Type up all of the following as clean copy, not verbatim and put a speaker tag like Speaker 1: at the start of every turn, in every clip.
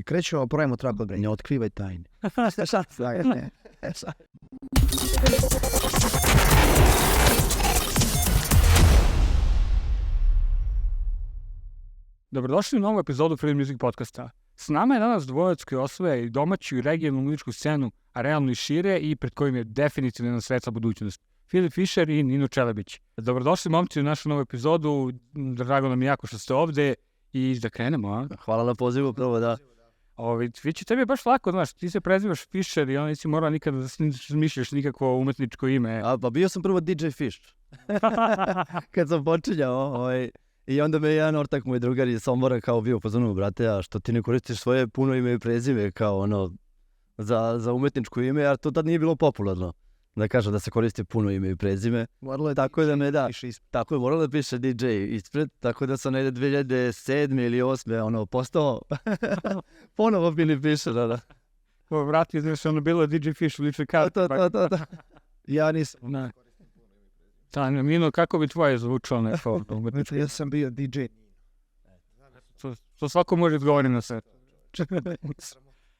Speaker 1: I krećemo, pravimo track.
Speaker 2: Ne otkrivaj tajne.
Speaker 3: Dobrodošli u novu epizodu Freedom Music podcasta. S nama je danas dvojac koji osvaja i domaću i regionalnu muzičku scenu, a realno i šire, i pred kojim je definitivno jedna svetla budućnost. Filip Fišer i Nino Čelebić. Dobrodošli, momci, u našu novu epizodu. Drago nam je jako što ste ovde i da krenemo, a?
Speaker 2: Hvala na pozivu, prvo da.
Speaker 3: Vići, tebi je baš lako, znaš, ti se prezivaš Fišer i nisi morao nikada da smišljaš nikakvo umetničko ime.
Speaker 2: Pa bio sam prvo DJ Fish. Kad sam počinjao, i onda me jedan ortak, moj drugar iz Sombora, kao bio pozvano, brate, a što ti ne koristiš svoje puno ime i prezime kao za umetničko ime, a to tad nije bilo popularno. Da kažem da se koristi puno ime i prezime. Tako da me tako je moralo da piše DJ ispred, tako da sam negde 2007. ili 2008. postao ponovo bili Fišer, da.
Speaker 3: Vrati, znaš, bilo DJ Fish u ličnoj karti.
Speaker 2: To.
Speaker 1: Ja nisam.
Speaker 3: Nino, kako bi tvoje zvučalo neko?
Speaker 1: Ja sam bio DJ.
Speaker 3: To svako može odgovoriti na sve.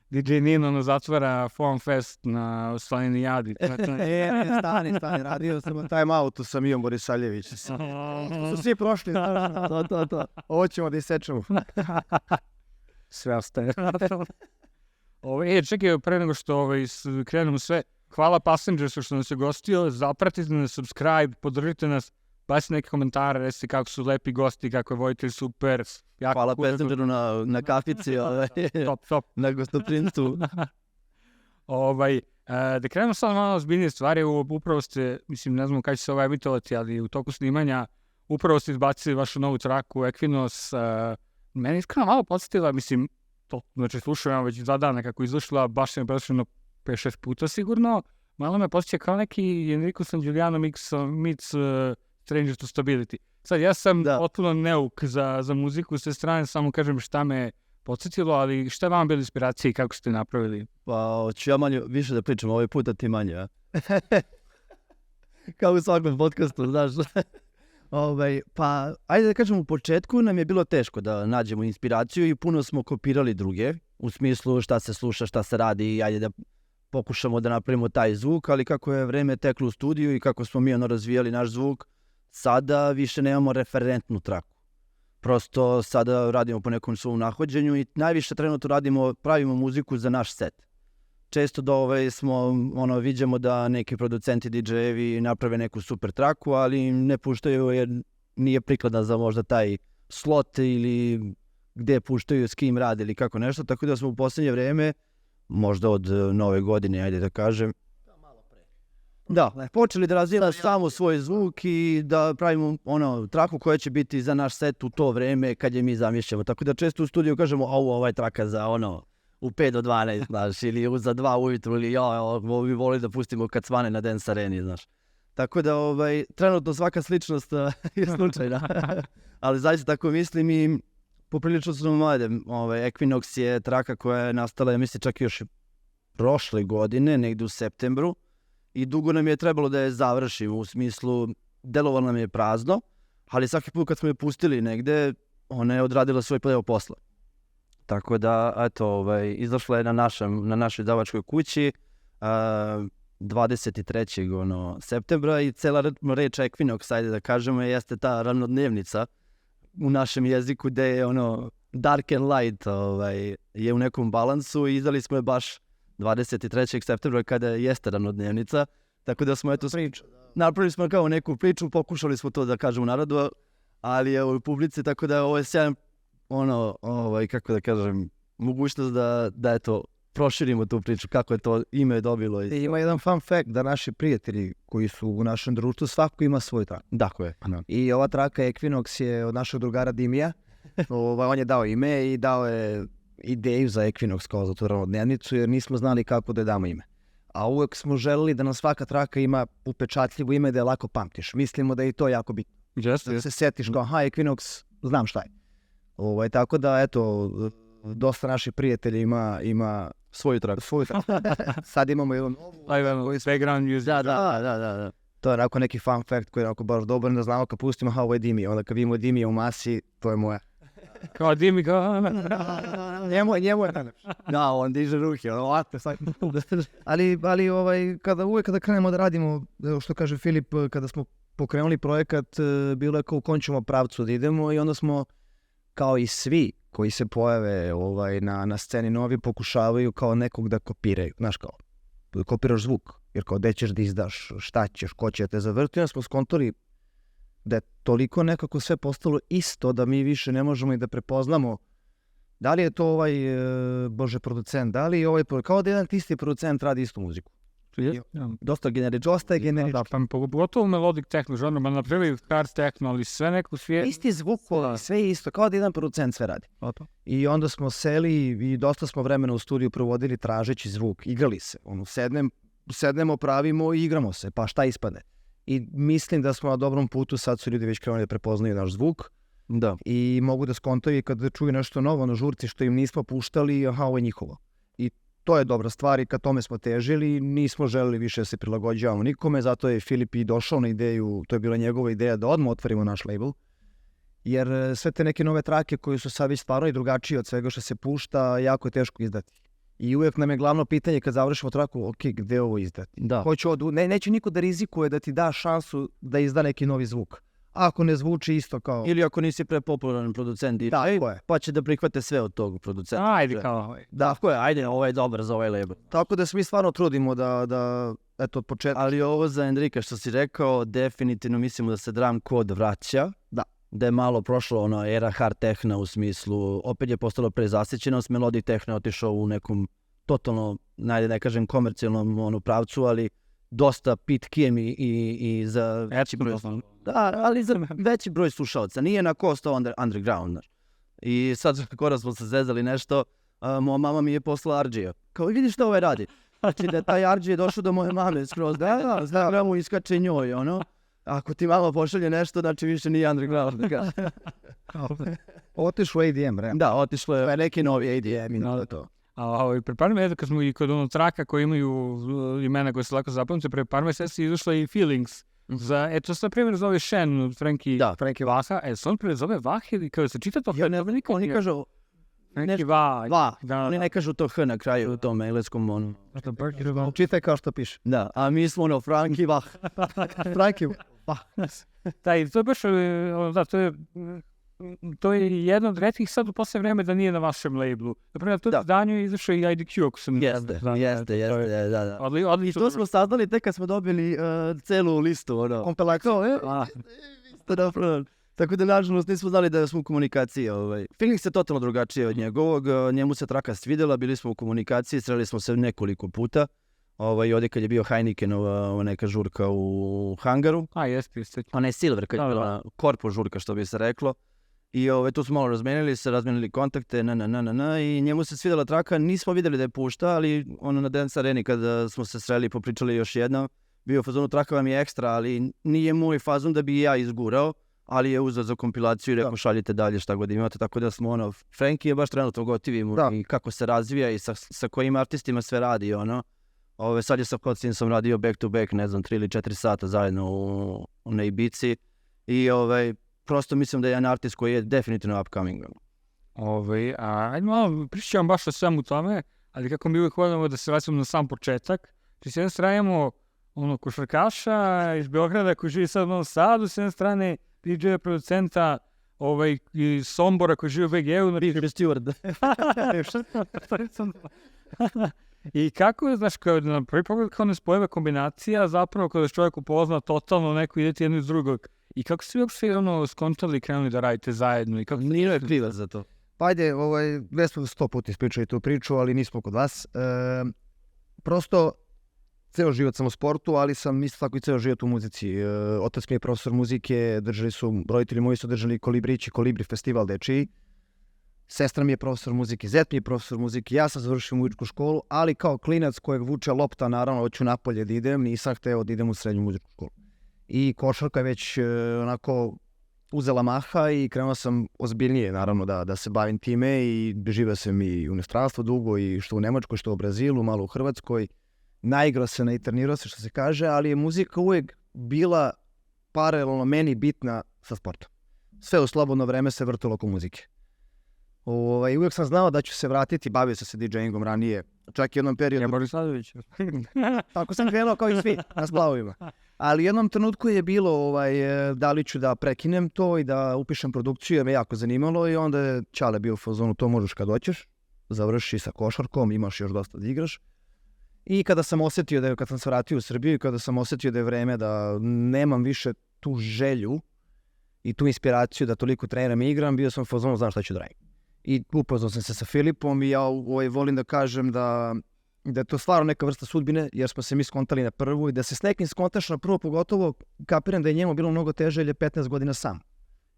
Speaker 3: DJ Nino zatvara Foam Fest na Slanini Jadi.
Speaker 1: Stani, radio sam na Time Outu sa Mijom Borisaljević. Su svi prošli. To. Ovo ćemo da isečemo.
Speaker 3: Sve ostaje. Čekaj, pre nego što krenemo sve, hvala Passengersu što nas je gostio, zapratite nas, subscribe, podržite nas, bacite neke komentare, recite kako su lepi gosti, kako je voditelj super.
Speaker 2: Hvala Passengeru na kafici,
Speaker 3: top.
Speaker 2: Na gostoprinstvu.
Speaker 3: Da krenemo sad malo ozbiljnije stvari, upravo ste, mislim, ne znam kada će se ovo emitovati, ali u toku snimanja upravo ste izbacili vašu novu traku Equinox. Meni iskreno malo podsjetila, mislim, znači slušam već 2 dana kako je izašla, baš sam je prešao 5-6 puta sigurno, malo me posjeća kao neki Enrico San Giuliano meets Stranger to Stability. Sad, ja sam potpuno neuk za muziku s te strane, samo kažem šta me podsjetilo, ali šta je vam bila inspiracija i kako ste napravili?
Speaker 2: Pa, hoću ja manje više da pričam, ovaj put a ti manje, a? Kao u svakom podcastu, znaš. Pa, ajde da kažem, u početku nam je bilo teško da nađemo inspiraciju i puno smo kopirali druge, u smislu šta se sluša, šta se radi i ajde da pokušamo da napravimo taj zvuk, ali kako je vreme teklo u studiju i kako smo mi razvijali naš zvuk, sada više nemamo referentnu traku. Prosto sada radimo po nekom svom nahođenju i najviše trenutno pravimo muziku za naš set. Često da viđamo da neki producenti DJ-evi naprave neku super traku, ali ne puštaju jer nije prikladan za možda taj slot ili gde puštaju, s kim rade ili kako nešto, tako da smo u posljednje vreme, možda od nove godine, ajde da kažem, počeli da razvijamo samo svoj zvuk i da pravimo traku koja će biti za naš set u to vreme kad je mi zamišljamo. Tako da često u studiju kažemo, ovo je traka za u 5 do 12, znaš, ili za 2 ujutru, ili bi volili da pustimo kad svane na Dance Areni, znaš. Tako da, trenutno svaka sličnost je slučajna, ali zaista tako mislim i poprilično su nam mlade. Equinox je traka koja je nastala, ja mislim, čak još prošle godine, negdje u septembru, i dugo nam je trebalo da je završimo, u smislu, delovalo nam je prazno, ali svaki put kad smo je pustili negde, ona je odradila svoj deo posla. Tako da, eto, izašla je na našoj izdavačkoj kući 23. septembra i cela reč Equinox, ajde da kažemo, jeste ta ravnodnevnica u našem jeziku gde je dark and light je u nekom balansu i izdali smo je baš 23. septembra kada jeste ravnodnevnica. Tako da smo, eto, napravili smo kao neku priču, pokušali smo to da kažemo narodu, ali je u publici, tako da ovo je sjajan kako da kažem, mogućnost da eto, proširimo tu priču, kako je to ime dobilo.
Speaker 1: Ima jedan fun fact da naši prijatelji koji su u našem društvu, svako ima svoj trak.
Speaker 2: Tako je.
Speaker 1: I ova traka Equinox je od našeg drugara Dimija. On je dao ime i dao je ideju za Equinox kao za tu ravnodnevnicu, jer nismo znali kako da damo ime. A uvek smo želeli da nam svaka traka ima upečatljivo ime da je lako pamtiš. Mislimo da je i to jako bitno. Da se setiš kao, Equinox, znam šta je. Tako da, eto, dosta naših prijatelja ima
Speaker 2: svoju traku.
Speaker 1: Sad imamo jednu novu.
Speaker 3: Background music.
Speaker 1: Da. To je onako neki fun fact koji je onako baš dobar, da znamo kad pustimo ovo je Dimi. Onda kad vidimo Dimi u masi, to je moja.
Speaker 3: Kao Dimi, kao...
Speaker 1: Njemu je najlepše.
Speaker 2: Da, on diže ruke, ono, ovako, sad.
Speaker 1: Ali uvijek kada krenemo da radimo, što kaže Filip, kada smo pokrenuli projekat, bilo je kao u kom ćemo pravcu da idemo i onda smo, kao i svi koji se pojave na sceni novi, pokušavaju kao nekog da kopiraju. Znaš, kao, kopiraš zvuk, jer kao gde ćeš da izdaš, šta ćeš, ko će te zavrti. Onda smo skontali da je toliko nekako sve postalo isto da mi više ne možemo i da prepoznamo da li je to producent, da li je kao da jedan isti producent radi istu muziku.
Speaker 2: Dosta generički.
Speaker 1: Dosta je generički.
Speaker 3: Da, pa pogotovo melodic techno, žanr, ma napravi hard techno, ali sve neko svijet.
Speaker 1: Isti zvuk, sve isto, kao da jedan producent sve radi. I onda smo seli i dosta smo vremena u studiju provodili tražeći zvuk, igrali se. Sednemo, pravimo i igramo se, pa šta ispadne. I mislim da smo na dobrom putu, sad su ljudi već krenuli da prepoznaju naš zvuk.
Speaker 2: Da.
Speaker 1: I mogu da skontaju kada čuju nešto novo na žurci što im nismo puštali, aha, ovo je njihovo. I to je dobra stvar i ka tome smo težili, nismo želeli više da se prilagođavamo nikome, zato je Filip i došao na ideju, to je bila njegova ideja da odmah otvorimo naš label. Jer sve te neke nove trake koje su sad već stvarno i drugačije od svega što se pušta, jako je teško izdati. I uvijek nam je glavno pitanje kad završimo traku, ok, gde ovo izdati?
Speaker 2: Da.
Speaker 1: Neće niko da rizikuje da ti da šansu da izda neki novi zvuk. Ako ne zvuči isto kao...
Speaker 2: Ili ako nisi prepopularan producent, pa će da prihvate sve od tog producenta.
Speaker 3: Ajde kao...
Speaker 2: Tako je, ajde, ovo je dobar za ovaj label.
Speaker 1: Tako da se mi stvarno trudimo da eto, od početka...
Speaker 2: Ali ovo za Enrika što si rekao, definitivno mislimo da se drum kod vraća. Da je malo prošlo era hard techna u smislu, opet je postalo prezasićenost, melodic techno je otišao u nekom totalno, ne kažem komercijalnom pravcu, ali dosta pitkijem i za veći broj... Da, ali za veći broj slušalca. Nije na kosto underground. I sad skoro smo se zezali nešto, moja mama mi je poslala RG-a. Kao, vidiš što ovaj radi? Znači da je taj RG došao do moje mame skroz, da mu iskače njoj, ono. Ako ti mama pošalje nešto, znači više nije underground.
Speaker 1: Otišlo ADM, realno.
Speaker 2: Da, otišlo je neki novi ADM i to.
Speaker 3: Pre par mjeseci kad smo i kod onog traka koji imaju imena koje se lako zapamte, pre par mjeseci izašla i Feelings. To se na primjer zove Shen od Frankie Vaha. Se on prezove Vah ili kada se čita to?
Speaker 2: Ja ne znam, oni kažu
Speaker 3: Frankie Vah.
Speaker 2: Oni ne kažu to H na kraju u tom engleskom.
Speaker 1: Čitaj kao što piše.
Speaker 2: Da, a mi smo Frankie Vah.
Speaker 1: Frankie Vah.
Speaker 3: To je baš, to je jedno od retkih sad u posljednje vreme da nije na vašem labelu. Naprimjer, to izdanju je izašao i IDQ, ako sam...
Speaker 2: Jeste, da.
Speaker 3: Odlično.
Speaker 2: I to smo saznali tek kad smo dobili celu listu,
Speaker 1: kompilaciju.
Speaker 2: Tako da, nažalost, nismo znali da smo u komunikaciji. Feelings je totalno drugačije od njegovog. Njemu se traka svidjela, bili smo u komunikaciji, sreli smo se nekoliko puta. Ovdje kad je bio Heinekenova neka žurka u hangaru.
Speaker 3: Jeste.
Speaker 2: Ona je Silver, kad je bila korpo žurka, što bi se reklo. I tu smo malo razmenili kontakte, i njemu se svidjela traka, nismo vidjeli da je pušta, ali na Dance Areni kada smo se sreli i popričali još jedno, bio u fazonu traka vam je ekstra, ali nije moj fazon da bi ja izgurao, ali je uzeo za kompilaciju i rekao šaljite dalje šta god imate, tako da smo Frankie je baš trenutno gotivimo i kako se razvija i sa kojim artistima sve radi, sad je sa Kocin sam radio back to back, 3 ili 4 sata zajedno na Ibici i prosto mislim da je jedan artist koji je definitivno upcoming.
Speaker 3: Ajde malo pričam baš o svemu tome, ali kako mi uvijek volimo da se vraćamo na sam početak. S jedne strane imamo košarkaša iz Beograda koji živi sad u Novom Sadu, s jedne strane DJ producenta iz Sombora koji živi u BG-u.
Speaker 2: Steward.
Speaker 3: I kako, znaš, na prvi pogled kao ne spojeva kombinacija, zapravo kada čovjek upozna totalno neko idete jedno iz drugog. I kako ste uopšte skontali i krenuli da radite zajedno? I kako
Speaker 2: nije je krivac za to?
Speaker 1: Pa ajde, već smo 100 puta ispričali tu priču, ali nismo kod vas. Prosto, ceo život sam u sportu, ali sam isto tako i ceo život u muzici. Otac mi je profesor muzike, roditelji moji su držali Kolibri festival dečiji. Sestra mi je profesor muzike, zet mi je profesor muzike, ja sam završio muzičku školu, ali kao klinac kojeg vuče lopta, naravno, hoću napolje da idem, nisam hteo da idem u srednju muzičku školu. I košarka je već onako uzela maha i krenuo sam ozbiljnije, naravno, da se bavim time i živeo sam i u inostranstvu dugo i što u Nemačkoj, što u Brazilu, malo u Hrvatskoj. Naigrao se, naiternirao se, što se kaže, ali je muzika uvijek bila paralelno meni bitna sa sportom. Sve u slobodno vreme se vrtilo oko muzike. Uvijek sam znao da ću se vratiti, bavio sam se DJ-ingom ranije, čak i u jednom periodu.
Speaker 3: Ja Borisadović.
Speaker 1: Tako sam krenuo kao i svi na splavovima. Ali u jednom trenutku je bilo da li ću da prekinem to i da upišem produkciju, jer me jako zanimalo i onda je Ćale bio u fazonu, to možeš kad hoćeš, završi sa košarkom, imaš još dosta da igraš. I kada sam osjetio kad sam se vratio u Srbiju, kada sam osjetio da je vreme da nemam više tu želju i tu inspiraciju da toliko treniram i igram, bio sam u fazonu, znam šta ću da radim. I upoznao sam se sa Filipom i ja volim da kažem da je to stvarno neka vrsta sudbine, jer smo se mi skontali na prvu i da se s nekim skontaš na prvo, pogotovo kapiram da je njemu bilo mnogo teže jer je 15 godina sam.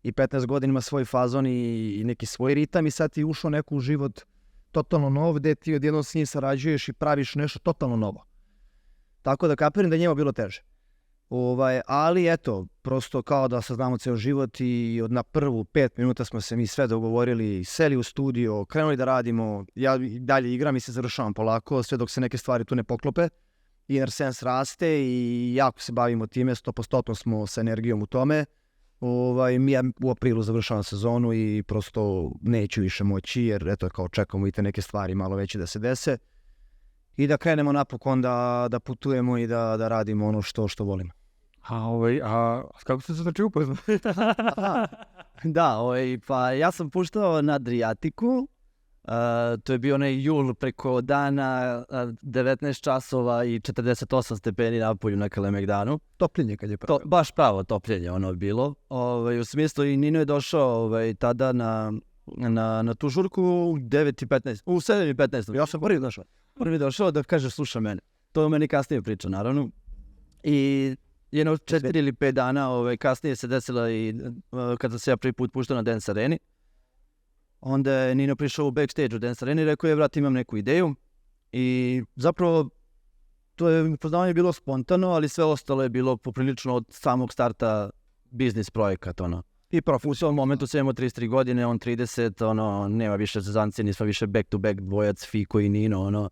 Speaker 1: I 15 godina ima svoj fazon i neki svoj ritam i sad ti ušao neku u život totalno nov, gde ti odjednom s njim sarađuješ i praviš nešto totalno novo. Tako da kapiram da je njemu bilo teže. Ali eto, prosto kao da saznamo ceo život i na prvu 5 minuta smo se mi sve dogovorili, seli u studio, krenuli da radimo, ja dalje igram i se završavam polako, sve dok se neke stvari tu ne poklope. Inner Sense raste i jako se bavimo time, 100% smo sa energijom u tome. Ja u aprilu završavam sezonu i prosto neću više moći jer eto kao čekamo i te neke stvari malo veće da se dese. I da krenemo napokon da putujemo i da radimo ono što volimo.
Speaker 3: A kako ste se znači upoznali?
Speaker 2: Da, pa ja sam puštao na Adriatiku, to je bio onaj jul preko dana, 19 časova i 48 stepeni napolju na Kalemegdanu.
Speaker 1: Topljenje kad je pravo.
Speaker 2: Baš pravo topljenje ono bilo. U smislu i Nino je došao tada na tu žurku u 9:15, u 7:15.
Speaker 1: Ja sam prvi došao.
Speaker 2: Prvi došao da kaže sluša mene. To je meni kasnije priča naravno. I jedno 4 ili 5 dana kasnije se desila i kada se ja prvi put puštao na Dance Areni. Onda je Nino prišao u backstage u Dance Areni i rekao je imam neku ideju. I zapravo to je poznavanje bilo spontano, ali sve ostalo je bilo poprilično od samog starta biznis projekat I u svom momentu sve imamo 33 godine, on 30, nema više zezancije, nismo više back to back dvojac, Fiko i Nino,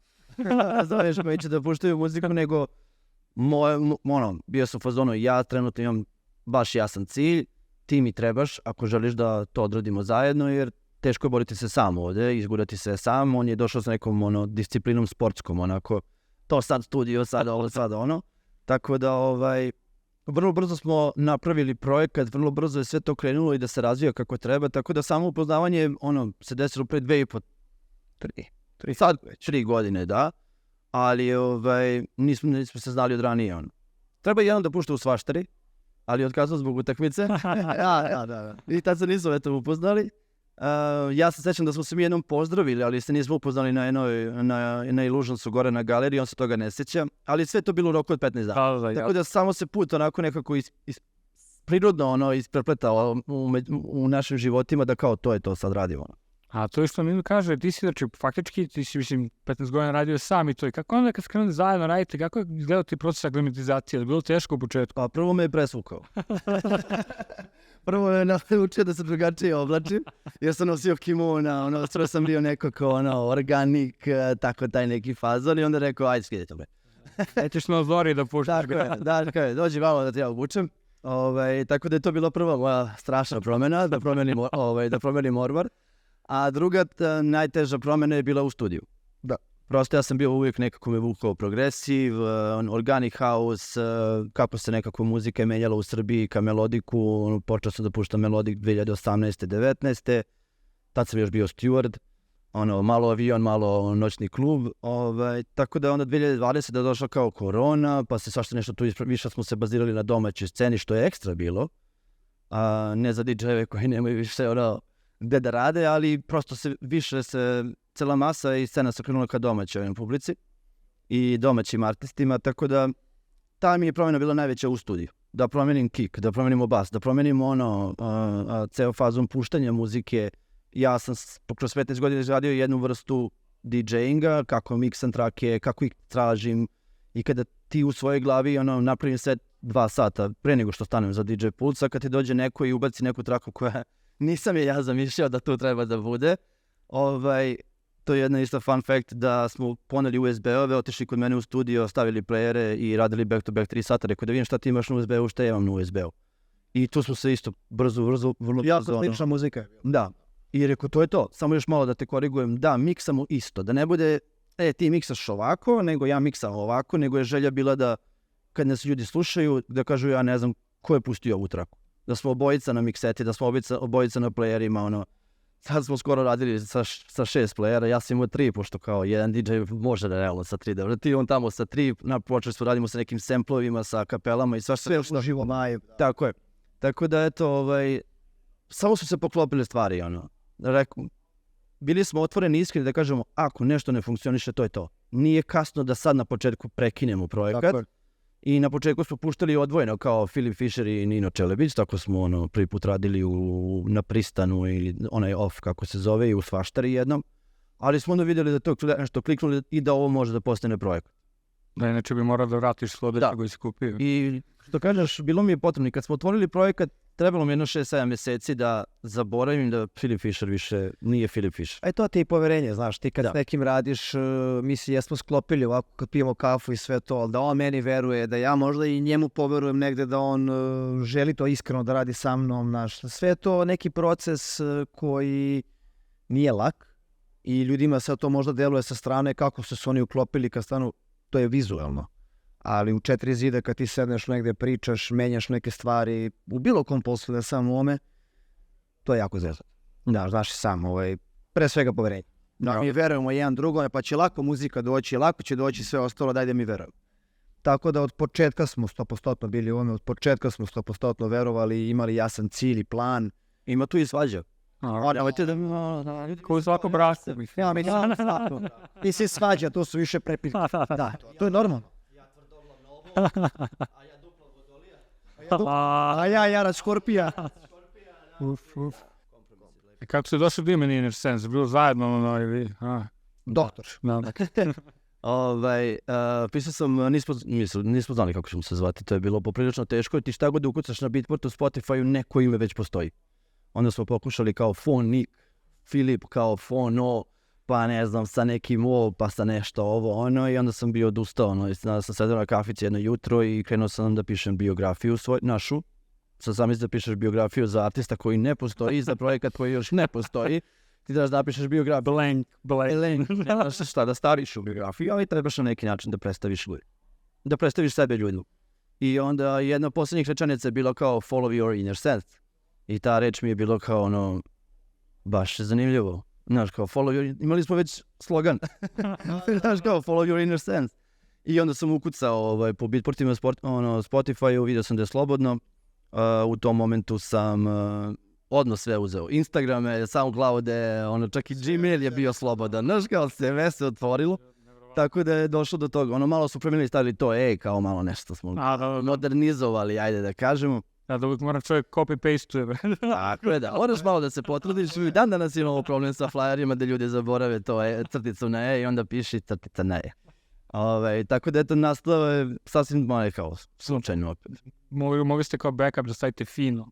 Speaker 2: Znaš koji će da puštaju muziku, nego bio sam u fazonu, ja trenutno imam baš jasan cilj, ti mi trebaš ako želiš da to odradimo zajedno, jer teško je boriti se sam ovde, izgurati se sam, on je došao sa nekom disciplinom sportskom, onako, to sad studio, sad ovo, sad ono, tako da vrlo brzo smo napravili projekat, vrlo brzo je sve to krenulo i da se razvija kako treba, tako da samo upoznavanje se desilo pre 3 godine, da, ali nismo se znali od ranije. Treba jedan da pušta u Svaštari, ali otkazao zbog utakmice. Da. I tad se nismo upoznali. Ja se sećam da smo se mi jednom pozdravili, ali se nismo upoznali na Illusionsu gore na galeriji, on se toga ne seća, ali sve to bilo u roku od 15 dana. Tako da samo se put onako nekako prirodno isprepletao u našim životima da kao to je to sad radimo.
Speaker 3: A to je što Nino kaže, ti si znači faktički, ti si 15 godina radio sam i to. I kako onda kad skrenuli zajedno radite, kako je izgledao ti proces aklimatizacije? Je bilo teško u početku?
Speaker 2: Pa prvo me je presvukao. Prvo je naučio da se drugačije oblačim, jer sam nosio kimona, sve sam bio nekako organik, tako taj neki fazon i onda rekao, ajde skidajte me.
Speaker 3: Ećeš na Zori da puštaš ga.
Speaker 2: Da, dođi malo da te ja obučem. Tako da je to bila prva moja strašna promjena, da promenim orvar. A druga najteža promjena je bila u studiju.
Speaker 1: Da.
Speaker 2: Prosto ja sam bio uvijek nekako me vukao progresiv, organic house, kako se nekako muzika menjala u Srbiji ka melodiku, počeo sam da puštam melodik 2018. 19. Tad sam još bio steward, malo avion, malo noćni klub, tako da onda 2020. je došla kao korona, pa se svašta nešto tu više smo se bazirali na domaćoj sceni, što je ekstra bilo, ne za DJ-eve koji nemaju više gde da rade, ali prosto cela masa i scena se krenula ka domaćoj publici i domaćim artistima, tako da ta mi je promjena bila najveća u studiju. Da promenim kick, da promenimo bas, da promenimo ceo fazom puštanja muzike. Ja sam kroz 15 godina radio jednu vrstu DJ-inga, kako miksam trake, kako ih tražim i kada ti u svojoj glavi napravim set 2 sata pre nego što stanem za DJ pult, sad kad ti dođe neko i ubaci neku traku koja nisam je ja zamišljao da tu treba da bude. To je jedna isto fun fact da smo poneli USB-ove, otišli kod mene u studio, stavili playere i radili back to back 3 sata. Rekao da vidim šta ti imaš na USB-u, šta ja imam na USB-u. I tu smo se isto brzo, vrlo
Speaker 1: jako slična muzika.
Speaker 2: Da. I rekao, to je to, samo još malo da te korigujem, da, miksamo isto, da ne bude, ti miksaš ovako, nego ja miksam ovako, nego je želja bila da, kad nas ljudi slušaju, da kažu, ja ne znam ko je pustio ovu traku. Da smo obojica na mikseti, da smo obojica na playerima, ono, sad smo skoro radili sa 6 playera, ja sam imao 3, pošto kao jedan DJ može da realno sa 3 da vrati, on tamo sa 3, počeli smo radimo sa nekim samplovima, sa kapelama i sve
Speaker 1: što živo maju.
Speaker 2: Tako je. Tako da, eto, samo su se poklopile stvari, ono. Bili smo otvoreni iskreni da kažemo, ako nešto ne funkcioniše, to je to. Nije kasno da sad na početku prekinemo projekat. I na početku smo puštali odvojeno kao Filip Fisher i Nino Čelebić, tako smo prvi put radili na Pristanu ili onaj off kako se zove i u Svaštari jednom. Ali smo onda vidjeli da to nešto kliknuli i da ovo može da postane projekat.
Speaker 3: Da, inače bi morao da vratiš slobodno koji si kupio.
Speaker 2: I što kažeš, bilo mi je potrebno. Kad smo otvorili projekat, trebalo mi jedno 6-7 mjeseci da zaboravim da Filip Fisher više nije Filip Fisher.
Speaker 1: A to ti je poverenje, znaš, ti kad s nekim radiš, mi si jesmo sklopili ovako kad pijemo kafu i sve to, ali da on meni veruje, da ja možda i njemu poverujem negde da on želi to iskreno da radi sa mnom, znaš. Sve je to neki proces koji nije lak i ljudima sad to možda deluje sa strane kako su se oni uklopili kad stanu, to je vizuelno. Ali u 4 zida kad ti sedneš negdje, pričaš, menjaš neke stvari, u bilo kom poslu, da samo ome, to je jako zezno. Da, znaš i sam, pre svega poverenje. Da, mi verujemo jedan drugome, pa će lako muzika doći, lako će doći sve ostalo, daj da mi verujemo. Tako da od početka smo 100% bili u ome, od početka smo 100% verovali, imali jasan cilj i plan.
Speaker 2: Ima tu i svađa.
Speaker 3: Ko u svakom braku.
Speaker 1: Ja, mi ti se svađa, to su više prepilke. Da, to je normalno. A ja Jara Škorpija.
Speaker 3: Kako ste došli do imena Inner Sense? Bilo zajedno ili?
Speaker 1: Doktor.
Speaker 2: Pisao sam, nismo znali kako ćemo se zvati, to je bilo poprilično teško. Ti šta god da ukucaš na Beatportu, Spotify-u, neko ime već postoji. Onda smo pokušali kao Fonik, Filip kao Fono, pa ne znam, sa nekim pa sa nešto ovo, i onda sam bio odustao, da sam sedeo na kafici jedno jutro i krenuo sam da pišem biografiju našu. Sad sam da pišeš biografiju za artista koji ne postoji, za projekat koji još ne postoji. Ti daš da napišeš biografiju. Blank. Znaš šta, da stariš u biografiju, ali trebaš na neki način da predstaviš ljudi. Da predstaviš sebe ljudi. I onda jedna od posljednjih rečenica je bilo kao follow your inner sense. I ta reč mi je bilo kao baš zanimljivo. Znaš, kao imali smo već slogan. Znaš, kao follow your inner sense. I onda sam ukucao po Beatportima, Spotify-u, vidio sam da je slobodno. U tom momentu sam odmah sve uzeo. Instagrame, SoundCloude, čak i Gmail je bio slobodan. Znaš, kao sve se otvorilo. Tako da je došlo do toga. Malo su promijenili, stavili to, kao malo nešto smo modernizovali, ajde da kažemo.
Speaker 3: Da uvijek mora čovjek copy-paste.
Speaker 2: Tako je, da. Moraš malo da se potrudiš. I dan danas imamo problem sa flyerima da ljudi zaborave to crticu na i onda piši crtica na tako da eto nastalo je sasvim kao slučajno opet.
Speaker 3: Mogli ste kao backup da stavite fino.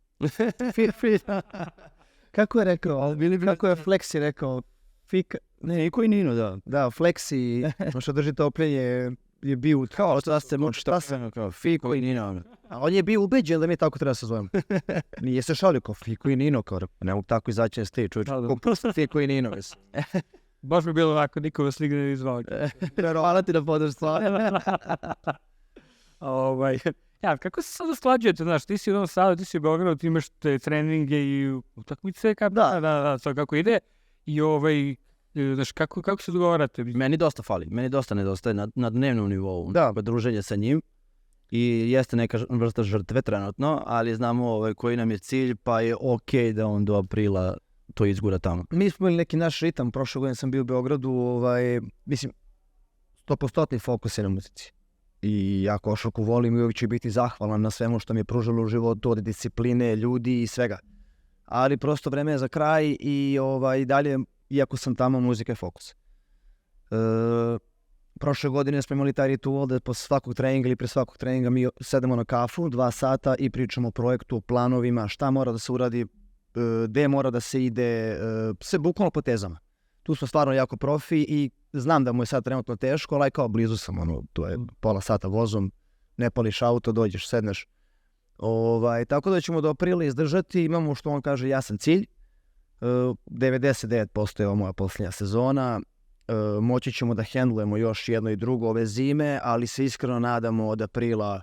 Speaker 1: Kako je rekao? Kako je Flexi rekao? Fika?
Speaker 2: Ne, i koji Nino, da.
Speaker 1: Da, Flexi, što drži topljenje, je bio
Speaker 2: kao Fiko i Nino.
Speaker 1: A on je bio ubeđen da mi tako treba se zovemo. Nije se šalio kao Fiko i Nino, kao ne mogu tako izaći na stage, čovječ, Fiko i Nino.
Speaker 3: Baš bi bilo ovako, niko vas nigde ne izvali.
Speaker 2: Hvala ti na podršci.
Speaker 3: Ja, kako se sad usklađujete, znaš, ti si u Novom Sadu, ti si u Beogradu, ti imaš te treninge i utakmice, kako ide. I znaš, kako se dogovarate?
Speaker 2: Meni dosta fali, meni dosta nedostaje na dnevnom nivou. Da. Druženje sa njim. I jeste neka vrsta žrtve trenutno, ali znamo koji nam je cilj, pa je okej da on do aprila to izgura tamo.
Speaker 1: Mi smo imali neki naš ritam, prošle godine sam bio u Beogradu, mislim, 100% fokus je na muzici. I ja košarku volim i uvijek ću biti zahvalan na svemu što mi je pružilo u životu, od discipline, ljudi i svega. Ali prosto vreme je za kraj i dalje, iako sam tamo, muzika je fokus. Prošle godine smo imali taj ritual da posle svakog treninga ili pre svakog treninga mi sedemo na kafu 2 sata i pričamo o projektu, o planovima, šta mora da se uradi, gde mora da se ide, sve bukvalno po tezama. Tu smo stvarno jako profi i znam da mu je sad trenutno teško, ali kao blizu sam, to je pola sata vozom, ne pališ auto, dođeš, sedneš. Tako da ćemo do aprila izdržati, imamo što on kaže jasan cilj. 99% je ovo moja posljednja sezona. Moći ćemo da hendlujemo još jedno i drugo ove zime, ali se iskreno nadamo od aprila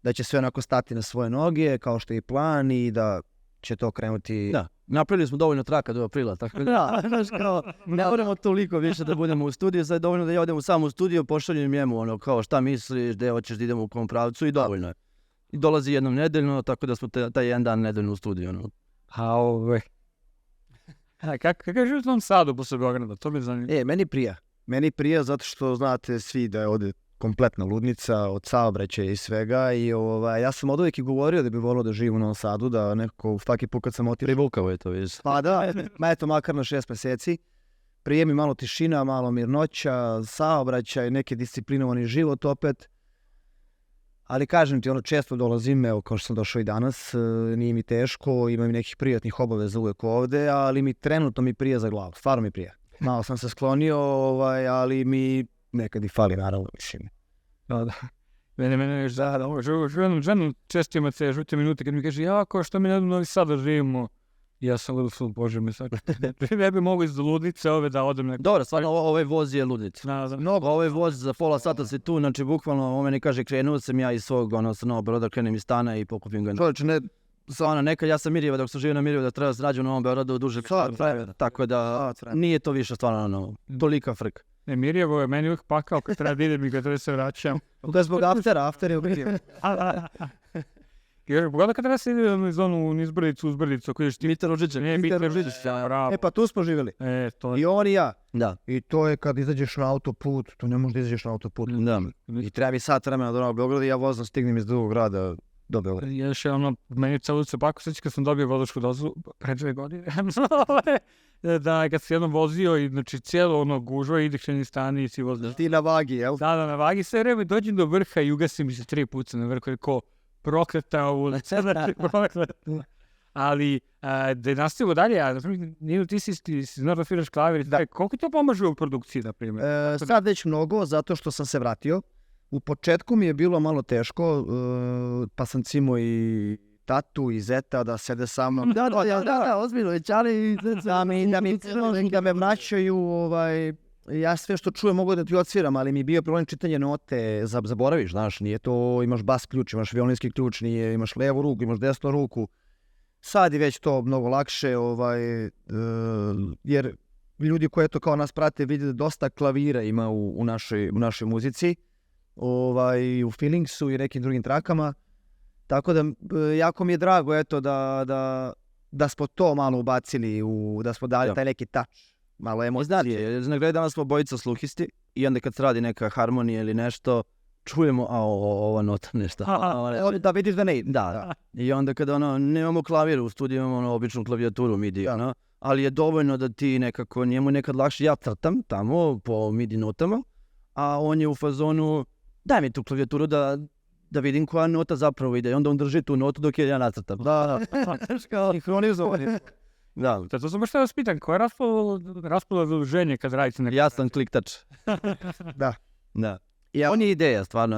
Speaker 1: da će sve onako stati na svoje noge, kao što je i plan, i da će to krenuti...
Speaker 2: Da, napravili smo dovoljno traka do aprila, tako da, znaš, kao, ne moramo toliko više da budemo u studiju, sad je dovoljno da ja odem samo u studio, pošaljem njemu ono, kao šta misliš, gde hoćeš da idemo u kom pravcu i dovoljno je. I dolazi jednom nedeljno, tako da smo taj jedan dan nedeljno u studiju. Ono.
Speaker 3: Kakav je život u Novom Sadu posle Beograda? To me zanima.
Speaker 1: Meni prija zato što znate svi da je ovdje kompletna ludnica od saobraćaja i svega, i ja sam od uvijek i govorio da bi volio da živim u Novom Sadu, da nekako svaki put kad sam otišao...
Speaker 2: Privukao je to, vidiš.
Speaker 1: Pa da, makar na 6 mjeseci. Prije mi malo tišina, malo mirnoća, saobraćaj, neki disciplinovani život opet. Ali kažem ti, često dolazim, evo kao što sam došao i danas, nije mi teško, imam nekih prijatnih obaveza uvijek ovde, ali trenutno mi prija za glavu, stvarno mi prija. Malo sam se sklonio, ali mi nekad i fali, naravno, mislim.
Speaker 3: Da. Mene još ženu često ima te žute minute kad mi kaže, jako, što mi ne Novi Sad da živimo? Ja sam gledao film, bože mi sad, ne bi mogu iz ludnice ove da odem neko.
Speaker 2: Dobro, stvarno, ovaj voz je ludica. Ovaj voz za pola sata si tu, znači bukvalno, ovo meni kaže, krenuo sam ja iz svog, sa Novog Beograda, krenem iz stana i pokupim ga.
Speaker 1: Čovječe, ne...
Speaker 2: Nekad ja sam Mirjeva, dok sam živio na Mirjevu, da treba da se rađu u Novom Beogradu duže. Tako da, nije to više stvarno, tolika frka.
Speaker 3: Ne, Mirjevo je meni uvijek pakao kad treba da idem i kad treba se vraćam.
Speaker 1: To je zbog after je uvijek.
Speaker 3: Pogledaj kad treba se ide iz onu uzbrdicu, koju ješ ti...
Speaker 2: Mitar Uđića.
Speaker 1: Pa tu smo živjeli. I on i ja.
Speaker 2: Da.
Speaker 1: I to je kad izađeš na autoput, tu ne možeš da izađeš na autoput.
Speaker 2: Da.
Speaker 1: I treba mi sat vremena do Novog Beograda i ja vozom stignem iz drugog grada do Beograda.
Speaker 3: Još je meni celu se bako sveći kad sam dobio vozačku dozvolu pre 2 godine. Da, kad se jednom vozio i znači cijelo gužva, ideš na stani i si vozio.
Speaker 1: Ti na vagi, jel?
Speaker 3: Da, na vagi sve vreme dođem do vrha i ugasim mi se 3 puta na vrhu, ko prokleta ulica, znači prokleta. Ali da nastavimo dalje, Nino, ti si znao da sviraš klavir, koliko to pomaže u produkciji, na primjer?
Speaker 1: Sad već mnogo, zato što sam se vratio. U početku mi je bilo malo teško, pa sam cimo i tatu i zeta da sede sa mnom.
Speaker 2: Da, ozbiljno, čali
Speaker 1: da me vraćaju, ja sve što čujem mogu da ti odsviram, ali mi je bio problem čitanje note, zaboraviš, znaš, nije to, imaš bas ključ, imaš violinski ključ, imaš levu ruku, imaš desnu ruku. Sad je već to mnogo lakše, jer ljudi koji to kao nas prate vide da dosta klavira ima u našoj muzici, u Feelingsu i nekim drugim trakama. Tako da jako mi je drago da smo to malo ubacili, da smo dali taj neki touch, malo emocije.
Speaker 2: Na kraju danas smo obojica sluhisti i onda kad se radi neka harmonija ili nešto, čujemo, ova nota nešto.
Speaker 1: Da vidiš da ne ide.
Speaker 2: Da. I onda kada nemamo klavir u studiju, imamo običnu klavijaturu MIDI, ali je dovoljno da ti nekako, njemu nekad lakše, ja crtam tamo po MIDI notama, a on je u fazonu, daj mi tu klavijaturu da vidim koja nota zapravo ide. I onda on drži tu notu dok je ja nacrtam.
Speaker 1: Da. Sinhronizovani.
Speaker 2: Da.
Speaker 3: To sam baš da vas pitan, koja je raspodela zaduženja kad radite na...
Speaker 2: Ja sam kliktač.
Speaker 1: Da.
Speaker 2: On je ideja, stvarno.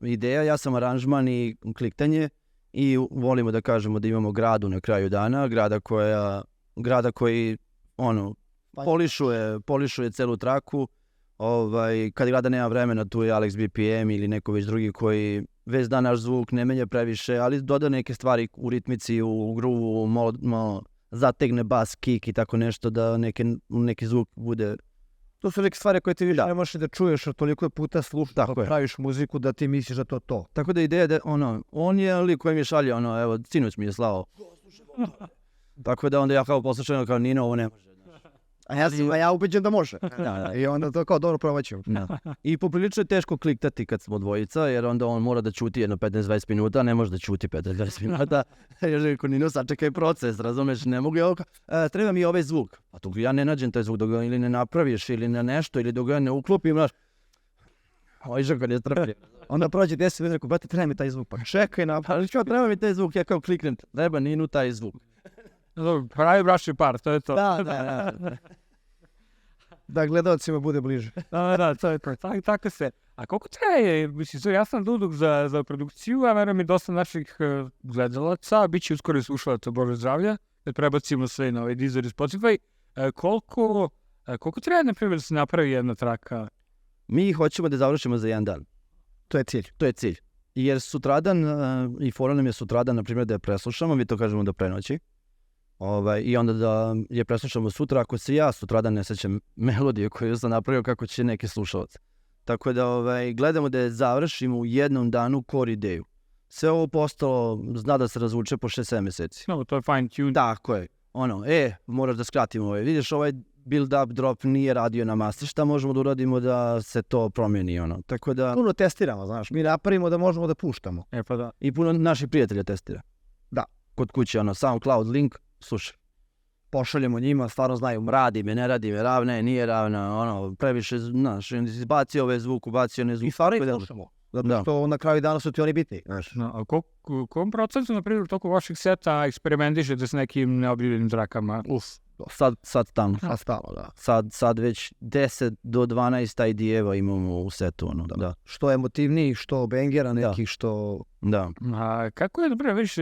Speaker 2: Ideja, ja sam aranžman i kliktanje. I volimo da kažemo da imamo gradu na kraju dana. Grada koji polišuje celu traku. Kad grada nema vremena, tu je Alex BPM ili neko već drugi koji već da naš zvuk ne menja previše, ali doda neke stvari u ritmici, u groovu, malo zategne bas, kick i tako nešto da neki zvuk bude...
Speaker 1: To su neke stvari koje ti više ne možeš da čuješ, toliko puta slušaš, praviš muziku da ti misliš da to to.
Speaker 2: Tako da ideja da on je lik koji mi je šalio, evo, sinoć mi je slao. Tako da onda ja kao poslušam, kao Nino, ovo ne može.
Speaker 1: A ja ubeđen da može. I onda to kao dobro probat ću.
Speaker 2: I poprilično je teško kliktati kad smo dvojica, jer onda on mora da ćuti jedno 15-20 minuta, ne može da ćuti 15-20 minuta. Jer rekao, Nino, sačekaj proces, razumeš, ne mogu ja, treba mi ovaj zvuk. A tu ja ne nađem taj zvuk, dok ga ili ne napraviš, ili na nešto, ili dok ga ne uklopim, znaš, Žako ne strpljiv.
Speaker 1: Onda prođe 10 minuta, rekao, brate, treba mi taj zvuk, pa čekaj
Speaker 2: ali što, treba mi taj zvuk, ja kao kliknem, treba Ninu taj zvuk.
Speaker 3: Pravi bračni par, to je to.
Speaker 1: Da. Da gledalcima bude bliže.
Speaker 3: Da, to je to. Tako se. A koliko traje, mislim, ja sam duduk za produkciju, a verujem i dosta naših gledalaca, bit će uskoro i slušalaca, Bože zdravlja. da prebacimo sve na ovaj Deezer i Spotify. Koliko treba, na primjer, da se napravi jedna traka?
Speaker 2: Mi hoćemo da završimo za jedan dan.
Speaker 1: To je cilj.
Speaker 2: To je cilj. Jer sutradan, i fora nam je sutradan, na primjer, da je preslušamo, mi to kažemo do prenoći. I onda da je preslušamo sutra, ako se ja sutradan ne sećam melodije koju sam napravio, kako će neki slušalac. Tako da gledamo da je završimo u jednom danu core ideju. Sve ovo postalo zna da se razvuče po 6-7 meseci.
Speaker 3: No, to je fine tune.
Speaker 2: Tako je. Moraš da skratimo ovaj. Vidiš, ovaj build up drop nije radio na master. Šta možemo da uradimo da se to promijeni, Tako da...
Speaker 1: Puno testiramo, znaš. Mi napravimo da možemo da puštamo.
Speaker 3: Pa da.
Speaker 2: I puno naših prijatelja testira.
Speaker 1: Da.
Speaker 2: Kod kuće, SoundCloud link, slušaj.
Speaker 1: Pošaljemo njima, stvarno znaju.
Speaker 2: Radi me, ne radi me, ravna je, nije ravna, previše, znaš, izbacio ovaj zvuk, ubacio ne zvuk.
Speaker 1: I stvarno ih slušamo. Zato što na kraju dana su ti oni bitni, znaš.
Speaker 3: A kom procentu, na primjer, toliko vaših seta eksperimentišete s nekim neobjavljenim trakama?
Speaker 2: Sad tamo.
Speaker 1: A stalno, da.
Speaker 2: Sad već 10 do 12 idejeva imamo u setu, da.
Speaker 1: Što emotivniji, što bangera nekih, što...
Speaker 2: Da.
Speaker 3: A kako je, dobro, vidiš,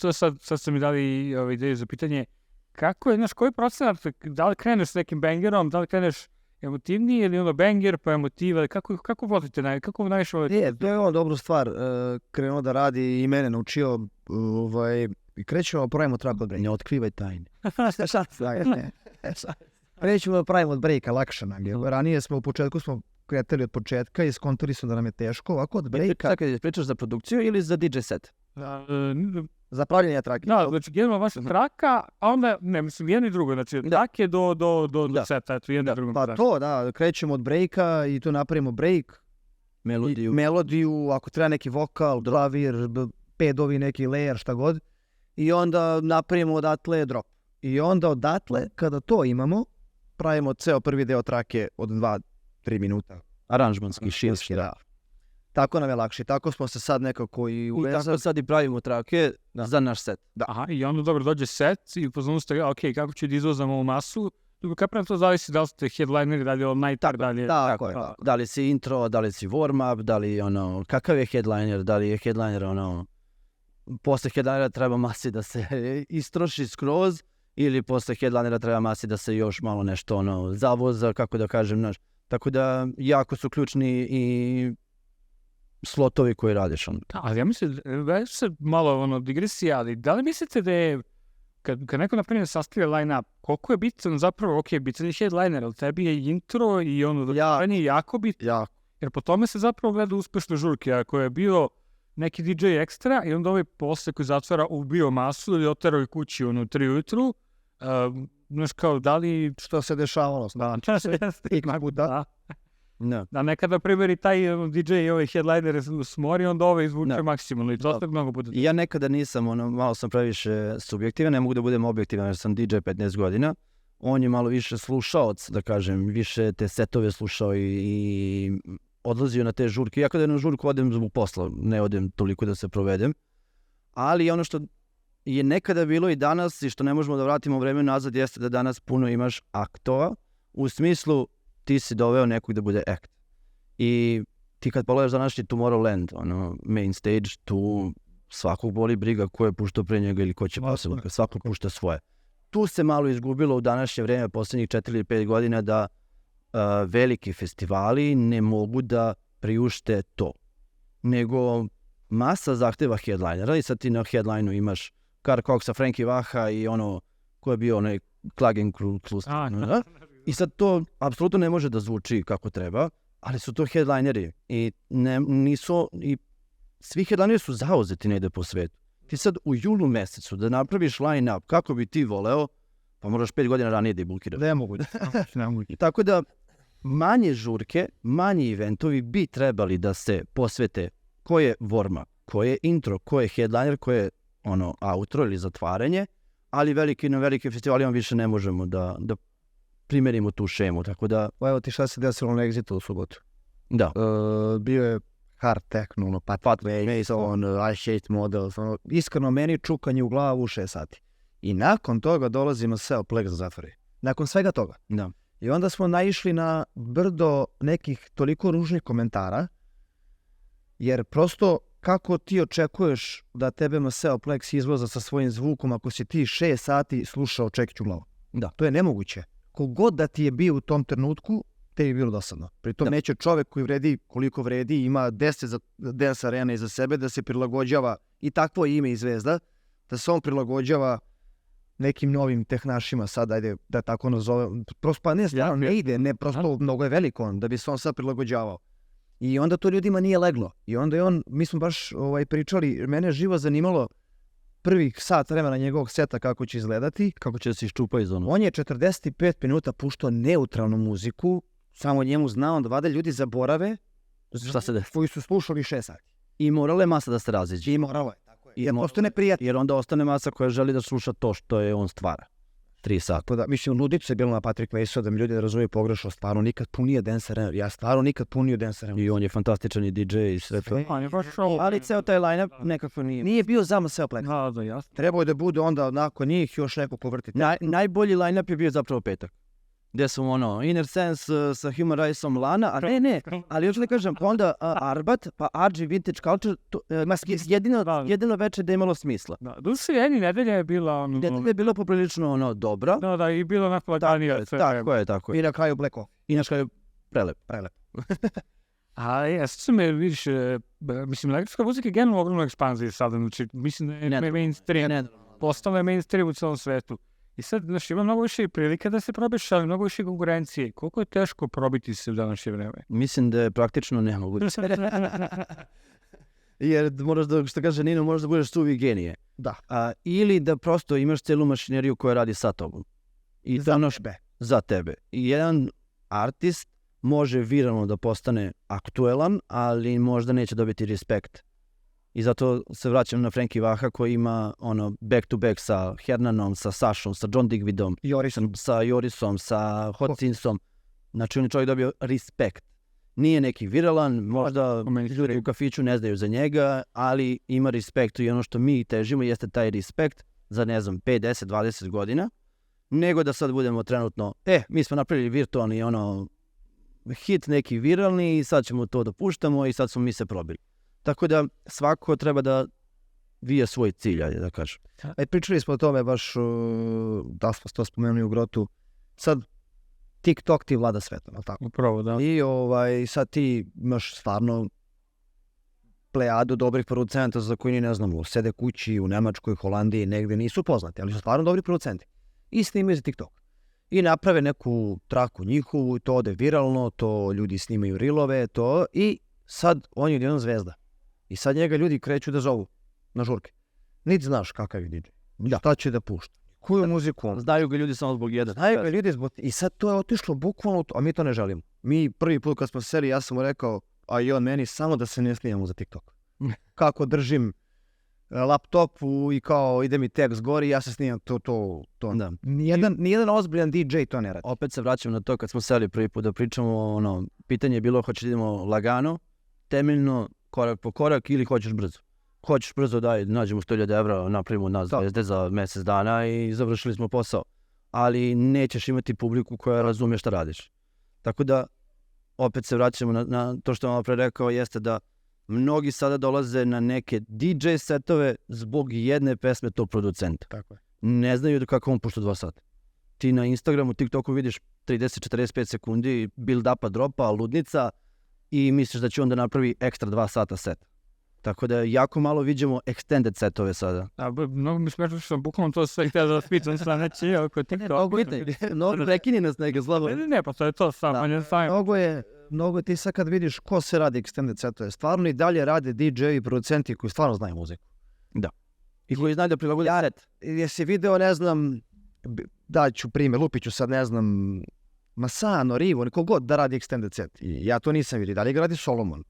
Speaker 3: to sad ste mi dali ideju za pitanje, kako je, znaš, koji procenat, da li kreneš s nekim bangerom, da li kreneš emotivniji ili banger pa emotiva, kako volite, kako najviše volite?
Speaker 1: To je dobru stvar, krenuo da radi i mene naučio, i krećemo, pravimo track od breaka.
Speaker 2: Ne otkrivaj tajne.
Speaker 1: Krećemo da pravimo od breaka, lakše nam je. Ranije smo kretali od početka i skontali su da nam je teško, ovako od breaka...
Speaker 2: Čekaj, pričaš za produkciju ili za DJ set?
Speaker 1: Za pravljenje trake.
Speaker 3: Da, znači generalno vaša traka, a onda, ne, mislim, jedno i drugo, znači trake do seta, eto, jedno i drugo.
Speaker 1: Pa to, da, krećemo od breaka i tu napravimo break, melodiju, ako treba neki vokal, klavir, pedovi, neki layer, šta god, i onda napravimo odatle drop. I onda odatle, kada to imamo, pravimo ceo prvi deo trake od 2-3 minuta.
Speaker 2: Aranžmanski, širski,
Speaker 1: da. Tako nam je lakše. Tako smo se sad nekako i uvezali.
Speaker 2: I tako sad i pravimo trake za naš set.
Speaker 3: Da. Aha, i onda dobro dođe set i upoznamo ste, kako ću da izvozam ovu masu. Kako to zavisi da li ste headlineri, da li je nightar, da li je...
Speaker 2: Tako je. Da li si intro, da li si warm up, da li kakav je headliner, da li je headliner posle headlinera treba masi da se istroši skroz ili posle headlinera treba masi da se još malo nešto zavoza, kako da kažem, tako da jako su ključni i slotovi koji radiš.
Speaker 3: Ali ja mislim, da se malo digresija, ali da li mislite da je, kad neko naprimjer sastavlja line-up, koliko je bitan zapravo, bitan je headliner, ali tebi je intro i je jako bitan, jer po tome se zapravo gleda uspešne žurke, ako je bio neki DJ ekstra i onda ovaj posle koji zatvara ubio masu ili oterao i kući 3 ujutru, znaš kao, da li...
Speaker 1: Što se dešavalo?
Speaker 3: Da, nekada primjeri taj DJ i ovaj headliner smori, onda ovaj izvuče maksimalno i to se mnogo puta.
Speaker 2: Ja nekada nisam, malo sam previše subjektivan, ne mogu da budem objektivan jer sam DJ 15 godina. On je malo više slušaoc, da kažem, više te setove slušao i odlazio na te žurke. Ja kada na žurku odem zbog posla, ne odem toliko da se provedem. Ali ono što je nekada bilo i danas i što ne možemo da vratimo vreme nazad jeste da danas puno imaš aktova, u smislu ti si doveo nekog da bude act. I ti kad pogledaš današnji Tomorrowland, main stage, tu svakog boli briga ko je puštao pre njega ili ko će posebno, svakog pušta svoje. Tu se malo izgubilo u današnje vreme, posljednjih 4 ili 5 godina, da veliki festivali ne mogu da priušte to. Nego masa zahteva headlinera i sad ti na headlineu imaš Carl Coxa, Frankie Vaha i ko je bio onaj Klagenkrug. I sad to apsolutno ne može da zvuči kako treba, ali su to headlineri i svi headlineri su zauzeti negde po svetu. Ti sad u julu mesecu da napraviš line-up kako bi ti voleo, pa moraš 5 godina ranije da je bukiraš.
Speaker 1: Ne mogu.
Speaker 2: Tako da manje žurke, manji eventovi bi trebali da se posvete ko je warm-up, ko je intro, ko je headliner, ko je outro ili zatvaranje, ali na velike festivali više ne možemo da primerimo tu šemu, tako da...
Speaker 1: Evo ti šta se desilo na Exitu u subotu.
Speaker 2: Da.
Speaker 1: Bio je hard techno, Pat Mason, I Hate Models, iskreno meni čukanje u glavu u 6 sati. I nakon toga dolazimo SEO Plex za zatvore. Nakon svega toga.
Speaker 2: Da.
Speaker 1: I onda smo naišli na brdo nekih toliko ružnih komentara, jer prosto kako ti očekuješ da tebe Maseo Plex izvoza sa svojim zvukom ako si ti 6 sati slušao Čekiću glavu?
Speaker 2: Da.
Speaker 1: To je nemoguće. Kogod da ti je bio u tom trenutku, te je bilo dosadno. Pritom neće čovek koji vredi koliko vredi, ima 10 dance arena iza sebe, da se prilagođava i takvo ime i zvezda, da se on prilagođava nekim novim tehnašima sad, ajde da tako nazovem. Prosto pa ne, stvarno ne ide, ne, prosto mnogo je veliko on, da bi se on sad prilagođavao. I onda to ljudima nije leglo. I onda je on, mi smo baš pričali, mene je živo zanimalo prvih sat vremena njegovog seta kako će izgledati.
Speaker 2: Kako će se iščupa iz ono.
Speaker 1: On je 45 minuta puštao neutralnu muziku, samo njemu znao da vada ljudi zaborave
Speaker 2: Šta se desi?
Speaker 1: koji su slušali 6 sati.
Speaker 2: I morala je masa da se raziđe.
Speaker 1: I moralo je, tako je.
Speaker 2: I
Speaker 1: Jer prosto neprijatno.
Speaker 2: Jer onda ostane masa koja želi da sluša to što je on stvara. 3 sata.
Speaker 1: Da, mislim, ludicu je bilo na Patrick Mason, da mi ljudi razumiju pogrešno, stvarno nikad punio dance arena. Ja stvarno nikad punio dance arena.
Speaker 2: I on je fantastičan i DJ i sve to.
Speaker 3: On je baš show.
Speaker 2: Ali ceo taj line-up nekako nije.
Speaker 1: Nije bio za Maseo Plex.
Speaker 3: Da, jasno.
Speaker 1: Trebao je da bude onda nakon njih još neko povrtiti.
Speaker 2: Najbolji line-up je bio zapravo petak. Gde su ono, Inner Sense sa Human Rights-om Lana, a ne, ali još da kažem, onda Arbat, pa RG Vintage Culture, jedino večer da je imalo smisla.
Speaker 3: Da, duše jedni nedelja je bila
Speaker 2: Nedelja je bila poprilično ono dobro.
Speaker 3: Da, i bilo onako laganija.
Speaker 2: Tako je.
Speaker 1: I na kraju Black Off.
Speaker 2: I na kraju prelep.
Speaker 3: A jesu me, vidiš, mislim, elektronska muzika je generalno ogromna ekspanzija sada, znači, mislim da je mainstream, postala je mainstream u celom svetu. I sad, znači, ima mnogo više prilike da se probiš, ali mnogo više konkurencije. Koliko je teško probiti se u današnje vreme?
Speaker 2: Mislim da je praktično nemoguće. Jer moraš da, što kaže Nino, moraš da budeš suvi genije.
Speaker 1: Da.
Speaker 2: Ili da prosto imaš celu mašineriju koja radi sa tobom. I za tebe. I jedan artist može viralno da postane aktuelan, ali možda neće dobiti respekt. I zato se vraćam na Frankie Vaha koji ima ono back to back sa Hernanom, sa Sašom, sa John Digvidom, sa Jorisom, sa Hotcinsom. Znači on je čovjek dobio respekt. Nije neki viralan, možda ljudi u kafiću ne znaju za njega, ali ima respekt i ono što mi težimo jeste taj respekt za ne znam 5, 10, 20 godina, nego da sad budemo trenutno, mi smo napravili virtualni ono hit neki viralni i sad ćemo to da puštamo i sad smo mi se probili. Tako da svako treba da vije svoj cilj, ajde da kažem.
Speaker 1: Pričali smo o tome baš, da smo to spomenuli u Grotu. Sad, TikTok ti vlada svetom, ali tako?
Speaker 3: Upravo, da.
Speaker 1: I sad ti imaš stvarno plejadu dobrih producenta za koji ne znamo, sede kući u Nemačkoj, Holandiji, negde nisu poznati, ali su stvarno dobri producenti. I snimaju za TikTok. I naprave neku traku njihovu, to ode viralno, to ljudi snimaju rilove, to i sad on je jedan zvezda. I sad njega ljudi kreću da zovu na žurke. Niti znaš kakav je DJ. Šta će da pušta. Koju muziku on.
Speaker 2: Znaju ga ljudi samo zbog jedan.
Speaker 1: Znaju ga ljudi zbog... I sad to je otišlo bukvalno, a mi to ne želimo. Mi prvi put kad smo seli, ja sam mu rekao, a i on meni, samo da se ne snimamo za TikTok. Kako držim laptopu i kao ide mi tekst gori, ja se snimam to.
Speaker 2: Da.
Speaker 1: Nijedan ozbiljan DJ to ne radi.
Speaker 2: Opet se vraćam na to kad smo seli prvi put da pričamo, ono, pitanje je bilo hoće da idemo lagano, temeljno, korak po korak ili hoćeš brzo. Hoćeš brzo, daj, nađemo 100.000 evra, napravimo nas zvezde za mjesec dana i završili smo posao. Ali nećeš imati publiku koja razume šta radiš. Tako da, opet se vraćamo na to što vam pre rekao, jeste da mnogi sada dolaze na neke DJ setove zbog jedne pesme tog producenta.
Speaker 1: Tako je.
Speaker 2: Ne znaju kako on pušta 2 sata. Ti na Instagramu, TikToku vidiš 30-45 sekundi build-upa, dropa, ludnica i misliš da će on da napravi ekstra 2 sata set. Tako da jako malo viđemo extended setove sada.
Speaker 3: Mnogo mi smešno što sam bukvalno to sve htio da pitam sledeći oko TikToka.
Speaker 2: Mnogo prekini nas neke slabo.
Speaker 3: Ne, pa to je to samo.
Speaker 1: Mnogo ti sad kad vidiš ko se radi extended setove, stvarno i dalje rade DJ-i, producenti koji stvarno znaju muziku.
Speaker 2: Da. I koji znaju da prilagode set.
Speaker 1: Jesi video, ne znam, daću primjer, lupiću sad, ne znam, Masano, Rivo, neko god da radi extended set. I ja to nisam vidio. I dalje ga radi Solomon.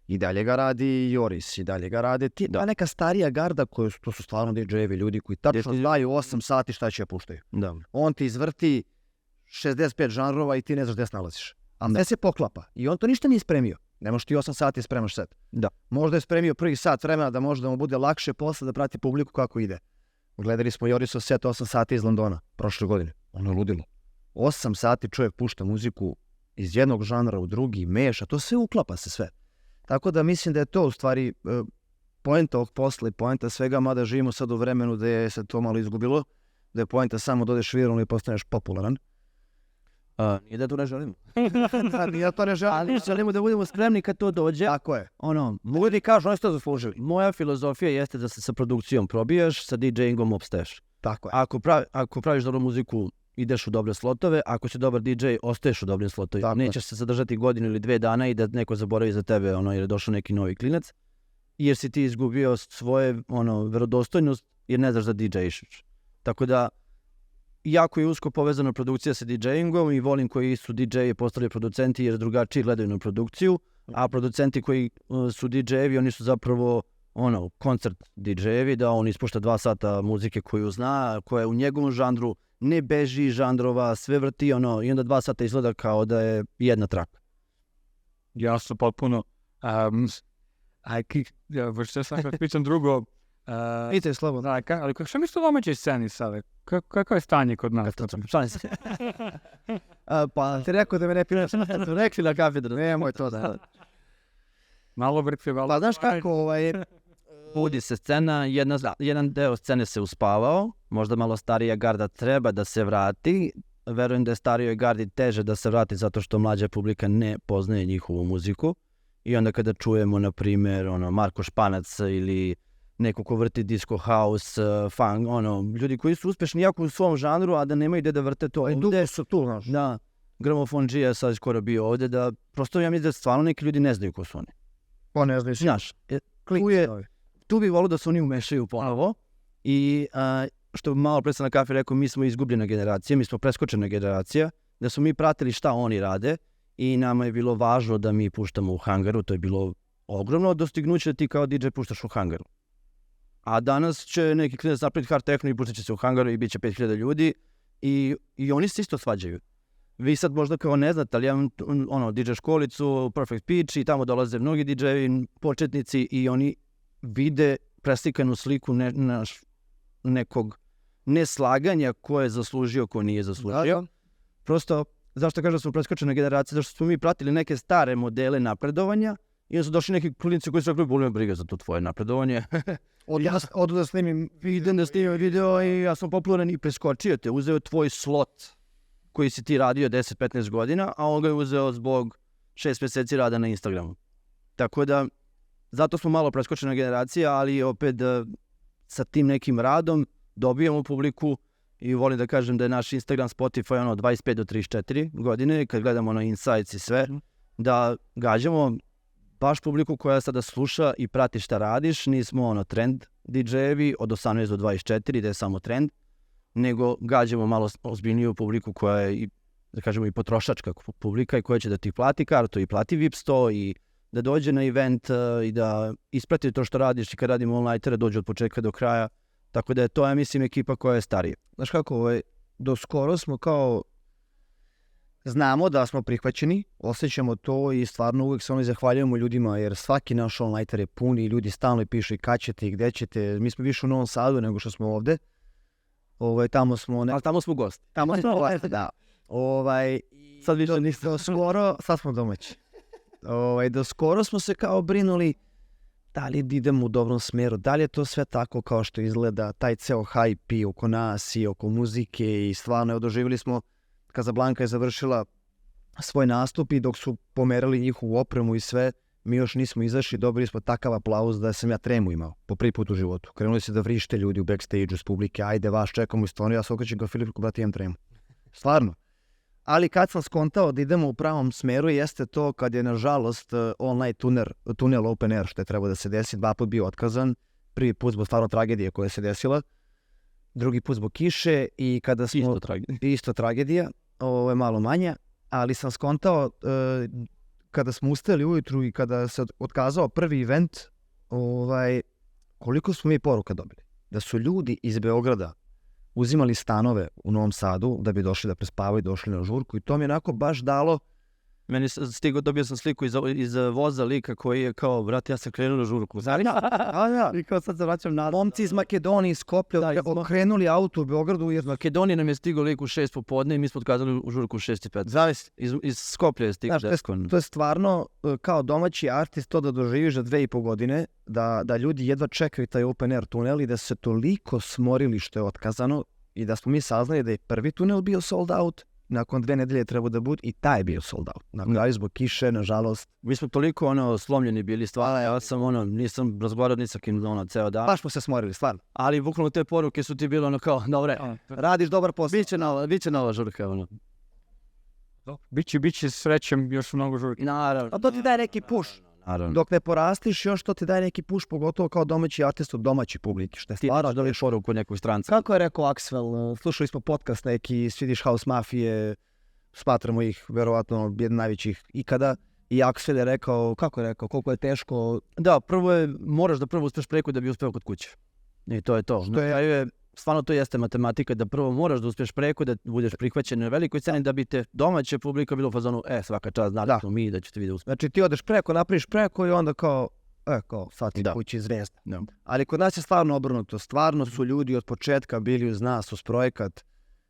Speaker 1: I dalje ga radi Joris. I dalje ga radi neka starija garda, to su stvarno DJ-evi, ljudi koji tačno znaju 8 sati šta će puštaju.
Speaker 2: Da.
Speaker 1: On ti izvrti 65 žanrova i ti ne znaš gdje se nalaziš. A sve se poklapa. I on to ništa nije spremio. Ne možeš ti 8 sati spremaš set.
Speaker 2: Da.
Speaker 1: Možda je spremio prvi sat vremena da možda mu bude lakše posle da prati publiku kako ide. Gledali smo Jorisov set 8 sati iz Londona prošle godine. Ono je ludilo. 8 sati čovjek pušta muziku iz jednog žanra u drugi, meša, to sve uklapa se sve. Tako da mislim da je to u stvari poenta ovog posla i poenta svega, mada živimo sad u vremenu da je se to malo izgubilo, da je poenta samo da odeš viralno i postaneš popularan.
Speaker 2: Nije da to ne želimo.
Speaker 1: Ja to ne želim.
Speaker 2: Ali želimo da budemo spremni kad to dođe.
Speaker 1: Tako je.
Speaker 2: Ono,
Speaker 1: Ljudi kažu, oni su to zaslužili.
Speaker 2: moja filozofija jeste da se sa produkcijom probijaš, sa DJ-ingom opstaješ.
Speaker 1: Tako je.
Speaker 2: Ako praviš dobru muziku, ideš u dobre slotove, ako si dobar DJ, ostaješ u dobrim slotovima.
Speaker 1: Tako je.
Speaker 2: Nećeš se zadržati godinu ili 2 dana i da neko zaboravi za tebe, jer je došao neki novi klinac, jer si ti izgubio svoje verodostojnost jer ne znaš da DJ-iš. Tako da, jako je usko povezana produkcija sa DJ-ingom i volim koji su DJ-i postali producenti jer drugačije gledaju na produkciju, a producenti koji su DJ-evi, oni su zapravo koncert DJ-evi, da on ispušta 2 sata muzike koju zna, koja je u njegovom žanru, ne beži žanrova, sve vrti i onda 2 sata izgleda kao da je jedna traka.
Speaker 3: Jasno, potpuno. Što sam kad pričam drugo,
Speaker 1: Idite slobodno.
Speaker 3: ali što misliš o domaćoj sceni sada? Kako je stanje kod nas?
Speaker 2: Šalim se.
Speaker 1: Pa ti rekao da me ne piraš.
Speaker 2: Su rekli na kafedru.
Speaker 1: Nemoj to da.
Speaker 3: Malo vrti, malo...
Speaker 1: Pa znaš kako,
Speaker 2: Budi se scena, jedan deo scene se uspavao, možda malo starija garda treba da se vrati. Verujem da je starijoj gardi teže da se vrati zato što mlađa publika ne poznaje njihovu muziku. I onda kada čujemo, na primjer, Marko Španac ili neko ko vrti disco house, funk, ljudi koji su uspešni jako u svom žanru, a da nemaju gde da vrte to.
Speaker 1: Dugo su tu, znaš.
Speaker 2: Da, Gramofon G je sad skoro bio ovde, da prosto ja mislim da stvarno neki ljudi ne znaju ko su oni.
Speaker 1: Pa ne znaš.
Speaker 2: Znaš, tu bi volio da se oni umešaju ponovo i što bi malo pre sam na kafi rekao, mi smo izgubljena generacija, mi smo preskočena generacija, da smo mi pratili šta oni rade i nama je bilo važno da mi puštamo u hangaru, to je bilo ogromno dostignuće da ti kao DJ puštaš u hangaru. A danas će neki klinac napraviti hard techno i puštat će se u hangaru i bit će 5000 ljudi i oni se isto svađaju. Vi sad možda kao ne znate, ali ja imam DJ školicu, Perfect Pitch i tamo dolaze mnogi DJ-evi, početnici i oni vide preslikanu sliku nekog neslaganja ko je zaslužio, ko nije zaslužio. Prosto, zašto kažem da smo preskočena generacija? Zašto smo mi pratili neke stare modele napredovanja i onda su došli neki klinici koji su rekli, boli me briga za to tvoje napredovanje.
Speaker 1: Odu da snimim
Speaker 2: video i ja sam popularan i preskočio te, uzeo tvoj slot koji si ti radio 10-15 godina, a on ga je uzeo zbog 6 mjeseci rada na Instagramu. Tako da, zato smo malo preskočena generacija, ali opet sa tim nekim radom dobijamo publiku i volim da kažem da je naš Instagram, Spotify 25 do 34 godine, kad gledamo na Insights i sve, da gađamo baš publiku koja sada sluša i prati šta radiš, nismo trend DJ-evi od 18 do 24 da je samo trend, nego gađamo malo ozbiljniju publiku koja je, da kažemo, i potrošačka publika i koja će da ti plati kartu i plati VIP 100 i da dođe na event i da isprati to što radiš i kad radimo all-nightere dođe od početka do kraja. Tako da je to, ja mislim, ekipa koja je starija.
Speaker 1: Znaš kako, do skoro smo kao, znamo da smo prihvaćeni, osjećamo to i stvarno uvijek se zahvaljujemo ljudima jer svaki naš all-nighter je pun i ljudi stalno pišu i kad ćete i gde ćete. Mi smo više u Novom Sadu nego što smo ovde. Tamo smo...
Speaker 2: Ali tamo smo gosti.
Speaker 1: Tamo smo gosti, da.
Speaker 2: Sad više nisam.
Speaker 1: Do skoro, sad smo domaći. Do skoro smo se kao brinuli da li idemo u dobrom smeru, da li je to sve tako kao što izgleda, taj ceo hype i oko nas i oko muzike i stvarno odoživjeli smo, Casablanca je završila svoj nastup i dok su pomerali njihovu opremu i sve, mi još nismo izašli, dobili smo takav aplauz da sam ja tremu imao po prvi put u životu. Krenuli se da vrište ljudi u backstage-u s publike, ajde vas čekamo i stvarno ja se okrećem kao Filip, brate, imam tremu. Stvarno. Ali kad sam skontao da idemo u pravom smeru jeste to kad je nažalost all-night tunel open air što je trebao da se desi, 2 put bio otkazan, prvi put zbog stvarno tragedije koja se desila, drugi put zbog kiše i kada smo... Isto tragedija, ovo je malo manja, ali sam skontao kada smo ustali ujutru i kada se otkazao prvi event, koliko smo mi poruka dobili. Da su ljudi iz Beograda uzimali stanove u Novom Sadu da bi došli da prespavaju, došli na žurku i to mi je onako baš dalo
Speaker 2: Meni dobio sam sliku iz voza lika koji je kao, brate, ja sam krenuo na žurku. I kao sad se vraćam nazad.
Speaker 1: Momci iz Makedonije, iz Skoplja, okrenuli auto u Beogradu.
Speaker 2: Iz Makedonije nam je stigao lik u 6 popodne i mi smo otkazali u žurku u 6:05.
Speaker 1: Zavis.
Speaker 2: Iz Skoplja je stigao.
Speaker 1: To je stvarno kao domaći artist to da doživiš za 2,5 godine, da ljudi jedva čekaju taj open air tunel i da su se toliko smorili što je otkazano i da smo mi saznali da je prvi tunel bio sold out, nakon 2 nedelje trebao da bude i taj je bio sold out. Na kraju zbog kiše, nažalost.
Speaker 2: Mi smo toliko slomljeni bili stvarno, ja sam nisam razgovarao ni sa kim ceo dan.
Speaker 1: Baš smo se smorili, stvarno.
Speaker 2: Ali bukvalno te poruke su ti bile kao, dobre,
Speaker 1: radiš dobar posao.
Speaker 2: Biće nova žurka,
Speaker 3: Biće srećem još mnogo žurke.
Speaker 2: Naravno.
Speaker 1: A to ti daje neki push.
Speaker 2: Naravno.
Speaker 1: Dok ne porastiš, još to ti daje neki push, pogotovo kao domaći artist od domaće publike. Što je stvarno
Speaker 2: da li poruku nekog stranca.
Speaker 1: Kako je rekao Axwell, slušali smo podcast neki Swedish House Mafije, smatramo ih verovatno jedan najvećih ikada. I Axwell je rekao, kako je rekao, koliko je teško.
Speaker 2: Da, moraš da prvo uspeš preko da bi uspeo kod kuće. I to je to. Stvarno to jeste matematika, da prvo moraš da uspeš preko, da budeš prihvaćen na velikoj sceni, da bi te domaća publika bilo u fazonu, svaka čast, znali smo mi da ćete vi da uspeš.
Speaker 1: Znači ti odeš preko, napraviš preko i onda kao sad ti kući zvezda. Ali kod nas je stvarno obrnuto, stvarno su ljudi od početka bili uz nas, uz projekat.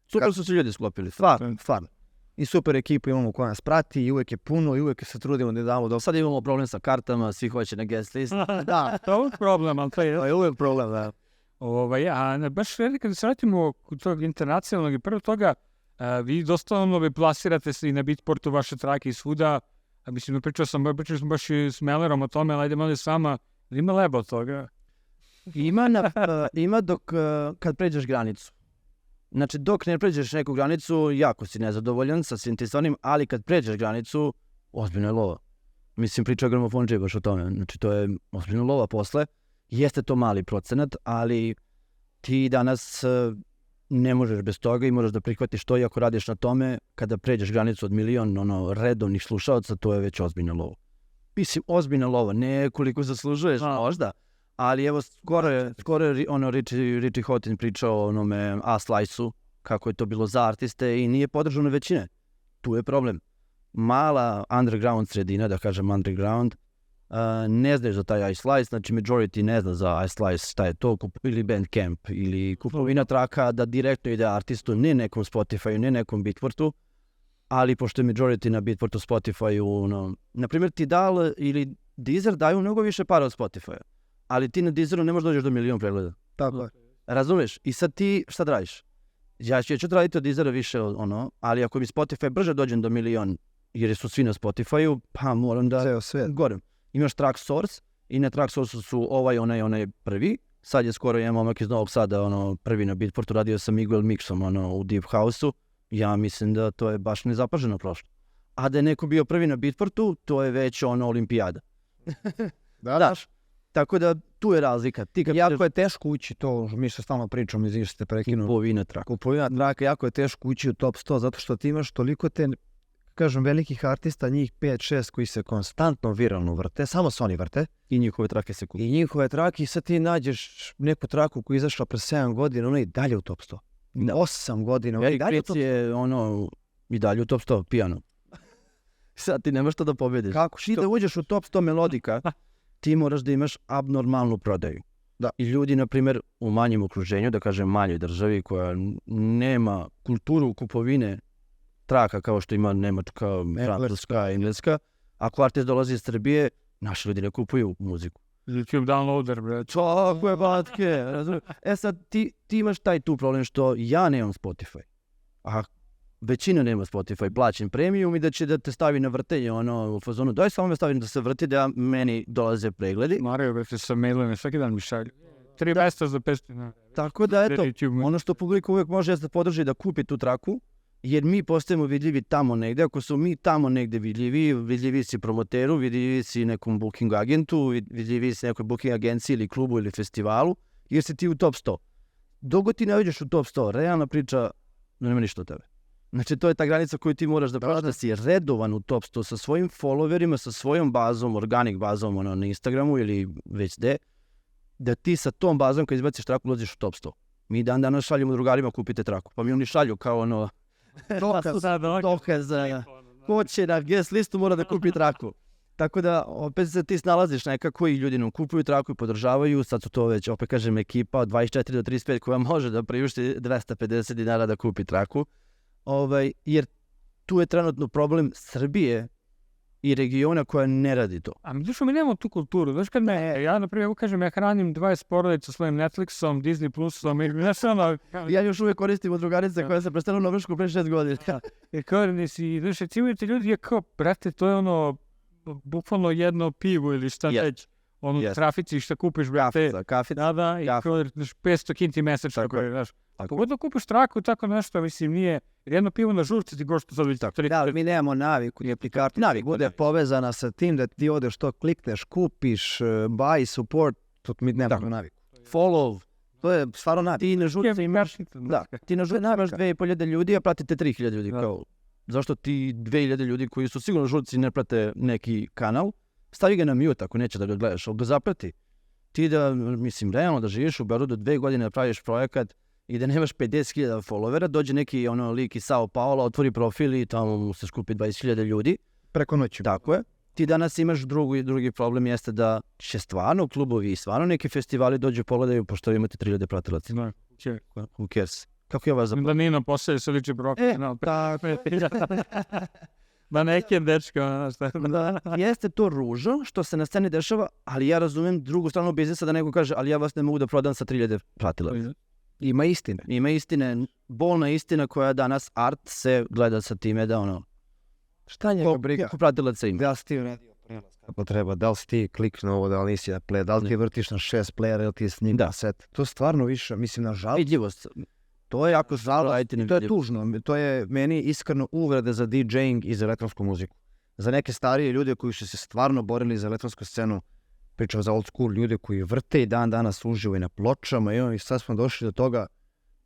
Speaker 2: Super su se ljudi sklopili.
Speaker 1: Stvarno. I super ekipu imamo koja nas prati i uvek je puno i uvek se trudimo da damo dobro.
Speaker 2: Sad imamo problem sa kartama, svi hoće na guest list.
Speaker 1: Da,
Speaker 3: to je uvijek problem, ali to je
Speaker 1: uvijek problem, da.
Speaker 3: Baš kada se vratimo kod tog internacionalnog i prvo toga, vi dosta plasirate se i na Beatportu vaše trake i svuda. Mislim, pričali smo baš i s Mellerom o tome, ali ajde malo s vama, ima leba od toga?
Speaker 2: Ima dok kad pređeš granicu. Znači, dok ne pređeš neku granicu, jako si nezadovoljan sa svim ti stvarnim, ali kad pređeš granicu, ozbiljno je lova. Mislim, pričao Gramofonđe baš o tome. Znači, to je ozbiljno lova posle. Jeste to mali procenat, ali ti danas ne možeš bez toga i moraš da prihvatiš to i ako radiš na tome, kada pređeš granicu od 1 milion redovnih slušaoca, to je već ozbiljna lova. Mislim, ozbiljna lova, ne koliko zaslužuješ, možda, ali evo, skoro je Richie Hawtin pričao o onome A-Slice-u, kako je to bilo za artiste i nije podržano većine. Tu je problem. Mala underground sredina, da kažem underground, ne znaš za taj iSlice, znači majority ne zna za iSlice šta je to, ili Bandcamp, ili kupovina traka da direktno ide artistu, ne nekom Spotify, ne nekom Beatportu, ali pošto je majority na Beatportu, Spotify, na primjer ti Dal ili Deezer daju mnogo više para od Spotify, ali ti na Deezeru ne možeš dođeš do 1 milion pregleda.
Speaker 1: Tako je.
Speaker 2: Razumeš? I sad ti šta da radiš? Ja ću raditi od Deezera više, ali ako mi Spotify brže dođem do 1 milion, jer su svi na Spotify-u, pa moram da gorem. Imaš Tracksource i na Tracksource su onaj prvi. Sad je skoro jedan momak iz Novog Sada prvi na Beatportu, radio sa Miguel Mixom u Deep House-u. Ja mislim da to je baš nezapaženo prošlo. A da je neko bio prvi na Beatportu, to je već olimpijada. Da. Tako da tu je razlika.
Speaker 1: Jako je teško ući to, mi što stalno pričamo, izvinite ste prekinuo.
Speaker 2: Kupovina traka,
Speaker 1: jako je teško ući u top 100 zato što ti imaš toliko te, kažem, velikih artista, njih 5-6 koji se konstantno viralno vrte, samo se oni vrte.
Speaker 2: I njihove trake se kupuju.
Speaker 1: I njihove trake i sad ti nađeš neku traku koja je izašla pre 7 godina, ona je i dalje u top 100. 8 godina, ona je i dalje u top 100.
Speaker 2: Je i dalje u top 100, pijano. Sad ti nemaš to da pobediš.
Speaker 1: Kako?
Speaker 2: Ti da uđeš u top 100 melodika, ti moraš da imaš abnormalnu prodaju.
Speaker 1: Da.
Speaker 2: I ljudi, na primjer, u manjem okruženju, da kažem manjoj državi koja nema kulturu kupovine traka kao što ima Nemačka, Francuska, Engleska, ako artist dolazi iz Srbije, naši ljudi ne kupuju muziku.
Speaker 3: YouTube downloader, bre.
Speaker 2: Čako je batke, razumiješ? Sad ti imaš taj tu problem što ja nemam Spotify, a većina nema Spotify, plaćen premium i da će da te stavi na vrtenje u fazonu, daj samo me stavim da se vrti da meni dolaze pregledi.
Speaker 3: Mario, bre, sa mailima, svaki dan mi šalju. 3 mesta za 500.
Speaker 2: Tako da, eto, ono što publika uvijek može je da podrži da kupi tu traku, jer mi postajemo vidljivi tamo negde. Ako su mi tamo negde vidljivi si promoteru, vidljivi si nekom booking agentu, vidljivi si nekoj booking agenciji ili klubu ili festivalu, jer si ti u top 100. Dok ti ne uđeš u top 100, realna priča, nema ništa od tebe. Znači, to je ta granica koju ti moraš da prođeš, da si redovan u top 100 sa svojim followerima, sa svojom bazom, organic bazom na Instagramu ili već gde, da ti sa tom bazom kad izbaciš traku ulaziš u top 100. Mi danas šaljemo drugarima kupite traku, pa mi oni šalju kao dokaz. ko će na guest listu mora da kupi traku. Tako da, opet se ti snalaziš nekako i ljudi nam kupuju traku i podržavaju. Sad su to već, opet kažem, ekipa od 24 do 35 koja može da priušti $250 da kupi traku. Jer tu je trenutno problem Srbije i regiona koja ne radi to.
Speaker 3: A mi nemamo tu kulturu. Znaš kad ja na primjer kažem, ja hranim 20 porodica svojim Netflixom, Disney Plusom i znaš ono...
Speaker 2: Ja još uvijek koristim od drugarice koja se predstavila u Norvešku pre 6 godina.
Speaker 3: I kao nisi, znaš, recimujete ljudi je kao, brate, to je ono, bukvalno jedno pivo ili šta već. Trafici šta kupiš, brate.
Speaker 2: Kafica.
Speaker 3: Da, i kao 500 kinti mesečno, znaš. Pogotovo kupiš traku, tako nešto, mislim, nije, jedno pivo na žurci ti gošta sad već tako.
Speaker 1: Da, mi nemamo naviku, ni aplikaciju. Naviku bude povezana sa tim da ti odeš to klikneš, kupiš, buy, support, to mi nemamo naviku.
Speaker 2: Follow.
Speaker 1: To je stvarno navik.
Speaker 2: Ti na žurci imaš, ti na žurci imaš 2500 ljudi, a pratite 3000 ljudi. Zašto ti 2000 ljudi koji su sigurno žurci ne prate neki kanal, stavi ga na mute ako neće da ga gledaš, ali ga zaprati. Ti da, mislim, realno da živiš u Beogradu 2 godine da praviš projekat i da nemaš 50.000 followera, dođe neki lik iz Sao Paula, otvori profil i tamo mu se skupi 20.000 ljudi.
Speaker 1: Preko noći.
Speaker 2: Tako je. Ti danas imaš drugi problem jeste da će stvarno klubovi i stvarno neki festivali dođu pogledaju pošto imate 3000 pratilaca. Who cares? Kako je vas zapravo?
Speaker 3: Da Nino poslije se liči brok.
Speaker 2: Tako.
Speaker 3: Da neke dečka.
Speaker 2: Jeste to ružno što se na sceni dešava, ali ja razumijem drugu stranu biznisa da neko kaže ali ja vas ne mogu da prodam sa 3000 pratilaca.
Speaker 1: Ima istine.
Speaker 2: Ima istine, bolna istina koja danas art se gleda sa time da ono...
Speaker 1: Šta njega briga?
Speaker 2: Koliko pratilaca ima?
Speaker 1: Da li si ti uradio prelaz kako treba, da li si ti kliknuo ovo, da li nisi da play, da li ti vrtiš na 6 playera ili ti je snimka set. To stvarno više, mislim, na žalost.
Speaker 2: Vidljivost. To je jako žalost.
Speaker 1: To je tužno. To je meni iskreno uvrede za DJing i za elektronsku muziku. Za neke starije ljude koji su se stvarno borili za elektronsku scenu, pričam za old school ljude koji vrte i dan danas uživo i na pločama i sad smo došli do toga,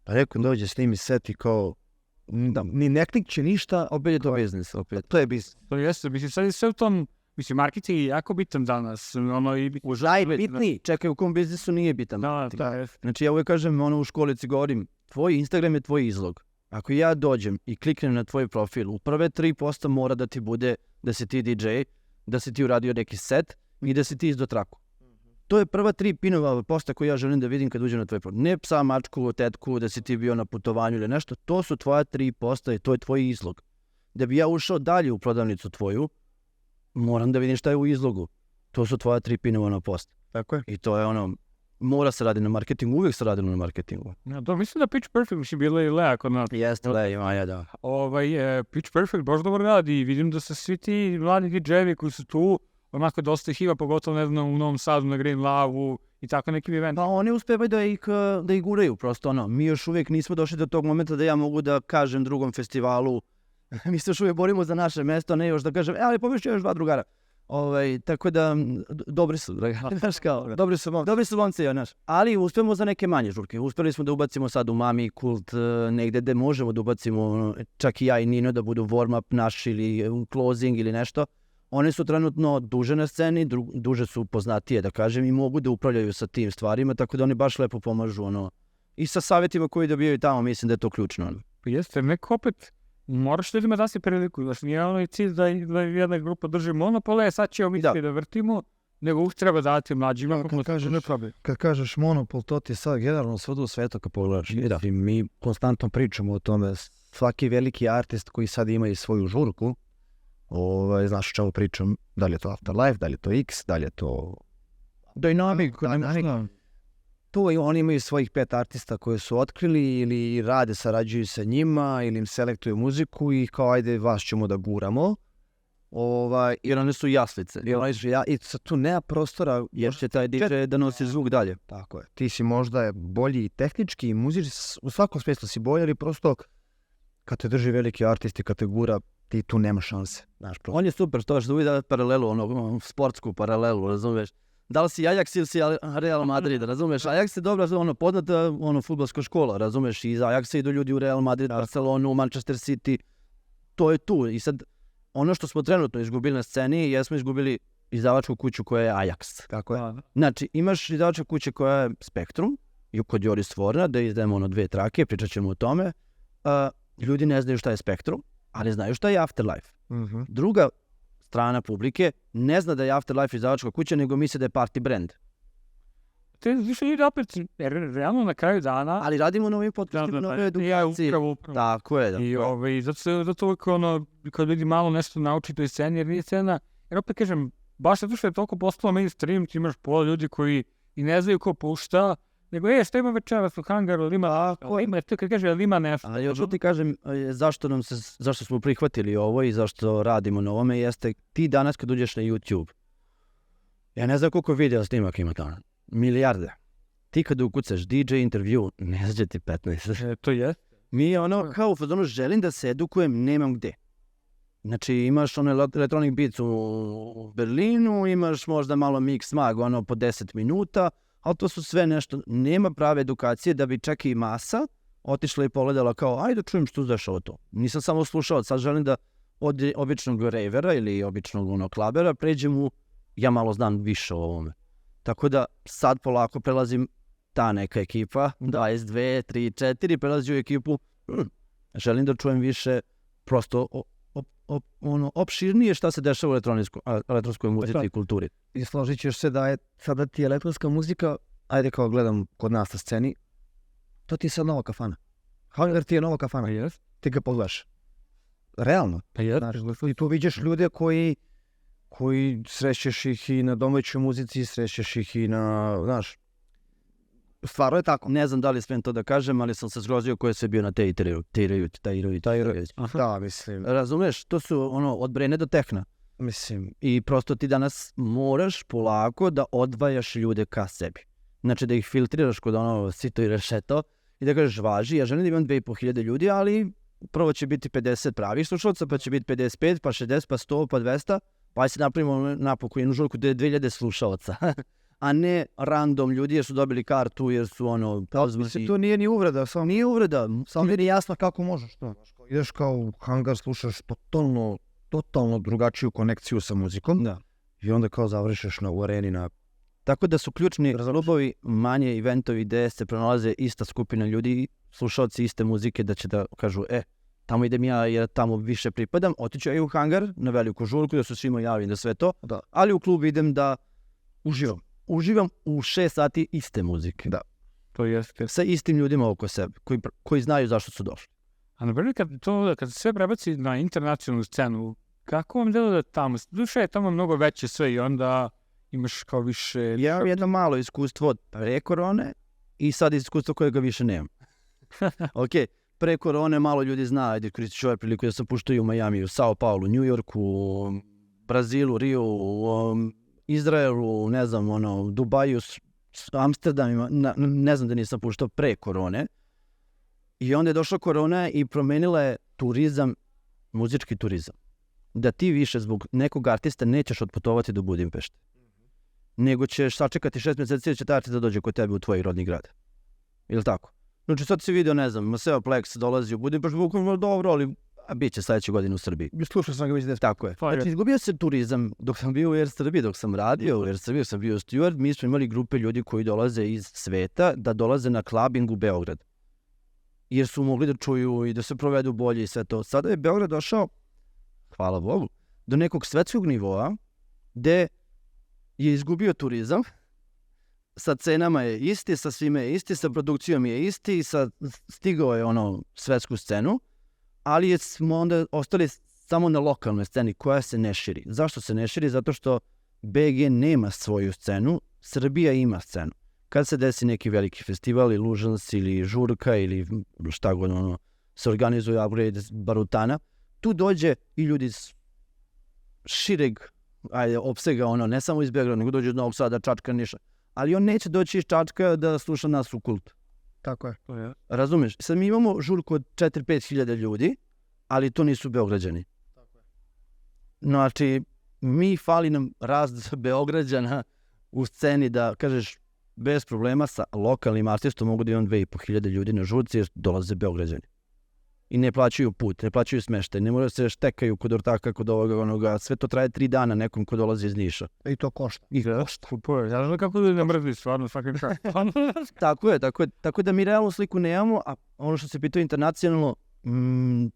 Speaker 1: pa neko dođe snimi set i kao, ni ne klikće ništa,
Speaker 2: opet je to biznis.
Speaker 1: To je biznis.
Speaker 3: To jeste, mislim, sad je sve u tom, mislim, marketing je jako bitan danas.
Speaker 2: Najbitniji, čekaj, u kom biznisu nije bitan.
Speaker 3: Da.
Speaker 2: Znači, ja uvijek kažem, u školici govorim, tvoj Instagram je tvoj izlog. Ako ja dođem i kliknem na tvoj profil, u prve 3% mora da ti bude da si ti DJ, da si ti uradio neki set i da si ti izdo traku. To je prva 3 pinova posta koju ja želim da vidim kad uđem na tvoj profil. Ne psa, mačku, tetku, da si ti bio na putovanju ili nešto. To su tvoja 3 posta i to je tvoj izlog. Da bi ja ušao dalje u prodavnicu tvoju, moram da vidim šta je u izlogu. To su tvoja 3 pinova na post.
Speaker 1: Tako je.
Speaker 2: I to je ono, mora se raditi na marketingu, uvijek se radilo na marketingu.
Speaker 3: Ja, mislim da Pitch Perfect, mislim, bila i Lea kod nas.
Speaker 2: Jeste, Lea ima, ja da.
Speaker 3: Pitch Perfect baš dobro radi i vidim da se svi ti mladi DJ-evi koji su tu, onako dosta ih ima, pogotovo ne znam u Novom Sadu na Green Lavu i tako nekim eventima.
Speaker 2: Pa oni uspevaju da ih guraju, prosto ono. Mi još uvijek nismo došli do tog momenta da ja mogu da kažem drugom festivalu, mi se još uvijek borimo za naše mesto, ne još da kažem, ali pobišću još 2 drugara. Tako da, dobri su, znaš kao, dobri su momci, znaš. Ali uspemo za neke manje žurke. Uspeli smo da ubacimo sad u Mami Kult, negde gde možemo da ubacimo, čak i ja i Nino da budu warm-up naš ili closing ili nešto. One su trenutno duže na sceni, duže su poznatije, da kažem, i mogu da upravljaju sa tim stvarima, tako da oni baš lepo pomažu, ono. I sa savjetima koji dobijaju tamo, mislim da je to ključno, ono.
Speaker 3: Pa jeste, neko opet, moraš ljudima da si priliku, znači nije onaj cilj da jedna grupa drži monopole, sad ćemo mi da vrtimo, nego treba dati mlađima.
Speaker 1: Kad kažeš monopol, to ti je sad generalno svuda u svetu kad pogledaš. Mi konstantno pričamo o tome, svaki veliki artist koji sad ima i svoju žurku, znaš o čemu pričam, da li je to Afterlife, da li je to X, da li je to
Speaker 2: Dynamic.
Speaker 1: To i oni imaju svojih 5 artista koje su otkrili ili rade, sarađuju sa njima ili im selektuju muziku i kao ajde vas ćemo da guramo.
Speaker 2: Jer one su jaslice.
Speaker 1: I sad tu nema prostora.
Speaker 2: Jer će taj DJ da nosi zvuk dalje.
Speaker 1: Tako je. Ti si možda bolji tehnički i muzički, u svakom smislu si bolji, ali prosto kad te drži veliki artist i kad te gura, ti tu nema šanse.
Speaker 2: On je super, to što uvijek paralelu, sportsku paralelu, razumeš? Da li si Ajax ili si Real Madrid, razumeš? Ajax je dobra, poznata fudbalska škola, razumeš? I iz Ajaxa idu ljudi u Real Madrid, Barcelonu, Manchester City. To je tu. I sad, ono što smo trenutno izgubili na sceni, jesmo izgubili izdavačku kuću koja je Ajax.
Speaker 1: Tako je.
Speaker 2: Znači, imaš izdavačku kuću koja je Spektrum, kod Joris Forna, da izdajemo 2 trake, pričat ćemo o tome. Ljudi ne znaju šta je Spektrum. ali znaju šta je Afterlife.
Speaker 1: Mhm.
Speaker 2: Druga strana publike ne zna da je Afterlife izdavačka kuća, nego misle da je party brand.
Speaker 3: Te više ide opet, jer realno na kraju dana...
Speaker 2: Ali radimo nove podcastima, nove edukacije.
Speaker 3: Upravo.
Speaker 2: Tako je, da.
Speaker 3: I zato uvijek kad ljudi malo nešto nauči toj sceni, jer nije scena, jer opet kažem, baš zato što je toliko postalo mainstream, ti imaš pola ljudi koji i ne znaju ko pušta, nego šta ima večeras u hangaru, ili ima, kad kaže, ili ima nešto.
Speaker 2: Ali još ti kažem, zašto smo prihvatili ovo i zašto radimo na ovome, jeste ti danas kad uđeš na YouTube, ja ne znam koliko video snimak ima tamo, milijarde. Ti kad ukucaš DJ intervju, ne zađe ti 15.
Speaker 3: To je.
Speaker 2: Mi kao u fazonu želim da se edukujem, nemam gde. Znači imaš electronic beats u Berlinu, imaš možda malo mix mag, po 10 minuta, ali to su sve nešto, nema prave edukacije da bi čak i masa otišla i pogledala kao, ajde čujem što dešava to. Nisam samo slušao, sad želim da od običnog ravera ili običnog klabera pređem u, ja malo znam više o ovome. Tako da sad polako prelazim ta neka ekipa, 22, 3, 4, prelazi u ekipu, želim da čujem više prosto opširnije šta se dešava u elektronskoj muzici i kulturi.
Speaker 1: I složit ćeš se da je sada ti elektronska muzika, ajde kao gledam kod nas na sceni, to ti je sad nova kafana. Hangar ti je nova kafana.
Speaker 3: Yes.
Speaker 1: Ti ga pogledaš. Realno.
Speaker 3: Yes.
Speaker 1: I tu vidiš ljude koji srećeš ih i na domaćoj muzici, srećeš ih i na, znaš, stvarno je tako.
Speaker 2: Ne znam da li smijem to da kažem, ali sam se zgrozio ko je sve bio na Tejrović.
Speaker 1: Da, mislim.
Speaker 2: Razumeš, to su od Brene do Tehna.
Speaker 1: Mislim.
Speaker 2: I prosto ti danas moraš polako da odvajaš ljude ka sebi. Znači da ih filtriraš kod sito i rešeto i da kažeš važi, ja želim da imam 2500 ljudi, ali prvo će biti 50 pravih slušalca, pa će biti 55, pa 60, pa 100, pa 200, pa se napravimo napokon jednu žurku da je 2000 slušalca. A ne random ljudi jer su dobili kartu, jer su
Speaker 1: Mislim, to nije ni uvreda, samo
Speaker 2: nije uvreda.
Speaker 1: Samo nije jasno kako možeš to. Ideš kao u hangar, slušaš totalno drugačiju konekciju sa muzikom.
Speaker 2: Da.
Speaker 1: I onda kao završiš u areni na...
Speaker 2: Tako da su ključni klubovi, manje eventovi gde se pronalaze ista skupina ljudi, slušalci iste muzike, da će da kažu, tamo idem ja jer tamo više pripadam, otiću ja i u hangar na veliku žurku da su svima javim da sve to,
Speaker 1: da.
Speaker 2: Ali u klub idem da uživam u 6 sati iste muzike.
Speaker 1: Da.
Speaker 3: To jeste.
Speaker 2: Sa istim ljudima oko sebe, koji znaju zašto su došli.
Speaker 3: A na primjer, kad se sve prebaci na internacionalnu scenu, kako vam delo da tamo? Duše je tamo mnogo veće sve i onda imaš kao više...
Speaker 2: Ja imam jedno malo iskustvo od pre korone i sad iskustvo kojega više nemam. Ok, pre korone malo ljudi zna, ajde koristit ću ovaj priliku da sam puštao u Miami, u Sao Paulo, New Yorku, Brazilu, Rio, Izraelu, ne znam, Dubaju, Amsterdamima, ne znam da nisam puštao pre korone. I onda je došla korona i promenila je turizam, muzički turizam. Da ti više zbog nekog artista nećeš otputovati do Budimpešte. Nego ćeš sačekati 6 mjeseci da će taj artist da dođe kod tebe u tvoj rodni grad. Ili tako? Znači sad si vidio, ne znam, Maseo Plex dolazi u Budimpeštu, bukvalno dobro, ali bit će sljedeće godine u Srbiji.
Speaker 1: Slušao sam ga već
Speaker 2: tako je. Znači izgubio se turizam dok sam bio u Air Srbiji, dok sam radio u Air Srbiji, sam bio steward, mi smo imali grupe ljudi koji dolaze iz sveta da dolaze na clubbing u Beograd. Jer su mogli da čuju i da se provedu bolje i sve to. Sada je Beograd došao, hvala Bogu, do nekog svetskog nivoa gde je izgubio turizam, sa cenama je isti, sa svime je isti, sa produkcijom je isti, stigao je svetsku scenu, ali smo onda ostali samo na lokalnoj sceni koja se ne širi. Zašto se ne širi? Zato što BG nema svoju scenu, Srbija ima scenu. Kad se desi neki veliki festival, ili Lužans, ili Žurka, ili šta god se organizuje upgrade Barutana, tu dođe i ljudi iz šireg opsega, ne samo iz Beograda, nego dođe iz Novog Sada, Čačka, Niša. Ali on neće doći iz Čačka da sluša nas u Kult.
Speaker 1: Tako je.
Speaker 2: Razumeš? Sad mi imamo žurku od 4-5 hiljada ljudi, ali to nisu Beograđani.
Speaker 1: Tako je.
Speaker 2: Znači, fali nam rast Beograđana u sceni da, kažeš, bez problema sa lokalnim artistom mogu da imam 2500 ljudi na žurci jer dolaze Beograđani. I ne plaćaju put, ne plaćaju smeštaj, ne moraju se štekaju kod ortaka, kod ovoga, sve to traje 3 dana nekom ko dolazi iz Niša.
Speaker 1: I to košta.
Speaker 3: Ja znam kako ljudi ne mrzli stvarno svaki čak.
Speaker 2: Tako je, tako da mi realnu sliku nemamo, a ono što se pitao internacionalno,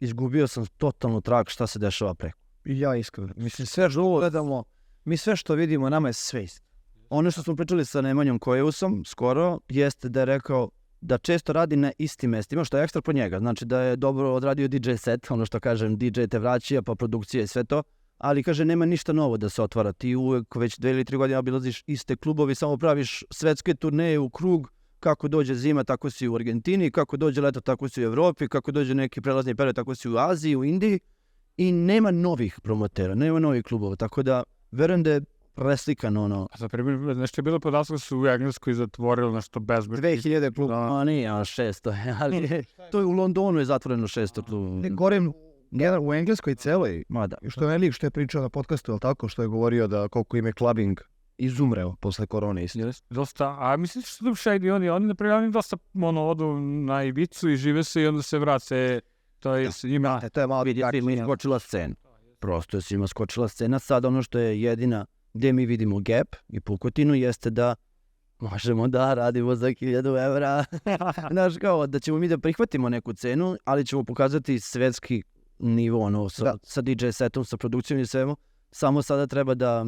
Speaker 2: izgubio sam totalno trag šta se dešava preko.
Speaker 1: I ja iskreno. Mislim, sve što gledamo, mi sve što vidimo, nama je sve isto.
Speaker 2: Ono što smo pričali sa Nemanjom Kojeusom skoro, jeste da je rekao da često radi na istim mestima, što je ekstra po njega. Znači da je dobro odradio DJ set, ono što kažem, DJ te vraća, pa produkcija i sve to. Ali kaže, nema ništa novo da se otvara. Ti uvek već 2 ili 3 godine obilaziš iste klubovi, samo praviš svetske turneje u krug. Kako dođe zima, tako si u Argentini, kako dođe leto, tako si u Evropi, kako dođe neki prelazni period, tako si u Aziji, u Indiji. I nema novih promotera, nema novih klubova, tako da verujem da je preslikano ono.
Speaker 3: A za primjer, nešto je bilo podatak su u Engleskoj zatvorili nešto bezbedno.
Speaker 1: 2000 kluba.
Speaker 2: A nije, 600, ali to je u Londonu je zatvoreno 600 klubova.
Speaker 1: Govorim, u Engleskoj celoj,
Speaker 2: Mada.
Speaker 1: što je lik što je pričao na podcastu, ali tako, što je govorio da koliko im je clubbing izumreo posle korone isto.
Speaker 3: Dosta, a mislim što su Shady, oni na primjer dosta odu na Ibicu i žive se i onda se vrate. To je ima.
Speaker 1: To je malo
Speaker 2: Vidjeti im skočila scena. Prosto je svima skočila scena. Sad ono što je jedina gdje mi vidimo gap i pukotinu jeste da možemo da radimo za 1000 evra. Znaš kao da ćemo mi da prihvatimo neku cenu, ali ćemo pokazati svetski nivo ono, sa DJ setom, sa produkcijom i svemu. Samo sada treba da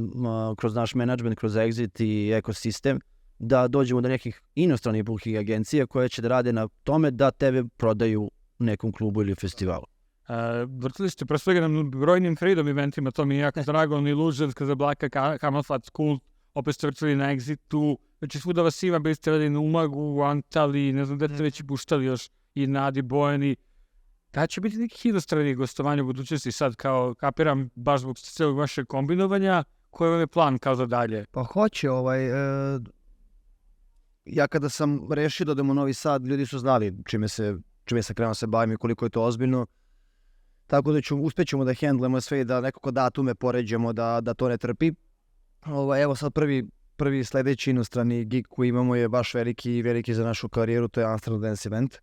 Speaker 2: kroz naš management, kroz exit i ekosistem da dođemo do nekih inostranih booking agencija koje će da rade na tome da tebe prodaju nekom klubu ili festivalu.
Speaker 3: Vrtili ste pre svega na brojnim freedom eventima, to mi je jako drago, ni Illusions, Casablanca, Camelfat, Kult, opet ste vrtili na Exitu, znači svuda vas ima, bili ste radili na Umagu, u Antali, ne znam gde ste već i puštali još i na Adi Bojani. Da će biti neki inostranih gostovanja u budućnosti sad, kao kapiram, baš zbog celog vašeg kombinovanja, koji vam je plan kao za dalje?
Speaker 1: Pa hoće, ja kada sam rešio da odem u Novi Sad, ljudi su znali čime se krenuo se bavim i koliko je to ozbiljno. Tako da uspećemo da hendlemo sve i da nekako datume poređemo da to ne trpi. Evo sad prvi sledeći inostrani gig koji imamo je baš veliki za našu karijeru, to je Amsterdam Dance Event.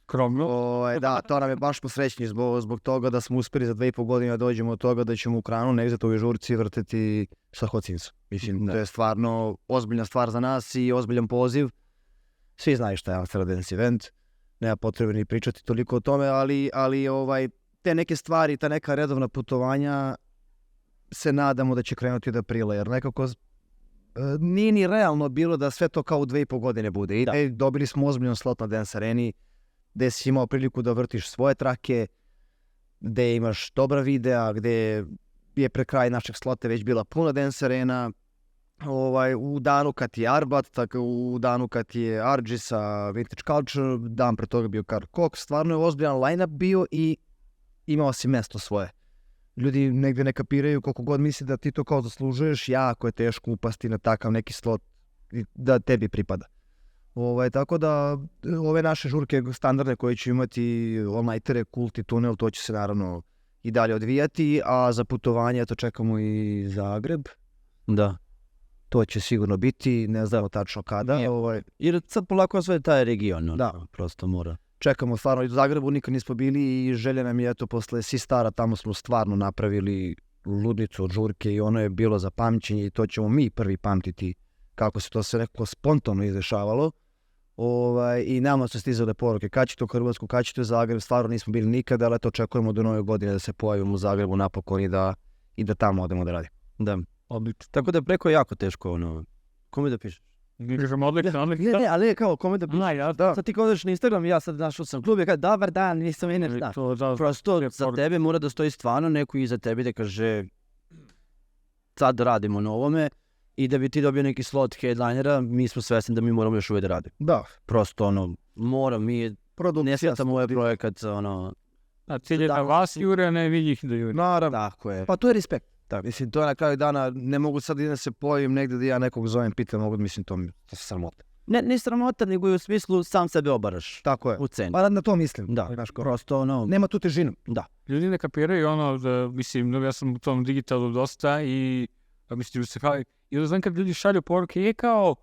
Speaker 3: Kromno.
Speaker 1: Da, to nam je baš posrećni zbog toga da smo uspeli za 2,5 godine da dođemo od toga da ćemo u Kranu na Exetovoj žurci vrteti sa Hocinsom. Mislim, to je stvarno ozbiljna stvar za nas i ozbiljan poziv. Svi znaju šta je Amsterdam Dance Event. Nema potrebe ni pričati toliko o tome, ali te neke stvari, ta neka redovna putovanja se nadamo da će krenuti od aprila, jer nekako nije ni realno bilo da sve to kao u 2,5 godine bude. I dobili smo ozbiljan slot na Dance Areni, gde si imao priliku da vrtiš svoje trake, gde imaš dobra videa, gde je pre kraj našeg slota već bila puna Dance Arena, u danu kad je Arbat, tako u danu kad je Argy sa Vintage Culture, dan pre toga bio Karl Cox, stvarno je ozbiljan line-up bio i imao si mesto svoje. Ljudi negde ne kapiraju koliko god misli da ti to kao zaslužuješ, jako je teško upasti na takav neki slot da tebi pripada. Tako da ove naše žurke standardne koje će imati all-nightere, Kult i Tunel, to će se naravno i dalje odvijati, a za putovanje to čekamo i Zagreb.
Speaker 2: Da.
Speaker 1: To će sigurno biti, ne znamo tačno kada.
Speaker 2: Jer sad polako sve taj region,
Speaker 1: da,
Speaker 2: prosto mora.
Speaker 1: Čekamo stvarno, i u Zagrebu nikad nismo bili i želja nam je, eto, posle Sistara, tamo smo stvarno napravili ludnicu od žurke i ono je bilo za pamćenje i to ćemo mi prvi pamtiti kako se to sve nekako spontano izdešavalo. I nama su stizale poruke, kad će to Hrvatsku, kad će to Zagreb, stvarno nismo bili nikada, ali to očekujemo do nove godine da se pojavimo u Zagrebu napokon i da tamo odemo da radimo.
Speaker 2: Da, odlično. Tako da preko je jako teško, kome da pišeš?
Speaker 3: Odlično.
Speaker 2: Ne, ali kao kome da pišeš? Sad ti kodeš na Instagram, ja sad našao sam klub i kada dobar dan, nisam i nešto. Prosto za tebe mora da stoji stvarno neko iza tebe da kaže sad radimo na ovome i da bi ti dobio neki slot headlinera, mi smo svesni da mi moramo još uvijek da radimo.
Speaker 1: Da.
Speaker 2: Prosto moram, ne sjetam ovaj projekat,
Speaker 3: cilj je da vas jure, ne vi njih da jure.
Speaker 1: Naravno.
Speaker 2: Tako je.
Speaker 1: Pa to je respekt. Mislim, to je na kraju dana, ne mogu sad da se pojavim negde da ja nekog zovem, pitam, mislim, to je sramota.
Speaker 2: Ne sramota, nego i u smislu sam sebe obaraš.
Speaker 1: Tako je.
Speaker 2: U cenu.
Speaker 1: Pa na to mislim.
Speaker 2: Da, prosto
Speaker 1: nema tu težinu.
Speaker 2: Da.
Speaker 3: Ljudi ne kapiraju mislim, ja sam u tom digitalu dosta i mislim, i da znam kad ljudi šalju poruke, kao,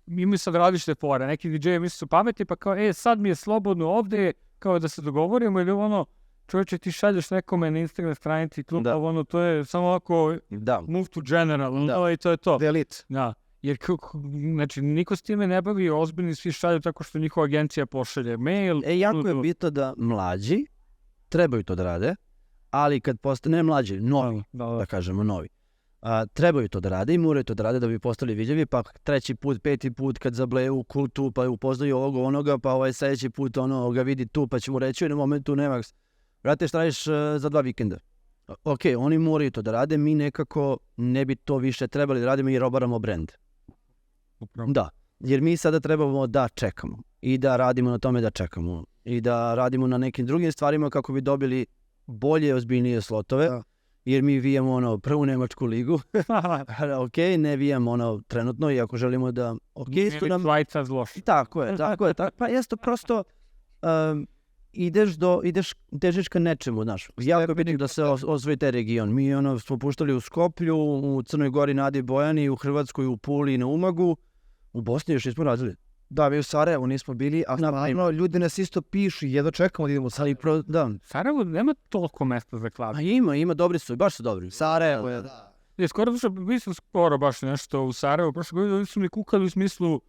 Speaker 3: mi sad različite fore, neki DJ-e misli su pametni, pa kao, sad mi je slobodno ovde, kao da se dogovorimo ili čovječe, ti šalješ nekome na Instagram stranici kluba, to je samo ovako move to general, i to je to.
Speaker 1: Delete.
Speaker 3: Da, jer znači, niko s time ne bavi ozbiljni, svi šalju tako što njihova agencija pošalje mail.
Speaker 2: Jako je bitno da mlađi trebaju to da rade, ali kad postane mlađi, novi, da kažemo novi, trebaju to da rade i moraju to da rade da bi postali vidljivi, pa 3. put, 5. put kad zableju u kultu, pa upoznaju ovog onoga, pa ovaj sljedeći put ga vidi tu, pa će mu reći u jednom momentu nema, brate, šta radiš za 2 vikenda? Ok, oni moraju to da rade, mi nekako ne bi to više trebali da radimo jer obaramo brand. Da, jer mi sada trebamo da čekamo i da radimo na tome da čekamo i da radimo na nekim drugim stvarima kako bi dobili bolje, ozbiljnije slotove, jer mi vijamo prvu nemačku ligu. Ok, ne vijamo trenutno, iako želimo da...
Speaker 3: Švajca zloš.
Speaker 2: Tako je. Pa jeste prosto... težiš ka nečemu, znaš. Jako je bitno da se osvoji taj region. Mi smo puštali u Skoplju, u Crnoj Gori na Adi Bojani, u Hrvatskoj u Puli i na Umagu. U Bosni još nismo radili.
Speaker 1: Da, mi u Sarajevu nismo bili, a stvarno ljudi nas isto pišu i jedno čekamo da idemo u Sarajevo.
Speaker 3: Sarajevo nema toliko mesta za klub.
Speaker 2: A ima, dobri su, baš su dobri.
Speaker 1: Sarajevo je, da.
Speaker 3: Mi smo skoro baš nešto u Sarajevu, prošle godine su mi kukali u smislu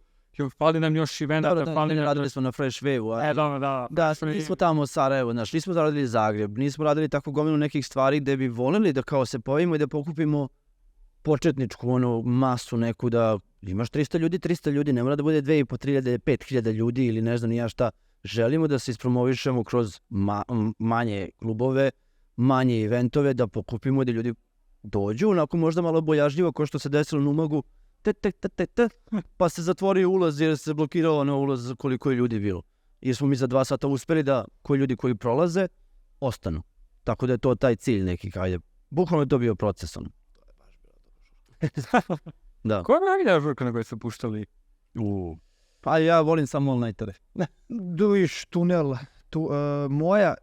Speaker 3: fali nam još eventa.
Speaker 2: Radili smo na Fresh Wave-u.
Speaker 3: Da,
Speaker 2: nismo tamo u Sarajevu, znaš, nismo radili Zagreb, nismo radili tako gomilu nekih stvari gde bi volili da kao se pojavimo i da pokupimo početničku masu neku da imaš 300 ljudi, ne mora da bude 2.500, 3.000, 5.000 ljudi ili ne znam ni ja šta. Želimo da se ispromovišemo kroz manje klubove, manje eventove, da pokupimo da ljudi dođu, onako možda malo bojažljivo kao što se desilo na Umagu, pa se zatvorio ulaz jer se blokirao na ulaz koliko je ljudi bilo. Jer smo mi za 2 sata uspeli da koji ljudi koji prolaze, ostanu. Tako da je to taj cilj neki, ajde. Bukvalno je to bio proces. Da.
Speaker 3: Koja je najbolja žurka na kojoj su puštali?
Speaker 2: Pa ja volim samo all-nightere.
Speaker 1: Duiš, tunel. Moja,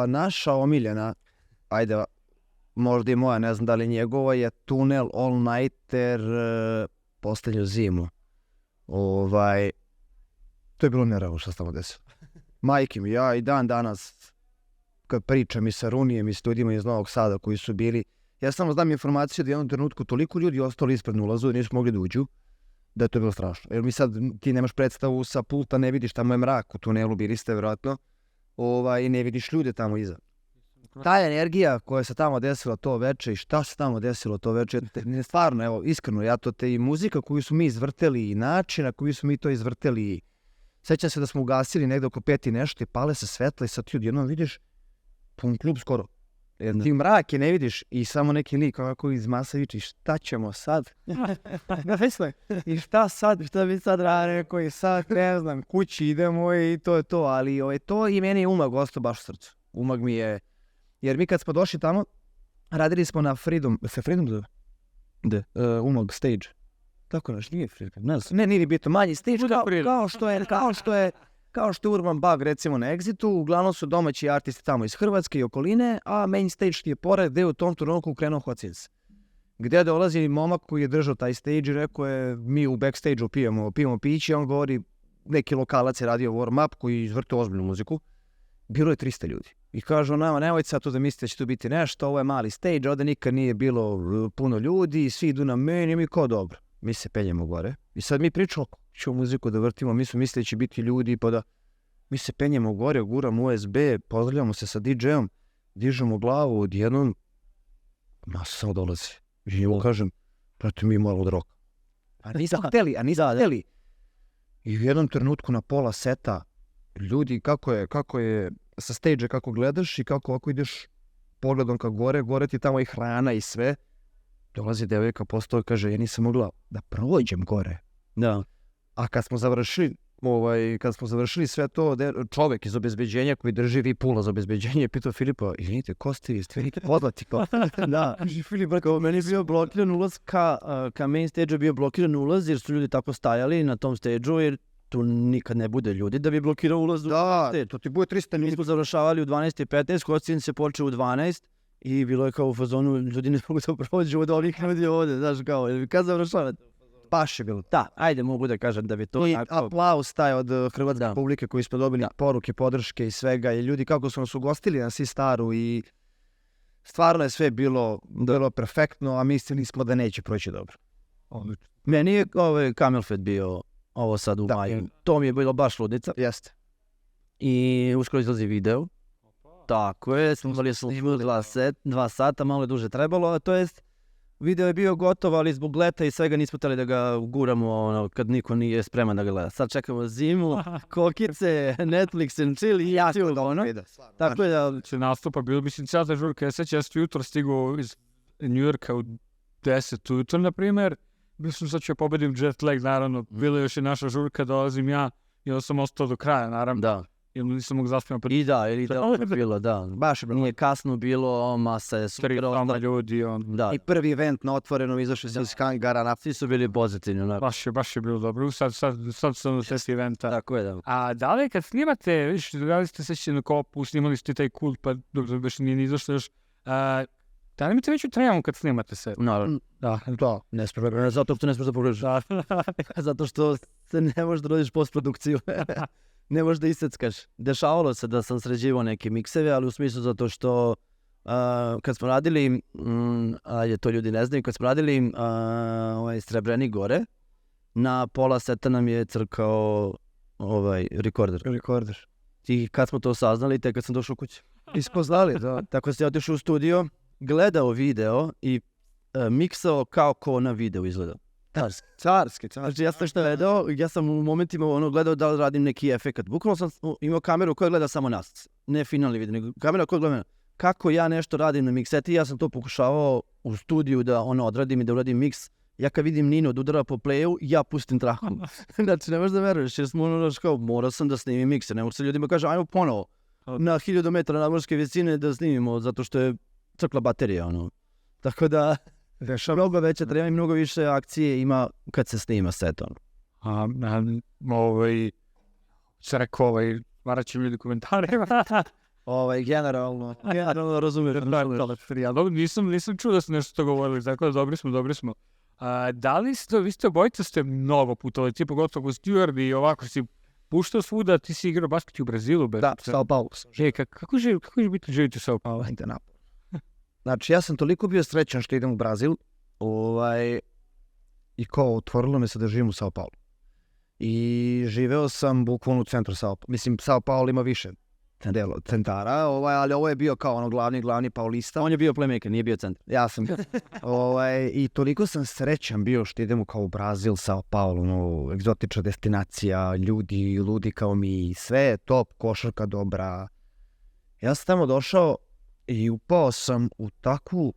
Speaker 1: naša omiljena, ajde, možda i moja, ne znam da li njegova, je tunel all-nighter poslednju zimu. To je bilo nerealno što se tamo desilo. Majke mi, ja i dan danas, kad pričam i sa Runijem i s ljudima iz Novog Sada koji su bili, ja samo znam informaciju da je u jednom trenutku toliko ljudi ostali ispred na ulazu i nisu mogli da uđu, da je to bilo strašno. Jer mi sad, ti nemaš predstavu sa pulta, ne vidiš, tamo je mrak u tunelu, bili ste vjerojatno, i ne vidiš ljude tamo iza. Ta energija koja se tamo desila to veče i šta se tamo desilo to veče, stvarno, evo, iskreno, ja to te i muzika koju su mi izvrteli i način na koji su mi to izvrteli. Sećam se da smo ugasili negde oko 5 i nešto i pale se svetla i sad ti odjednom vidiš pun klub skoro. Ti mrake ne vidiš i samo neki lik ovako iz masa viče šta ćemo sad? I šta sad? Šta bi sad rekao i sad ne znam, kući idemo i to je to. Ali to i meni je Umag ostao baš u srcu. Umag mi je, jer mi kad smo došli tamo, radili smo na Freedom, se Freedom zove? De, Umag stage. Tako naš, nije Freedom, ne znam. Ne, nije bitno, manji stage, kao što je Urban Bug recimo na Exitu, uglavnom su domaći artisti tamo iz Hrvatske i okoline, a main stage je pored gde je u tom trenutku krenuo Hocins. Gde dolazi momak koji je držao taj stage i rekao je, mi u backstage-u pijemo piće, on govori, neki lokalac je radio warm-up koji izvrte ozbiljnu muziku, bilo je 300 ljudi. I kažu nama, nemojte sad tu da mislite da će tu biti nešto, ovo je mali stage, ovdje nikad nije bilo puno ljudi, svi idu na meni i mi kao dobro. Mi se penjemo gore i sad mi pričamo ću muziku da vrtimo, mi su mislili da će biti ljudi, pa da mi se penjemo gore, guramo USB, pozdravljamo se sa DJ-om, dižemo glavu odjednom, masa samo dolazi. I njemu kažem, prati mi malo od roka. A nisam hteli. I u jednom trenutku na pola seta, ljudi, kako je sa stage-a kako gledaš i kako ovako ideš pogledom ka gore ti tamo i hrana i sve, dolazi devojka postoje, kaže, ja nisam mogla da prođem gore.
Speaker 2: Da.
Speaker 1: A kad smo završili sve to, čovek iz obezbeđenja koji drži vipula za obezbeđenje je pitao Filipa, izvinite, ko ste vi, ste neki poznati ko?
Speaker 2: Da, Filip, meni je bio blokiran ulaz ka main stage-u, bio blokiran ulaz jer su ljudi tako stajali na tom stage-u jer tu nikad ne bude ljudi da bi blokirao ulaz u stage.
Speaker 1: Da, to ti bude 300 ljudi.
Speaker 2: Mi smo završavali u 12:15, Hocin se počeo u 12 i bilo je kao u fazonu, ljudi ne mogu da prođu od ovih ljudi ovde, znaš kao, kad završavate?
Speaker 1: Baš je bilo.
Speaker 2: Da, ajde mogu da kažem da bi to
Speaker 1: i
Speaker 2: tako...
Speaker 1: aplauz taj od hrvatske publike koji smo dobili, poruke, podrške i svega i ljudi kako su nas ugostili na Sistaru i stvarno je sve bilo perfektno, a mislili smo da neće proći dobro.
Speaker 2: Meni je Camelfed bio ovo sad u maju. To mi je bilo baš ludica.
Speaker 1: Jeste.
Speaker 2: I uskoro izlazi video. Tako je, snimali smo 2 sata, malo je duže trebalo, a to jest video je bio gotov, ali zbog leta i svega nismo htjeli da ga guramo kad niko nije spreman da ga gleda. Sad čekamo zimu, kokice, Netflix and chill i ja ću da ono. Tako je da...
Speaker 3: Se nastupa, bilo bi sincijata žurka. Ja sećam, ja sam jutro stigao iz Njujorka u 10 ujutro, na primjer. Mislim, sad ću pobedim jet lag, naravno. Bila je još i naša žurka, dolazim ja i onda sam ostao do kraja, naravno.
Speaker 2: Da.
Speaker 3: Jer nisam mogu zaspijati.
Speaker 2: I da, bilo, da. Baš nije kasno bilo, masa je super.
Speaker 3: 3 ljudi,
Speaker 2: da.
Speaker 1: I prvi event na otvorenom, izašli sam iz hangara.
Speaker 2: Svi su bili pozitivni.
Speaker 3: Baš je bilo dobro. Sad sam na sesti eventa.
Speaker 2: Tako je, da.
Speaker 3: A da li kad snimate, vidiš, gledali ste se na kopu, snimali ste taj kult, pa dobro, baš nije ni izašlo još. Da li imate već u tremu kad snimate se?
Speaker 2: Naravno.
Speaker 1: Da.
Speaker 2: Nespremno, zato što ne smiješ da pogledaš. Zato što se ne možeš da rodiš postprodukciju. Ne možeš da iseckaš. Dešavalo se da sam sređivao neke mikseve, ali u smislu zato što kad smo radili, to ljudi ne znaju, kad smo radili Srebreni gore, na pola seta nam je crkao rekorder. I kad smo to saznali, tek kad sam došao kući.
Speaker 1: Ispoznali, da.
Speaker 2: Tako sam otišao u studio, gledao video i miksao kao ko na video izgledao.
Speaker 1: Carski.
Speaker 2: Znači ja sam što gledao, ja sam u momentima gledao da radim neki efekat. Bukvalno sam imao kameru koja gleda samo nas. Ne finalni video, nego kamera koja gleda kako ja nešto radim na mikseti. Ja sam to pokušavao u studiju da odradim i da uradim miks. Ja kad vidim Nino da udara po playu, ja pustim traku. Znači ne možeš da veruješ, jer smo morao sam da snimim mikse. Ne možeš se ljudima kaže ajmo ponovo na 1000 metara nadmorske visine da snimimo, zato što je crkla baterija. Tako da... Mnogo veće treba i mnogo više akcije ima kad se snima set.
Speaker 3: Se rekao, varat će ljudi komentarima.
Speaker 1: Generalno
Speaker 2: razumijem.
Speaker 3: Nisam čuo da ste nešto to govorili, tako da dobri smo. Da li ste, vi ste obojica ste mnogo putovali, ti pogotovo u Steward i ovako si puštao svuda, ti si igrao basket u Brazilu.
Speaker 1: Da, Sao Paulo.
Speaker 3: Kako je biti živjeti u Sao Paulo?
Speaker 1: Znači, ja sam toliko bio srećan što idem u Brazil i kao otvorilo me se da živim u Sao Paulo. I živeo sam bukvalno u centru Sao Paulo. Mislim, Sao Paulo ima više centara, ali ovo je bio kao glavni paulista.
Speaker 2: On je bio playmaker, nije bio centar.
Speaker 1: Ja sam bio. I toliko sam srećan bio što idemo kao u Brazil, Sao Paulo, egzotična destinacija, ljudi kao mi, sve je top, košarka dobra. Ja sam tamo došao i upao sam u takvu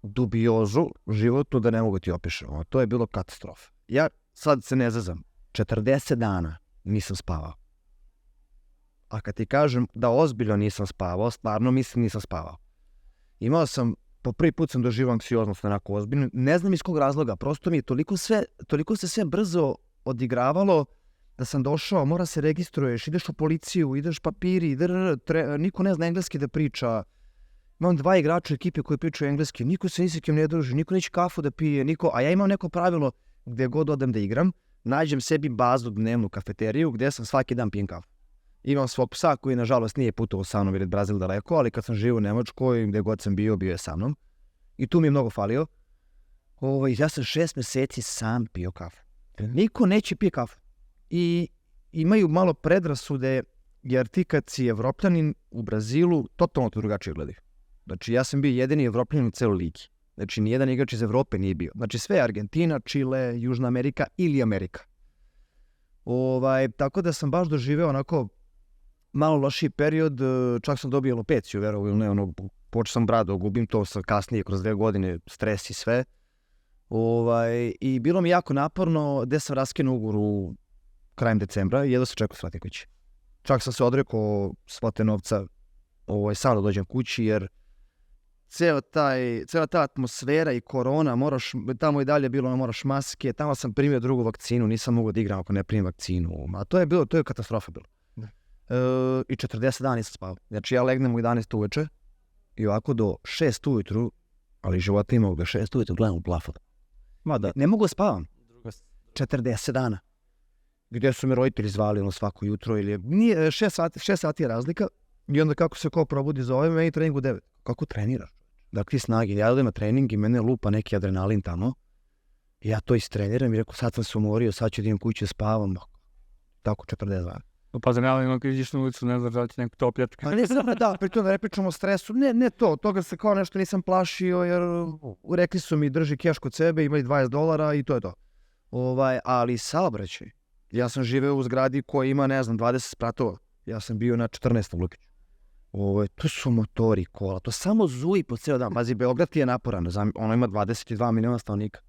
Speaker 1: dubiozu životnu da ne mogu ti opišem. To je bilo katastrofa. Ja sad se ne zazam. 40 dana nisam spavao. A kad ti kažem da ozbiljno nisam spavao, stvarno mislim nisam spavao. Imao sam, po prvi put sam doživao anksioznost onako ozbiljno. Ne znam iz kog razloga, prosto mi je toliko se sve brzo odigravalo da sam došao, mora se registruješ, ideš u policiju, ideš papiri, niko ne zna engleski da priča. Imam 2 igrača ekipe koji pričaju engleski, niko se ni s kim ne druži, niko neće kafu da pije, a ja imam neko pravilo gdje god odem da igram, nađem sebi bazu dnevnu kafeteriju gdje sam svaki dan pijem kafu. Imam svog psa koji nažalost nije putovao sa mnom jer je Brazil daleko, ali kad sam živio u Nemačkoj, gdje god sam bio je sa mnom. I tu mi je mnogo falio. Ja sam 6 mjeseci sam pio kafu. Niko neće pije kafu. I imaju malo predrasude, jer ti kad si Evropljanin u Brazilu, totalno to drugačije gledaju. Znači ja sam bio jedini Evropljanin u celoj ligi. Znači nijedan igrač iz Evrope nije bio. Znači sve Argentina, Čile, Južna Amerika ili Amerika. Tako da sam baš doživeo onako malo lošiji period, čak sam dobio alopeciju, verovo ili ne, počeo sam brado, gubim to kasnije kroz 2 godine, stres i sve. I bilo mi jako naporno, gde sam raskinuo ugovor krajem decembra i jedno se čekao svratim kući. Čak sam se odrekao svote novca sam da dođem kući, jer cijela ta atmosfera i korona, tamo i dalje bilo, moraš maske, tamo sam primio drugu vakcinu, nisam mogao da igram ako ne primim vakcinu, a to je katastrofa bilo. I 40 dana nisam spavao. Znači ja legnem u 11 uveče i ovako do 6 ujutru, ali života imao do 6 ujutru, gledam u plafon. Ne mogu da spavam. 40 dana. Gdje su me roditelji zvali svako jutro ili nije 6 sati je razlika i onda kako se ko probudi zove, meni trening u 9. Kako treniraš? Dakle, snage. Ja odem na trening i mene lupa neki adrenalin tamo. I ja to istreniram i rekao, sad sam se umorio, sad ću da idem kući da spavam. Tako 40 dana.
Speaker 3: Pa realno kad iđeš na ulicu, ne znaš da li ti neko to opljačka.
Speaker 1: Pa ne znam, da, pritom ne pričamo o stresu, ne to, toga se kao nešto nisam plašio jer rekli su mi drži keš kod sebe, imali $20 i to je to. Ali saobraćaj, ja sam živeo u zgradi koja ima, ne znam, 20 spratova, ja sam bio na 14. Lukiću. To su motori, kola, to samo zuji po ceo dan. Pazi, Beograd ti je naporan, ono ima 22 miliona stanovnika.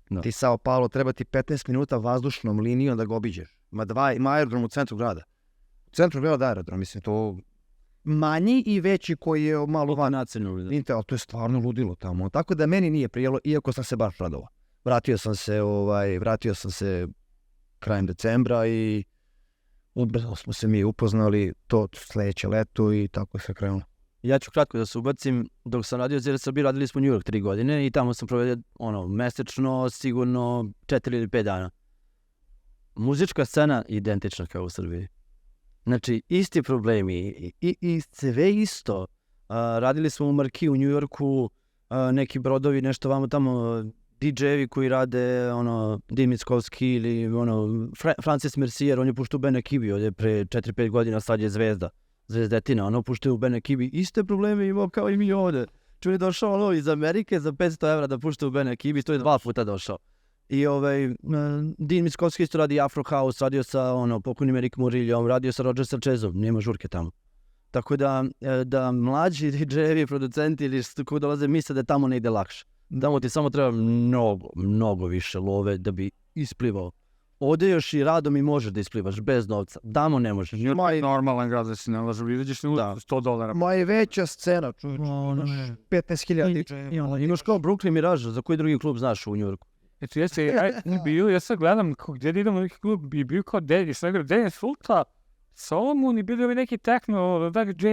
Speaker 2: Da.
Speaker 1: Ti Sao Paulo treba ti 15 minuta vazdušnom linijom da ga obiđeš. Ima aerodrom u centru grada. U centru grada aerodrom, mislim, to manji i veći koji je malo van
Speaker 2: nacionalni.
Speaker 1: ali to je stvarno ludilo tamo. Tako da meni nije prijelo, iako sam se baš radovao. Vratio sam se krajem decembra i ubrzo smo se mi upoznali to sledeće leto i tako se krenulo.
Speaker 2: Ja ću kratko da se ubacim, dok sam radio za RSB radili smo u New York 3 godine i tamo sam provedio mesečno sigurno 4 ili 5 dana. Muzička scena identična kao u Srbiji. Znači, isti problemi i sve isto. Radili smo u Marquis u New Yorku, neki brodovi, nešto vamo tamo, DJ-evi koji rade, Dean Mickovski ili Francis Mercier, on je puštao u Ben Akibi ovdje pre 4-5 godina, sad je zvezdetina, puštaju u Ben Akibi, iste probleme imao kao i mi ovdje. Čuli je došao iz Amerike za $500 da pušta u Ben Akibi, to je 2 puta došao. I Dean Mickovski isto radi Afro House, radio sa pokojnim Eric Muriljom, radio sa Roger Sarčezom, nema žurke tamo. Tako da mlađi DJ-evi, producenti ili koji dolaze misle da tamo ne ide lakše. Tamo ti samo treba mnogo više love da bi isplivao. Ovdje još i radom i možeš da isplivaš bez novca. Damo ne možeš.
Speaker 3: Normalan grad da si nalažu, izađeš na ulicu $100.
Speaker 1: Ma je veća scena, čovječ. 15.000
Speaker 2: Imaš kao Brooklyn Mirage, za koji drugi klub znaš u New Yorku?
Speaker 3: Eto, ja sad gledam gdje da idemo neki klub i bio kao Dennis Fulta, Solomon i bili ovi neki techno, DJ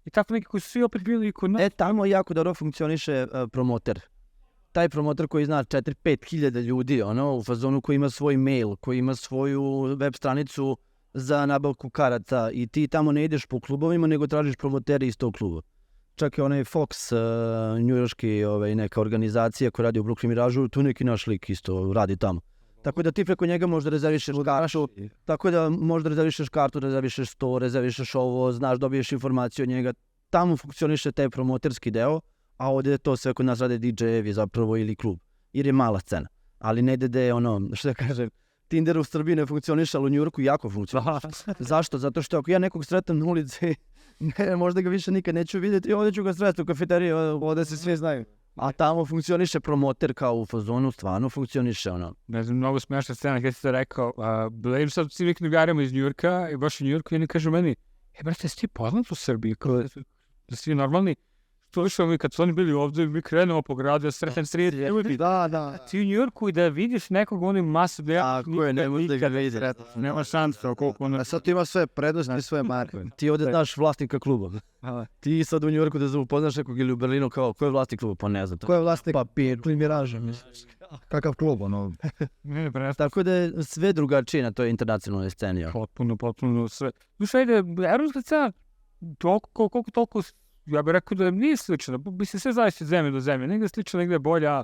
Speaker 3: i tako neki koji su svi opet bili kod nas.
Speaker 2: Tamo jako dobro funkcioniše promoter. Taj promoter koji zna 4-5 hiljada ljudi, u fazonu koji ima svoj mail, koji ima svoju web stranicu za nabavku karata i ti tamo ne ideš po klubovima, nego tražiš promotere iz tog kluba. Čak i onaj Fox, njujorški neka organizacija koja radi u Brooklyn Mirage, tu neki naš lik isto radi tamo. Tako da ti preko njega možda rezervišeš kartu, rezervišeš to, rezervišeš ovo, znaš, dobiješ informaciju od njega. Tamo funkcioniše taj promoterski deo, a ovdje to sve kod nas rade DJ-evi zapravo ili klub, jer je mala scena. Ali ne ide da je što da kažem, Tinder u Srbiji ne funkcioniše, ali u New Yorku jako funkcioniše. Zašto? Zato što ako ja nekog sretam na ulici, možda ga više nikad neću vidjeti i ovdje ću ga sretati u kafeteriji, ovdje se svi znaju. A tamo funkcioniše promoter kao u fazonu, stvarno funkcioniše
Speaker 3: Ne znam, mnogo smiješna scena, kada si to rekao, bili sad svi nekim drugarima iz New Yorka i baš u New Yorku i oni kažu meni, brate, si ti poznat u Srbiji, da si normalni? Slušao mi kad su oni bili ovdje, mi krenemo po gradu, ja sretan srijed ljudi.
Speaker 1: Da.
Speaker 3: Ti u New Yorku i da vidiš nekog onim masu da ja
Speaker 2: nikad ne vidi.
Speaker 3: Nema šanse.
Speaker 1: A sad ti ima sve prednosti i svoje marke.
Speaker 2: Ti ovdje znaš vlasnika kluba. Ti sad u New Yorku da upoznaš nekog ili u Berlinu kao, ko je vlasnik kluba? Pa ne znam.
Speaker 1: Ko je vlasnik Brooklyn Mirage, misliš? Kakav klub,
Speaker 3: Tako
Speaker 2: da je sve drugačije na toj internacionalnoj sceni.
Speaker 3: Potpuno sve. Slušaj, evropska scena, toliko ja bih rekao da nije slično, mislim sve zavisi od zemlje do zemlje, negdje je slično, negdje je bolja,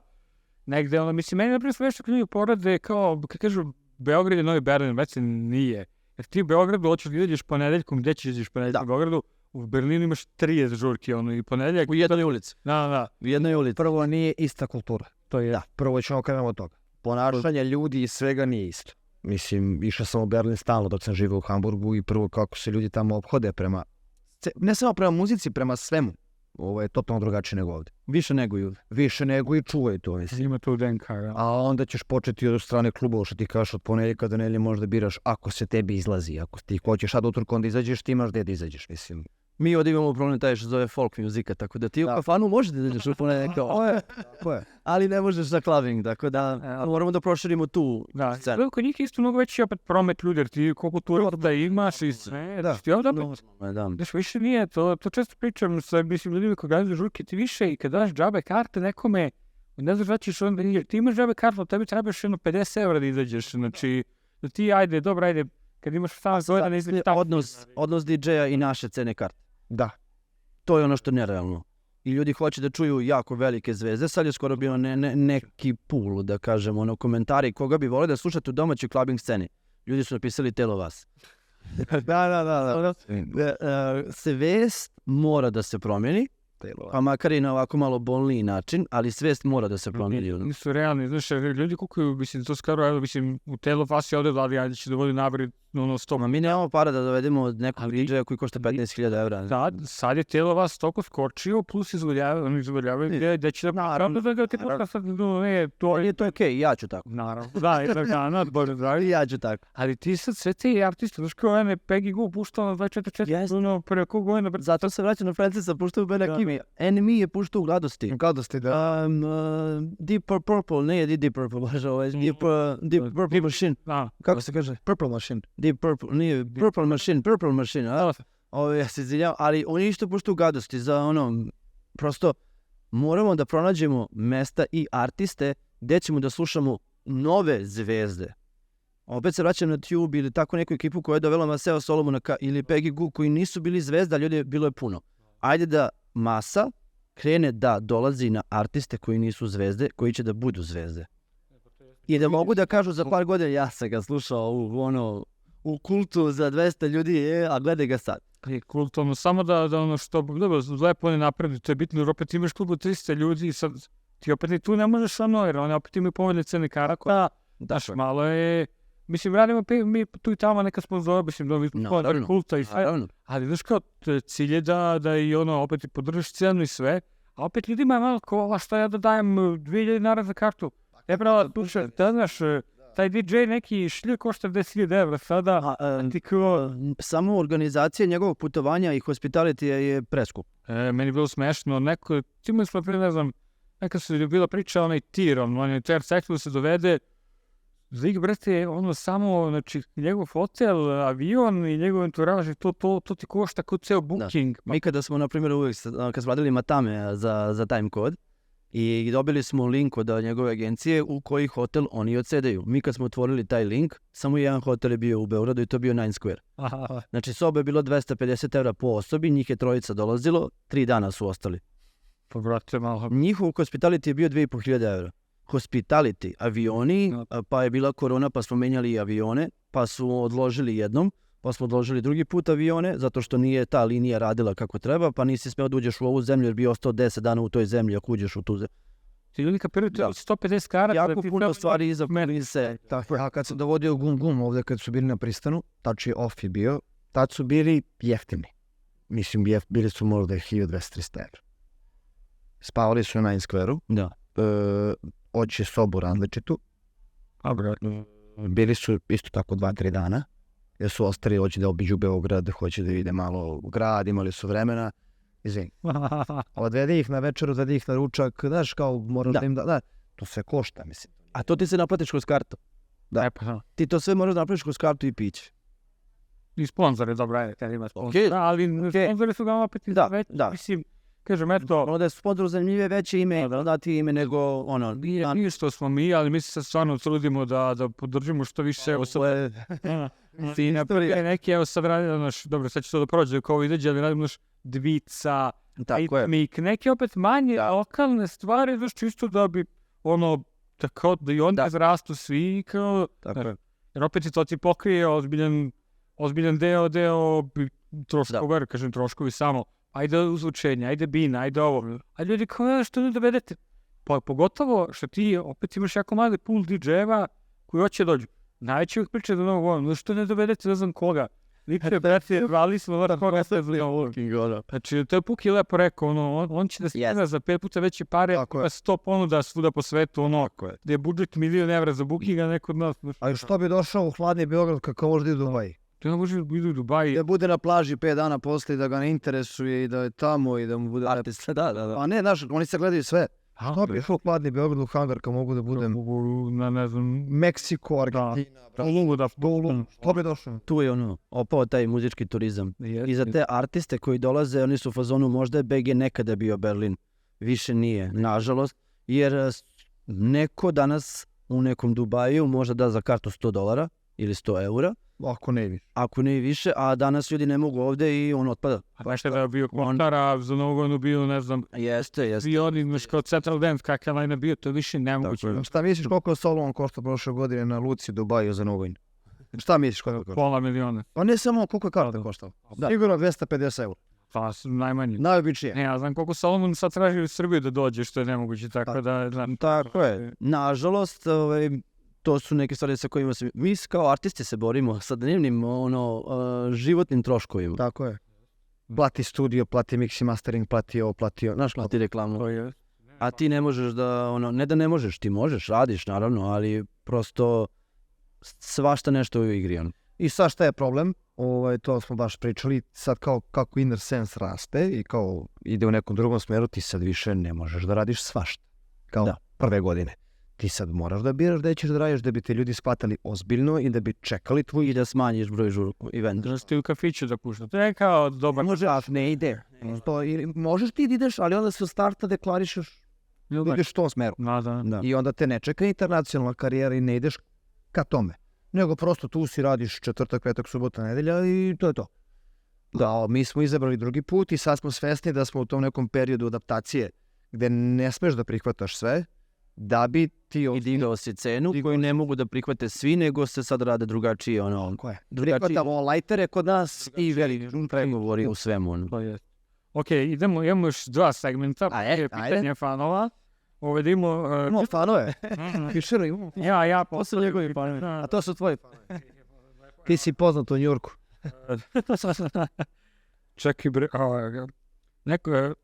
Speaker 3: negdje mislim, meni napravo sve što ljudi porade kao, kad kažu Beograd je Novi Berlin, već se nije. Jer ti u Beogradu hoćeš da ideš ponedeljkom, gdje ćeš ideš ponedeljkom u Beogradu, u Berlinu imaš 30 žurki, i ponedeljak.
Speaker 2: U jednoj ulici.
Speaker 3: Da.
Speaker 2: U jednoj ulici.
Speaker 1: Prvo nije ista kultura.
Speaker 3: To je.
Speaker 1: Da, prvo ćemo krenemo od toga. Ponašanje ljudi i svega nije isto. Mislim, išao sam u Berlin stalno dok sam živio u Hamburgu i prvo kako se ljudi tamo ophode prema ne samo prema muzici, prema svemu. Ovo je totalno drugačije nego ovdje. Više nego i čuvaju to.
Speaker 3: Ima to DNK,
Speaker 1: A onda ćeš početi od strane klubova, što ti kažeš od ponedjeljka do nedelje možda biraš ako se tebi izlazi. Ako ti hoćeš sad utorkom da izađeš, ti imaš gdje da izađeš, mislim.
Speaker 2: Mi ovdje imamo problem taj što zove folk muzika, tako da ti u kafanu možeš da izađeš u ponedjeljka. Ali ne možeš za clubbing, tako da moramo da proširimo tu scenu.
Speaker 3: Kod njih isto mnogo veći opet promet ljudi, jer ti koliko turista imaš i sve. Znaš, više nije, to često pričam sa ljudima koji gledaju žurke, ti više i kad daš džabe karte nekome, ne znaš da ćeš onda izađeš, ti imaš džabe kartu, tebi trebaš €50 da izađeš, znači da ti ajde, kad imaš sam zove, ne izađeš tamo.
Speaker 2: Odnos DJ-a i naše cene karte.
Speaker 1: Da.
Speaker 2: To je ono što je nerealno. I ljudi hoće da čuju jako velike zvezde. Sad je skoro bilo neki pool, da kažem, komentari koga bi volio da slušate u domaćoj clubbing sceni. Ljudi su napisali Telo Vas. Da. Svest mora da se promijeni, pa makar i na ovako malo bolniji način, ali svest mora da se promijeni.
Speaker 3: Nisu realni, znaš, ljudi kukuju, mislim, to skoro, evo, mislim, u telo fasi ovdje vladi, ajde će da vodi napred, ono, 100.
Speaker 2: Ma mi nemamo para da dovedemo nekog DJ-a koji košta 15.000 evra.
Speaker 3: Sad je telo vas toliko skočio, plus izvoljavaju da će da ga ti sad, ne, to je...
Speaker 2: To je okej, ja ću tako.
Speaker 3: Naravno, da, jedan dana, bože zdravi.
Speaker 2: Ja ću tako.
Speaker 3: Ali ti sad sve te artiste, znaš kao je Peggy Gou puštao na 24, ono, pre kog godina.
Speaker 2: Zato se vraćam na Francisa, puštao u Bena Kimi. NME je puštao u Gladosti.
Speaker 1: Gladosti, da.
Speaker 2: Deep Purple, ne Deep Purple, baš ovo je Deep Purple Machine.
Speaker 1: Kako se kaže? Purple Machine.
Speaker 2: Deep Purple, nije Purple Machine, ja se izvinjavam, ali oni isto puštaju u Gladosti za ono, prosto moramo da pronađemo mesta i artiste gdje ćemo da slušamo nove zvezde. Opet se vraćam na Tube ili tako neku ekipu koja je dovela Maceo Solomona ili Peggy Gou koji nisu bili zvezda, ljudi bilo je puno. Ajde da masa krene da dolazi na artiste koji nisu zvezde, koji će da budu zvezde. I da mogu da kažu za par godina, ja sam ga slušao u kultu za 200 ljudi, a gledaj ga sad.
Speaker 3: Je kultovno, samo da ono što, dobro, lepo ne napredi, to je bitno, jer opet imaš klubu 300 ljudi i sad ti opet i tu ne možeš ono, jer oni opet imaju povoljne cene karata, daš, malo je, mislim, radimo mi tu i tamo neka sponzora, mislim, da kulta i sve, ali znaš kao, cilj je da i ono, opet i podržiš cenu i sve, a opet ljudima je malo kao, šta ja da dajem 2000 dinara za kartu, prava, duše, da znaš, taj DJ neki šlje košta 10.000 evra sada, ti kao...
Speaker 2: Samo organizacija njegovog putovanja i hospitality je preskup.
Speaker 3: Meni je bilo smešno, timo smo prije, ne znam, neka se bila priča, onaj tir, on je sektor se dovede, Zig, brate, ono samo, znači, njegov hotel, avion i njegov entourage, to ti košta kao ceo booking.
Speaker 2: Mi kada smo, na primjer, uvijek, kad smo radili Matame za time code, i dobili smo link od njegove agencije u koji hotel oni odsedaju. Mi kad smo otvorili taj link, samo jedan hotel je bio u Beogradu i to je bio Nine Square.
Speaker 3: Aha.
Speaker 2: Znači soba je bilo 250 evra po osobi, njih je trojica dolazilo, 3 dana su ostali.
Speaker 3: Pa brate, malo.
Speaker 2: Njihov hospitality je bio 2.500 evra. Hospitality, avioni, pa je bila korona pa smo menjali i avione, pa su odložili jednom, pa smo odložili drugi put avione, zato što nije ta linija radila kako treba, pa nisi smeo da uđeš u ovu zemlju jer bi ostao 10 dana u toj zemlji ako uđeš u tu zemlju.
Speaker 3: Ti ljudi kapiraju 150 karata.
Speaker 2: Jako puno stvari iza se.
Speaker 1: Tako, a kad sam dovodio Gum ovdje kad su bili na pristanu, tač je off je bio, tad su bili jeftini. Mislim, bili su možda 1200-300 evra. Spavali su na Nine Square-u.
Speaker 2: Da.
Speaker 1: Oće sobu različitu. Bili su isto tako 2-3 dana. Jer su ostali, hoće da obiđu Beograd, hoće da vide malo grad, imali su vremena. Izvini. Odvede ih na večer, odvede ih na ručak, znaš, kao moraš da im da, to sve košta, mislim.
Speaker 2: A to ti se naplatiš kroz kartu.
Speaker 1: Da.
Speaker 2: Ti to sve moraš da naplatiš kroz kartu i piće.
Speaker 3: I sponzore, dobro, ajde, kad ima sponzora, ali sponzore su ga opet već, mislim, kažem, eto...
Speaker 2: Ono da je sponzor zanimljive veće ime, da ti ime nego, ono...
Speaker 3: Nije što smo mi, ali mi se stvarno trudimo da podržimo što više osoba. Neki, evo sad radimo, dobro, sad će to da prođe kao izađe, ali radimo Dvica, Ritmik, neke opet manje lokalne stvari, znaš, čisto da bi, ono, tako da i onda izrastu svi, kao... Jer opet to ti pokrije ozbiljan deo troškova, kažem troškovi samo. Ajde uzvučenje, ajde bina, ajde ovo. A ljudi kao, što ne dovedete? Pa pogotovo što ti opet imaš jako mali pool DJ-eva koji hoće dođu. Najveći uvijek priče do novog ono, što ne dovedete, ne znam koga. Liče, brate, vrali smo vrlo koga se zli. Znači, to je Puki lepo rekao, on će da snima za 5 puta veće pare, pa 100 ponuda svuda po svetu, gdje je budžet 1.000.000 evra za bookinga, neko od nas.
Speaker 1: Ali što bi došao u hladni Beograd kako možda idu u Dubaji?
Speaker 3: To ne može idu u Dubaji.
Speaker 1: Da bude na plaži 5 dana posle i da ga ne interesuje i da je tamo i da mu bude...
Speaker 2: Da.
Speaker 1: A ne, znaš, oni se gledaju sve. Što bi išao u hladni Beograd u hangar kad mogu da budem...
Speaker 3: Ne znam...
Speaker 1: Meksiko, Argentina, što bi došao?
Speaker 2: Tu je opao taj muzički turizam. I za te artiste koji dolaze, oni su u fazonu, možda je BG nekada bio Berlin. Više nije, nažalost. Jer neko danas u nekom Dubaju možda da za kartu $100 ili 100 eura. Ako ne više, a danas ljudi ne mogu ovdje i on otpada.
Speaker 3: Znaš da je bio Kontara, za Novu godinu bio, ne znam...
Speaker 2: Jeste.
Speaker 3: Svi oni, kao Central Dance, kakav bio, to više nemoguće.
Speaker 1: Šta misliš koliko Solomon košta prošle godine na Luci Dubaju za Novu godinu? Šta misliš koliko košta?
Speaker 3: Pola miliona.
Speaker 1: Pa ne samo koliko je karta koštala.
Speaker 2: Da.
Speaker 1: Sigurno 250 eura.
Speaker 3: Pa najmanje.
Speaker 1: Najobičnije.
Speaker 3: Ne, ja znam koliko Salomon sad traži u Srbiju da dođe, što je nemoguće, tako da znam.
Speaker 2: Tako je. Nažalost, to su neke stvari sa kojima mi kao artisti se borimo sa dnevnim životnim troškovima.
Speaker 1: Tako je. Plati studio, plati mix i mastering, plati ovo, plati ovo. Znaš,
Speaker 2: Plati reklamu.
Speaker 3: To je.
Speaker 2: A ti ne možeš da, ne da ne možeš, ti možeš, radiš naravno, ali prosto svašta nešto u igri.
Speaker 1: I sad šta je problem? To smo baš pričali, sad kao kako Inner Sense raste i kao ide u nekom drugom smeru, ti sad više ne možeš da radiš svašta. Kao prve godine. Ti sad moraš da biraš da ćeš da radiš da bi te ljudi shvatali ozbiljno i da bi čekali tvoj
Speaker 2: I da smanjiš broj eventa.
Speaker 3: Da ste u kafiću da pušta. To je kao dobar...
Speaker 1: ne ide. Možeš ti da ideš, ali onda se od starta deklarišeš da ideš u tom smeru.
Speaker 3: Da.
Speaker 1: I onda te ne čeka internacionalna karijera i ne ideš ka tome. Nego prosto tu si radiš četvrtak, petak, subota, nedelja i to je to. Da, mi smo izabrali drugi put i sad smo svesni da smo u tom nekom periodu adaptacije gde ne smeš da prihvataš sve, da bi ti...
Speaker 2: I digao si cenu koju ne mogu da prihvate svi, nego se sad rade drugačije.
Speaker 1: Prihvatamo lajtere kod nas i veliki
Speaker 2: pregovori u svemu.
Speaker 3: Ok, imamo još dva segmenta. Pitanje fanova.
Speaker 1: Imamo fanove. Fišera imamo.
Speaker 3: Ja, posle njegovi fanovi.
Speaker 1: A to su tvoji fanovi. Ti si poznat u Njurku.
Speaker 3: Čekaj bre,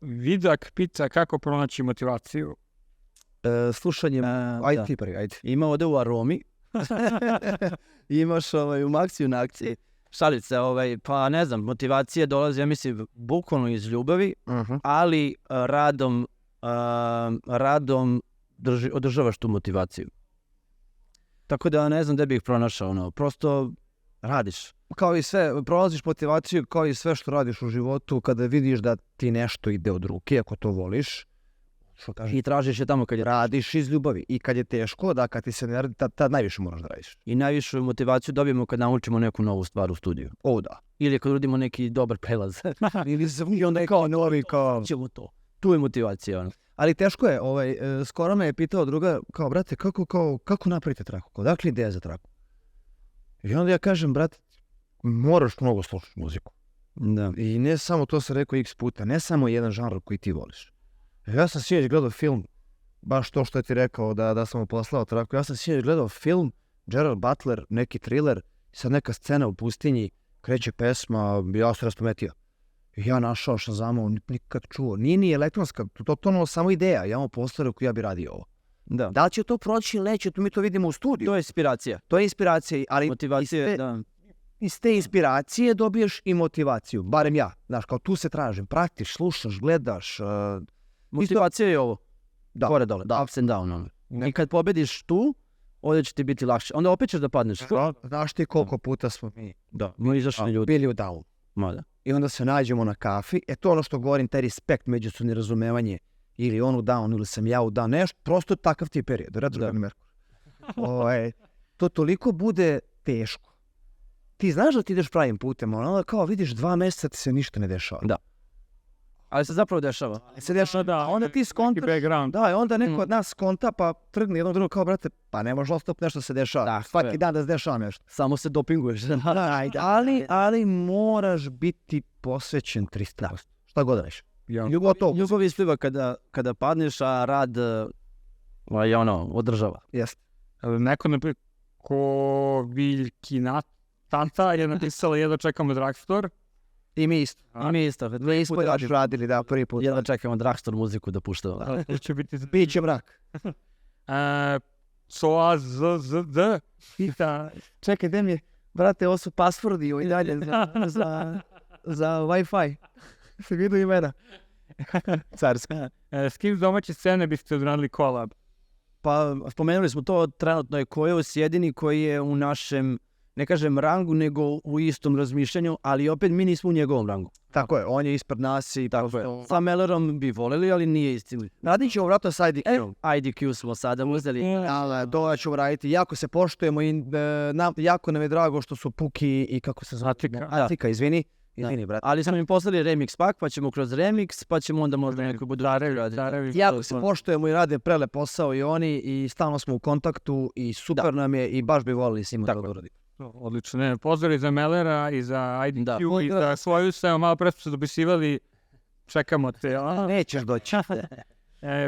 Speaker 3: Vidak pita kako pronaći motivaciju.
Speaker 1: Slušanjem, ajde ti prvi, ajde.
Speaker 2: Ima ovde u Aromi, imaš u Maksiju na akciji, šalice, pa ne znam, motivacija dolazi, ja mislim, bukvalno iz ljubavi, ali radom održavaš tu motivaciju. Tako da ne znam gde bih pronašao, prosto radiš.
Speaker 1: Kao i sve, prolaziš motivaciju kao i sve što radiš u životu, kada vidiš da ti nešto ide od ruke, ako to voliš,
Speaker 2: i tražiš je tamo kad je
Speaker 1: radiš iz ljubavi. I kad je teško, da kad ti se ne radi, tad najviše moraš da radiš.
Speaker 2: I najvišu motivaciju dobijemo kad naučimo neku novu stvar u studiju.
Speaker 1: Da.
Speaker 2: Ili kad uradimo neki dobar prelaz.
Speaker 1: I onda kao novi, kao...
Speaker 2: Ćemo to. Tu je motivacija.
Speaker 1: Ali teško je, skoro me je pitao druga, kao, brate, kako napravite traku? Odakle ideja za traku? I onda ja kažem, brate, moraš mnogo slušati muziku.
Speaker 2: Da.
Speaker 1: I ne samo to sam rekao x puta, ne samo jedan žanr koji ti voliš. Ja sam sinoć gledao film, baš to što je ti rekao da sam mu poslao traku, ja sam sinoć gledao film, Gerald Butler, neki thriller, sad neka scena u pustinji, kreće pesma, ja se raspametio. I ja našao Shazamu, nikad čuo, nije ni elektronska, totalno samo ideja, ja imam postoru koju ja bi radio ovo. Da li će to proći ili neće, mi to vidimo u studiju.
Speaker 2: To je inspiracija.
Speaker 1: To je inspiracija, ali
Speaker 2: motivacija,
Speaker 1: iz te inspiracije dobiješ i motivaciju, barem ja, znaš, kao tu se tražim, pratiš, slušaš, gledaš.
Speaker 2: Motivacija je ovo, gore dole, ups and down. I kad pobediš tu, ovdje će ti biti lakše, onda opet ćeš da padneš.
Speaker 1: Znaš ti koliko puta smo
Speaker 2: mi izašli ljudi.
Speaker 1: Bili u down. I onda se nađemo na kafi, to je ono što govorim, taj respekt, međusobno razumevanje, ili on u down, ili sam ja u down, nešto, prosto takav ti je period, retrogradni Merkur. To toliko bude teško. Ti znaš da ti ideš pravim putem, onda kao vidiš 2 mjeseca ti se ništa ne dešava.
Speaker 2: Da. Ali se zapravo dešava.
Speaker 1: Onda ti skontaš, onda neko od nas skonta pa trgne jednom drugom kao, brate, pa ne može ostati nešto se dešava. Svaki dan da se dešava nešto.
Speaker 2: Samo se dopinguješ.
Speaker 1: Ali moraš biti posvećen 300%. Šta god reš.
Speaker 2: Ljubav ispliva kada padneš, a rad održava.
Speaker 1: Jeste.
Speaker 3: Neko, naprijed, ko Viljkina Tanta je napisala jedno čekamo Drugstore.
Speaker 1: I mi isto.
Speaker 2: Mi
Speaker 1: smo radili, prvi put.
Speaker 2: Jedno čekamo Drugstore muziku da puštamo.
Speaker 1: Biće mrak.
Speaker 3: SOAZZD pita...
Speaker 1: Čekaj, gde mi je? Brate, ovo su pasvordi i dalje za Wi-Fi. Se vidu imena. Carska.
Speaker 3: S kim domaće scene biste odradili kolab?
Speaker 2: Pa, spomenuli smo to, trenutno je Kojos jedini koji je u našem, ne kažem rangu, nego u istom razmišljanju, ali opet mi nismo u njegovom rangu.
Speaker 1: Tako je, on je ispred nas i tako je.
Speaker 2: Sa Mellerom bi voleli, ali nije istim.
Speaker 1: Radit ćemo vratno sa IDQ.
Speaker 2: IDQ smo sada uzeli.
Speaker 1: Dole ćemo raditi, jako se poštujemo i jako nam je drago što su Puki i kako se zove? Atika, izvini, brate.
Speaker 2: Ali smo im poslali remix pak, pa ćemo kroz remix, pa ćemo onda možda neko budu raditi.
Speaker 1: Jako se poštujemo i rade prelep posao i oni i stalno smo u kontaktu i super nam je i baš bi volili s njima tako da uradimo.
Speaker 3: Odlično, ne, pozdrav i za Mellera i za IDQ
Speaker 2: Da.
Speaker 3: i za svoju se, malo pre smo se dopisivali, čekamo te.
Speaker 1: Nećeš doći.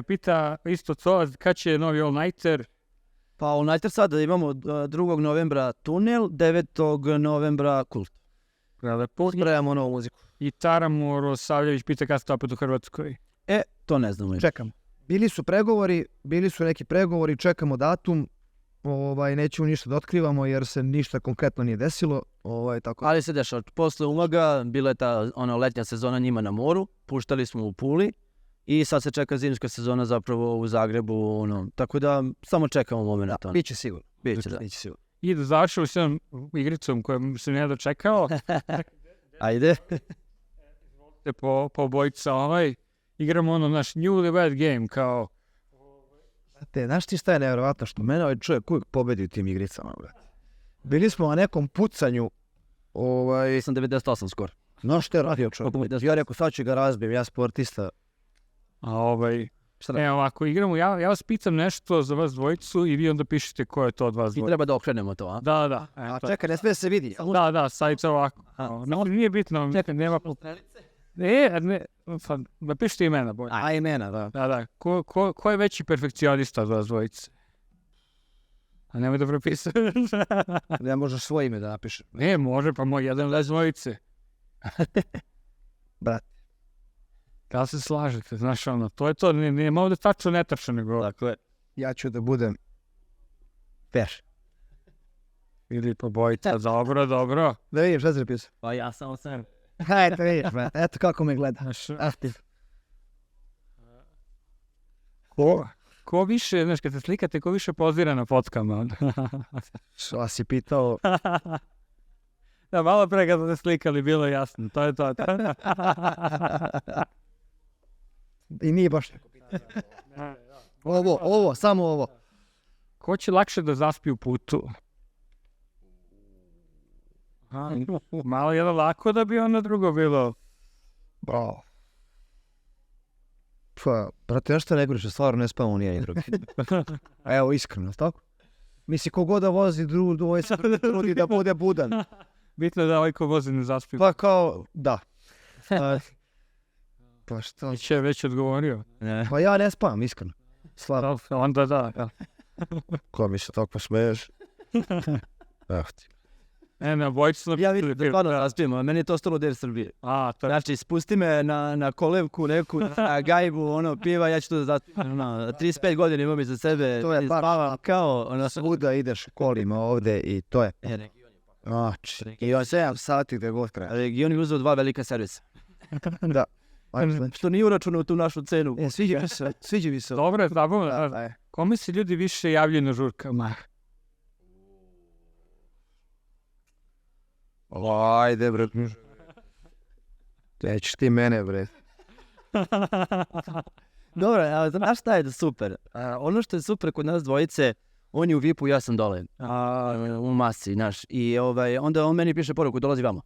Speaker 3: Pita isto to, kad će novi All Nighter?
Speaker 2: Pa All Nighter sada imamo 2. novembra Tunel, 9. novembra Kult.
Speaker 1: Spremamo novu muziku.
Speaker 3: I Taramo Rosavljević pita kad ste opet u Hrvatskoj.
Speaker 2: To ne znamo.
Speaker 1: Čekamo. Bili su neki pregovori, čekamo datum. Nećemo ništa da otkrivamo jer se ništa konkretno nije desilo. Tako.
Speaker 2: Ali se dešava. Posle Umaga bila je ta letnja sezona njima na moru, puštali smo u Puli i sad se čeka zimska sezona zapravo u Zagrebu. Tako da samo čekamo moment.
Speaker 1: Biće sigurno.
Speaker 2: Biće, da.
Speaker 1: Biće sigurno.
Speaker 3: I da završimo s jednom igricom kojom sam ja dočekao.
Speaker 2: Ajde.
Speaker 3: po bojica igramo naš Newlywed Game kao...
Speaker 1: Znaš ti šta je nevjerovatno što mene ovaj čovjek uvijek pobedi u tim igricama. Bili smo na nekom pucanju.
Speaker 2: Sam 98 skoro.
Speaker 1: No što je radio čovjek? Ja rekao sad ću ga razbijem, ja sportista.
Speaker 3: Ovako igramo, ja vas pitam nešto za vas dvojicu i vi onda pišete ko je to od vas
Speaker 2: I treba da okrenemo to, a?
Speaker 3: Da.
Speaker 1: A čekaj, ne smije se vidi.
Speaker 3: Da, sajte ovako. Nije bitno, nema... Napišite imena, bolje.
Speaker 1: A imena, da.
Speaker 3: Da. Ko je veći perfekcionista od vas dvojice? A nemoj da prepisuješ.
Speaker 1: Ne možeš svoje ime da napišeš.
Speaker 3: Ne, može, pa moj jedan lez dvojice.
Speaker 1: Brate.
Speaker 3: Da se slažete, znaš to je to, nema ovdje tačno netačno nego...
Speaker 2: Tako je.
Speaker 1: Ja ću da budem fair.
Speaker 3: Ili po bojica, dobro.
Speaker 1: Da vidim šta si napisao.
Speaker 2: Pa ja samo sam.
Speaker 1: Eto vidiš, eto kako me gledaš.
Speaker 3: Ko više, znaš, kad se slikate, ko više pozira na fotkama?
Speaker 1: Šta si pitao?
Speaker 3: Da, malo pre kad ste slikali, bilo jasno, to je to.
Speaker 1: I nije baš neko pitanje. Samo ovo.
Speaker 3: Ko će lakše da zaspi u putu? Malo je lako da bi ono drugo bilo.
Speaker 1: Bravo. Pa, brate, nešto ne govoriš, stvarno ne spavamo nije i drugi. Evo, iskreno, tako? Misli, kogod da vozi drugo, se trudi da bude budan.
Speaker 3: Bitno je da ovaj ko vozi ne zaspi.
Speaker 1: Pa kao, da. Pa što?
Speaker 3: Će već odgovorio.
Speaker 1: Pa ja ne spavam, iskreno. Slavo.
Speaker 3: Onda da.
Speaker 1: Ko mi se tako smeješ? Evo ti.
Speaker 3: Na bojicu...
Speaker 2: Ja vidim da stvarno raspijem, a meni je to ostalo der Srbije. Znači, spusti me na kolevku neku, na gajbu, piva, ja ću to da zaspijem. 35 godina imam iza sebe.
Speaker 1: To je
Speaker 2: spavam kao...
Speaker 1: Svuda ideš kolima ovde i to je. Znači, i on 7 sati gde god kraja.
Speaker 2: Region je uzeo 2 velika servisa.
Speaker 1: Da.
Speaker 2: Što nije uračunao u tu našu cenu.
Speaker 1: Sviđa mi se.
Speaker 3: Dobro je, zabavno. Kome se ljudi više javljaju na žurkama?
Speaker 1: Ajde, bre. Nećeš ti mene, bre.
Speaker 2: Dobro, a znaš šta je super? Ono što je super kod nas dvojice, on je u VIP-u, ja sam dole. U masi, znaš. I onda on meni piše poruku, dolazi vamo.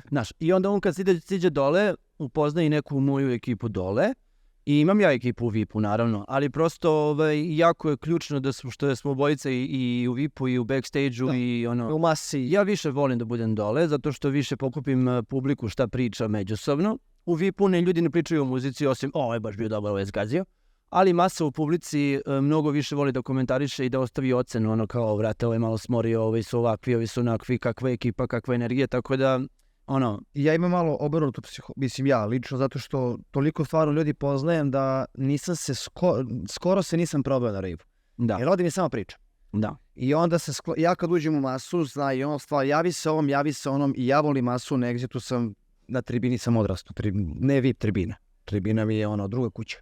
Speaker 2: Znaš, i onda on kad siđe dole, upozna i neku moju ekipu dole. I imam ja ekipu u VIP-u, naravno, ali prosto jako je ključno da što smo obojice i u VIP-u i u backstage-u i
Speaker 1: u masi.
Speaker 2: Ja više volim da budem dole, zato što više pokupim publiku šta priča međusobno. U VIP-u ljudi ne pričaju o muzici, osim, ovo je baš bio dobar, ovo je zgazio. Ali masa u publici mnogo više voli da komentariše i da ostavi ocenu, kao, vrate, ovo je malo smorio, ovi su ovakvi, ovi su onakvi, kakva ekipa, kakva energija, tako da...
Speaker 1: Ja imam malo obrnutu mislim ja lično, zato što toliko stvarno ljudi poznajem da nisam se, skoro se nisam probao na rivu.
Speaker 2: Da.
Speaker 1: Jer ovdje mi samo pričam.
Speaker 2: Da.
Speaker 1: I onda ja kad uđem u masu, zna i ono stvar, javi se onom i ja volim masu, na Exitu sam, na tribini sam odrastao, ne VIP tribina. Tribina mi je druga kuća.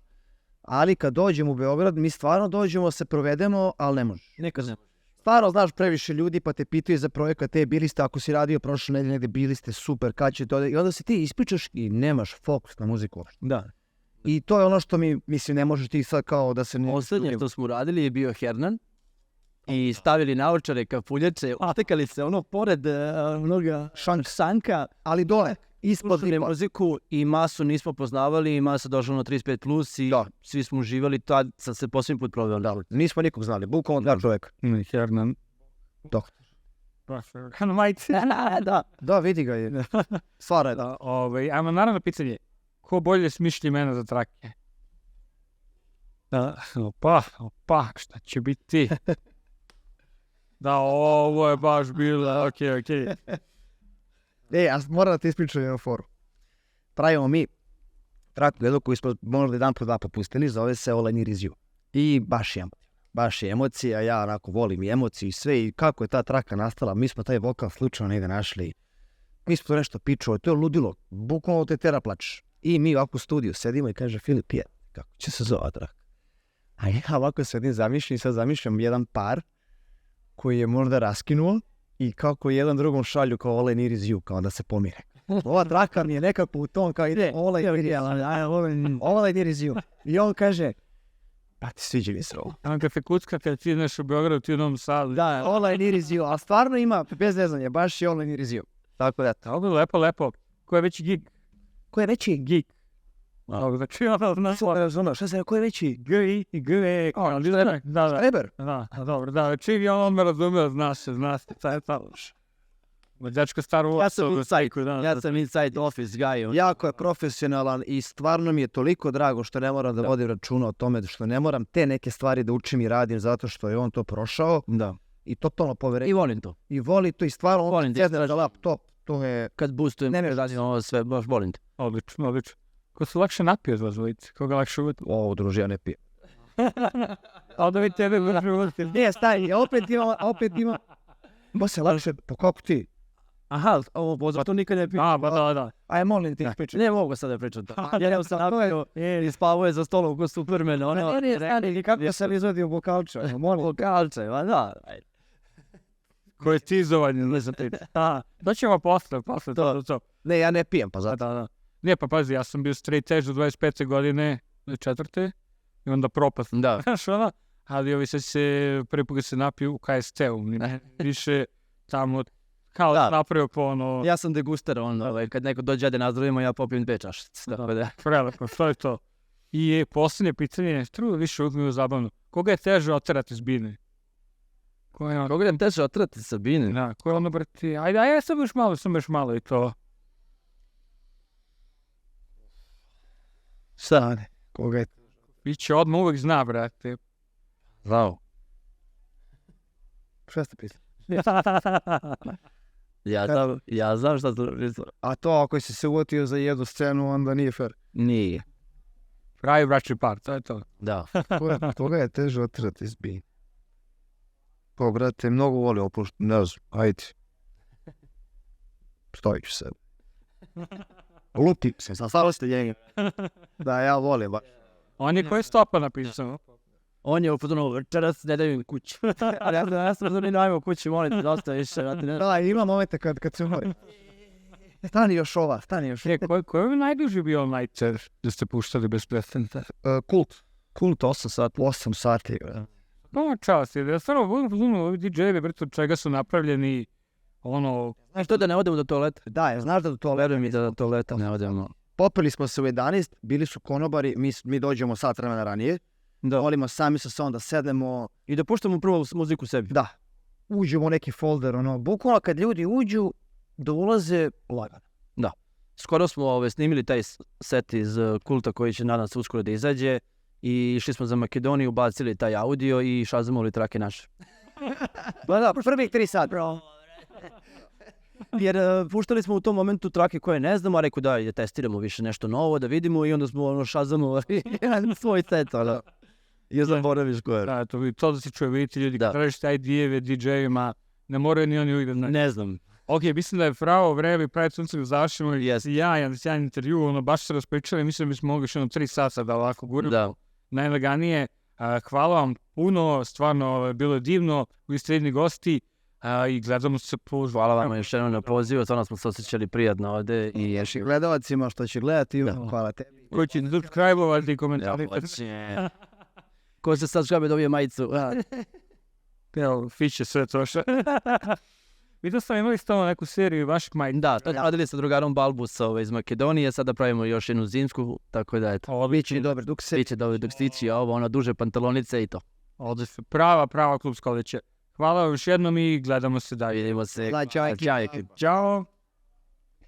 Speaker 1: Ali kad dođem u Beograd, mi stvarno dođemo, se provedemo, ali ne može.
Speaker 2: Nekad ne može.
Speaker 1: Stvarno znaš previše ljudi pa te pitaju za projekat, bili ste, ako si radio prošle nedelje negdje, bili ste super, kad će to, i onda se ti ispričaš i nemaš fokus na muziku.
Speaker 2: Da.
Speaker 1: I to je ono što mislim, ne možeš ti sad kao da se...
Speaker 2: Oslednje što smo radili je bio Hernan i stavili naočare, kapuljače, utekali se pored onoga šanka,
Speaker 1: ali dole, ispod
Speaker 2: muziku i masu nismo poznavali i masa došla na 35+, i svi smo uživali, tad sam se posljednji put proveo.
Speaker 1: Nismo nikog znali, bukvalno dva čovjeka.
Speaker 3: Hernan.
Speaker 1: Doktor.
Speaker 3: na majici.
Speaker 2: Da, vidi ga je. Stvara je.
Speaker 3: Da, ajmo naravno pitanje. Ko bolje smišlja imena za trake? Opa, šta će biti? Da, ovo je baš bilo, okej.
Speaker 1: A moram da ti ispričam jednu foru. Pravimo mi traku jednu koju smo možda jedan po dva popustili, zove se All I Need Is You. I baš je emocija, ja onako volim i emociju i sve i kako je ta traka nastala, mi smo taj vokal slučajno negdje našli. Mi smo to nešto pičovali, to je ludilo, bukvalno te tera plačeš. I mi ovako u studiju sedimo i kaže Filip, kako će se zove traka? A ja ovako sedim zamišljam i sad zamišljam jedan par koji je možda raskinuo i kako jedan drugom šalju kao All I Need Is You, kao da se pomire. Ova traka mi je nekako u tom kao ide All I Need Is You. I on kaže, brate, sviđa mi se ovo.
Speaker 3: Kad se kucka, kad ti ideš u Beogradu, ti u Novom Sadu.
Speaker 1: Da, All I Need Is You, a stvarno ima, bez vezanja, baš je All I Need Is You. Tako da.
Speaker 3: Ovo je lepo. Ko je veći gig?
Speaker 1: Ko je veći gig?
Speaker 3: Znači, ono,
Speaker 1: Šta se, ko je veći?
Speaker 3: G. Da.
Speaker 1: Streber?
Speaker 3: Da, dobro, da, čim je on me razumio, znaš, šta je to? Dečko star u
Speaker 2: Ja sam inside office guy.
Speaker 1: Jako je profesionalan i stvarno mi je toliko drago što ne moram da vodim računa o tome, što ne moram te neke stvari da učim i radim zato što je on to prošao.
Speaker 2: Da.
Speaker 1: I totalno poverenje.
Speaker 2: I volim to.
Speaker 1: I voli to i stvarno on sjedne za laptop. To je...
Speaker 2: Kad boostujem, ovo sve, baš volim to.
Speaker 3: Odlično. Ko se lakše napije od vas dvojice? Koga lakše uvati?
Speaker 1: Ovo, druži, ja ne pijem.
Speaker 3: A da vi tebe lakše uvati?
Speaker 1: Ne, staj, opet ima. Bo se lakše, po kako ti?
Speaker 2: Aha, ovo pozdrav, to nikad ne pijem.
Speaker 3: Da.
Speaker 1: Aj, molim ti pričati.
Speaker 2: Ne mogu sada pričati to. Ja sam napio i spavao je za stolom ko Superman.
Speaker 1: Ne, kako sam izvadio bokalče.
Speaker 2: Bokalče, da.
Speaker 3: Ko je tizovanje, ne znam ti. Doćemo posle to.
Speaker 1: Ne, ja ne pijem, pa zato.
Speaker 3: Da. Ne, pa pazi, ja sam bio straight edge do 25. godine, 4. I onda propast.
Speaker 2: Da.
Speaker 3: Znaš, ono, ali ovi se prvi put se napiju u KST-u. Više tamo, kao da napravio po ono...
Speaker 2: Ja sam deguster, kad neko dođe da nazdravimo, ja popijem 2 čašice.
Speaker 3: Prelepo, što je to? I posljednje pitanje, treba više uzmiju zabavno. Koga je teže oterati s bine?
Speaker 2: Koga je teže oterati sa bine?
Speaker 3: Da, ko je ono, brati, ajde, sam još malo i to.
Speaker 1: Šta ne? Koga je?
Speaker 3: Biće odmah uvek zna, brate.
Speaker 2: Znao.
Speaker 1: Šta ste pisali?
Speaker 2: Ja znam šta ste pisali.
Speaker 1: A to ako si se uvotio za jednu scenu, onda nije fair.
Speaker 2: Nije.
Speaker 3: Pravi bračni par, to je to.
Speaker 2: Da.
Speaker 1: Koga je teže otrati s bine? Pa, brate, mnogo voli opušti, ne znam, ajde. Stojiš se. Lupi se, sastalo ste njega. Da, ja volim.
Speaker 3: On je koji stopa napisao?
Speaker 2: On je upozorio, večeras ne daju mi kuću. Ali ja sam razumio, najmo kući, molim te, dosta više.
Speaker 1: Da, ima momente kad se umori. Stani još.
Speaker 3: Koji je najduži bio najcer da ste puštali bez prestanca?
Speaker 1: Kult 8 sati.
Speaker 3: No, čast, jer ja stvarno volim ovi DJ-evi, brito, od čega su napravljeni, ono...
Speaker 2: Znaš to da ne odemo do toaleta?
Speaker 1: Da, znaš da do toaleta.
Speaker 2: Verujem mi da do toaleta ne odemo.
Speaker 1: Popili smo se u 11, bili su konobari, mi dođemo sat vremena ranije. Da. Volimo sami sa sobom da sednemo.
Speaker 2: I da puštamo prvo muziku sebi.
Speaker 1: Da. Uđemo u neki folder, bukvalno kad ljudi uđu, da ulaze lagano.
Speaker 2: Da. Skoro smo snimili taj set iz Kulta koji će nadam se uskoro da izađe. I išli smo za Makedoniju, bacili taj audio i šazamoli trake naše.
Speaker 1: Da, prvih 3 sata.
Speaker 2: Jer puštali smo u tom momentu trake koje ne znamo, a rekao da testiramo više nešto novo, da vidimo i onda smo šazamovali svoj set. I zaboraviš ko je.
Speaker 3: Da, to da se čuje, vidite ljudi, kad tražiš taj dijeve DJ-ima, ne moraju ni oni uvijek da znaju.
Speaker 2: Ne znam.
Speaker 3: Ok, mislim da je pravo vreme, pravi sunce da završimo i sjajan intervju, baš se raspričali, mislim da bismo mogli još 3 sata da ovako gurimo. Da. Najlaganije. Hvala vam puno, stvarno bilo je divno, vi ste jedni gosti i gledamo se po...
Speaker 2: Hvala vam još jednom na pozivu, stvarno smo se osjećali prijatno ovde.
Speaker 1: I još i gledalacima što će gledati, hvala tebi.
Speaker 3: Koji će subscribe-ovati i komentariti.
Speaker 2: Ko se subscribe dobije majicu.
Speaker 3: Evo, fiće sve troše. Vidio sam imali ste neku seriju vaših majica.
Speaker 2: Da, to radili sa drugarom Balbus iz Makedonije, sada pravimo još jednu zimsku, tako da eto.
Speaker 1: Biće dobar dukse.
Speaker 2: Biće dobar duksići, ovo, duže pantalonice i to.
Speaker 3: Ovdje se prava klubska odjeća. Hvala vam još jednom i gledamo se dalje.
Speaker 2: Vidimo se.
Speaker 1: Ćao, ekipa.
Speaker 2: Ćao ekipa.
Speaker 3: Ćao.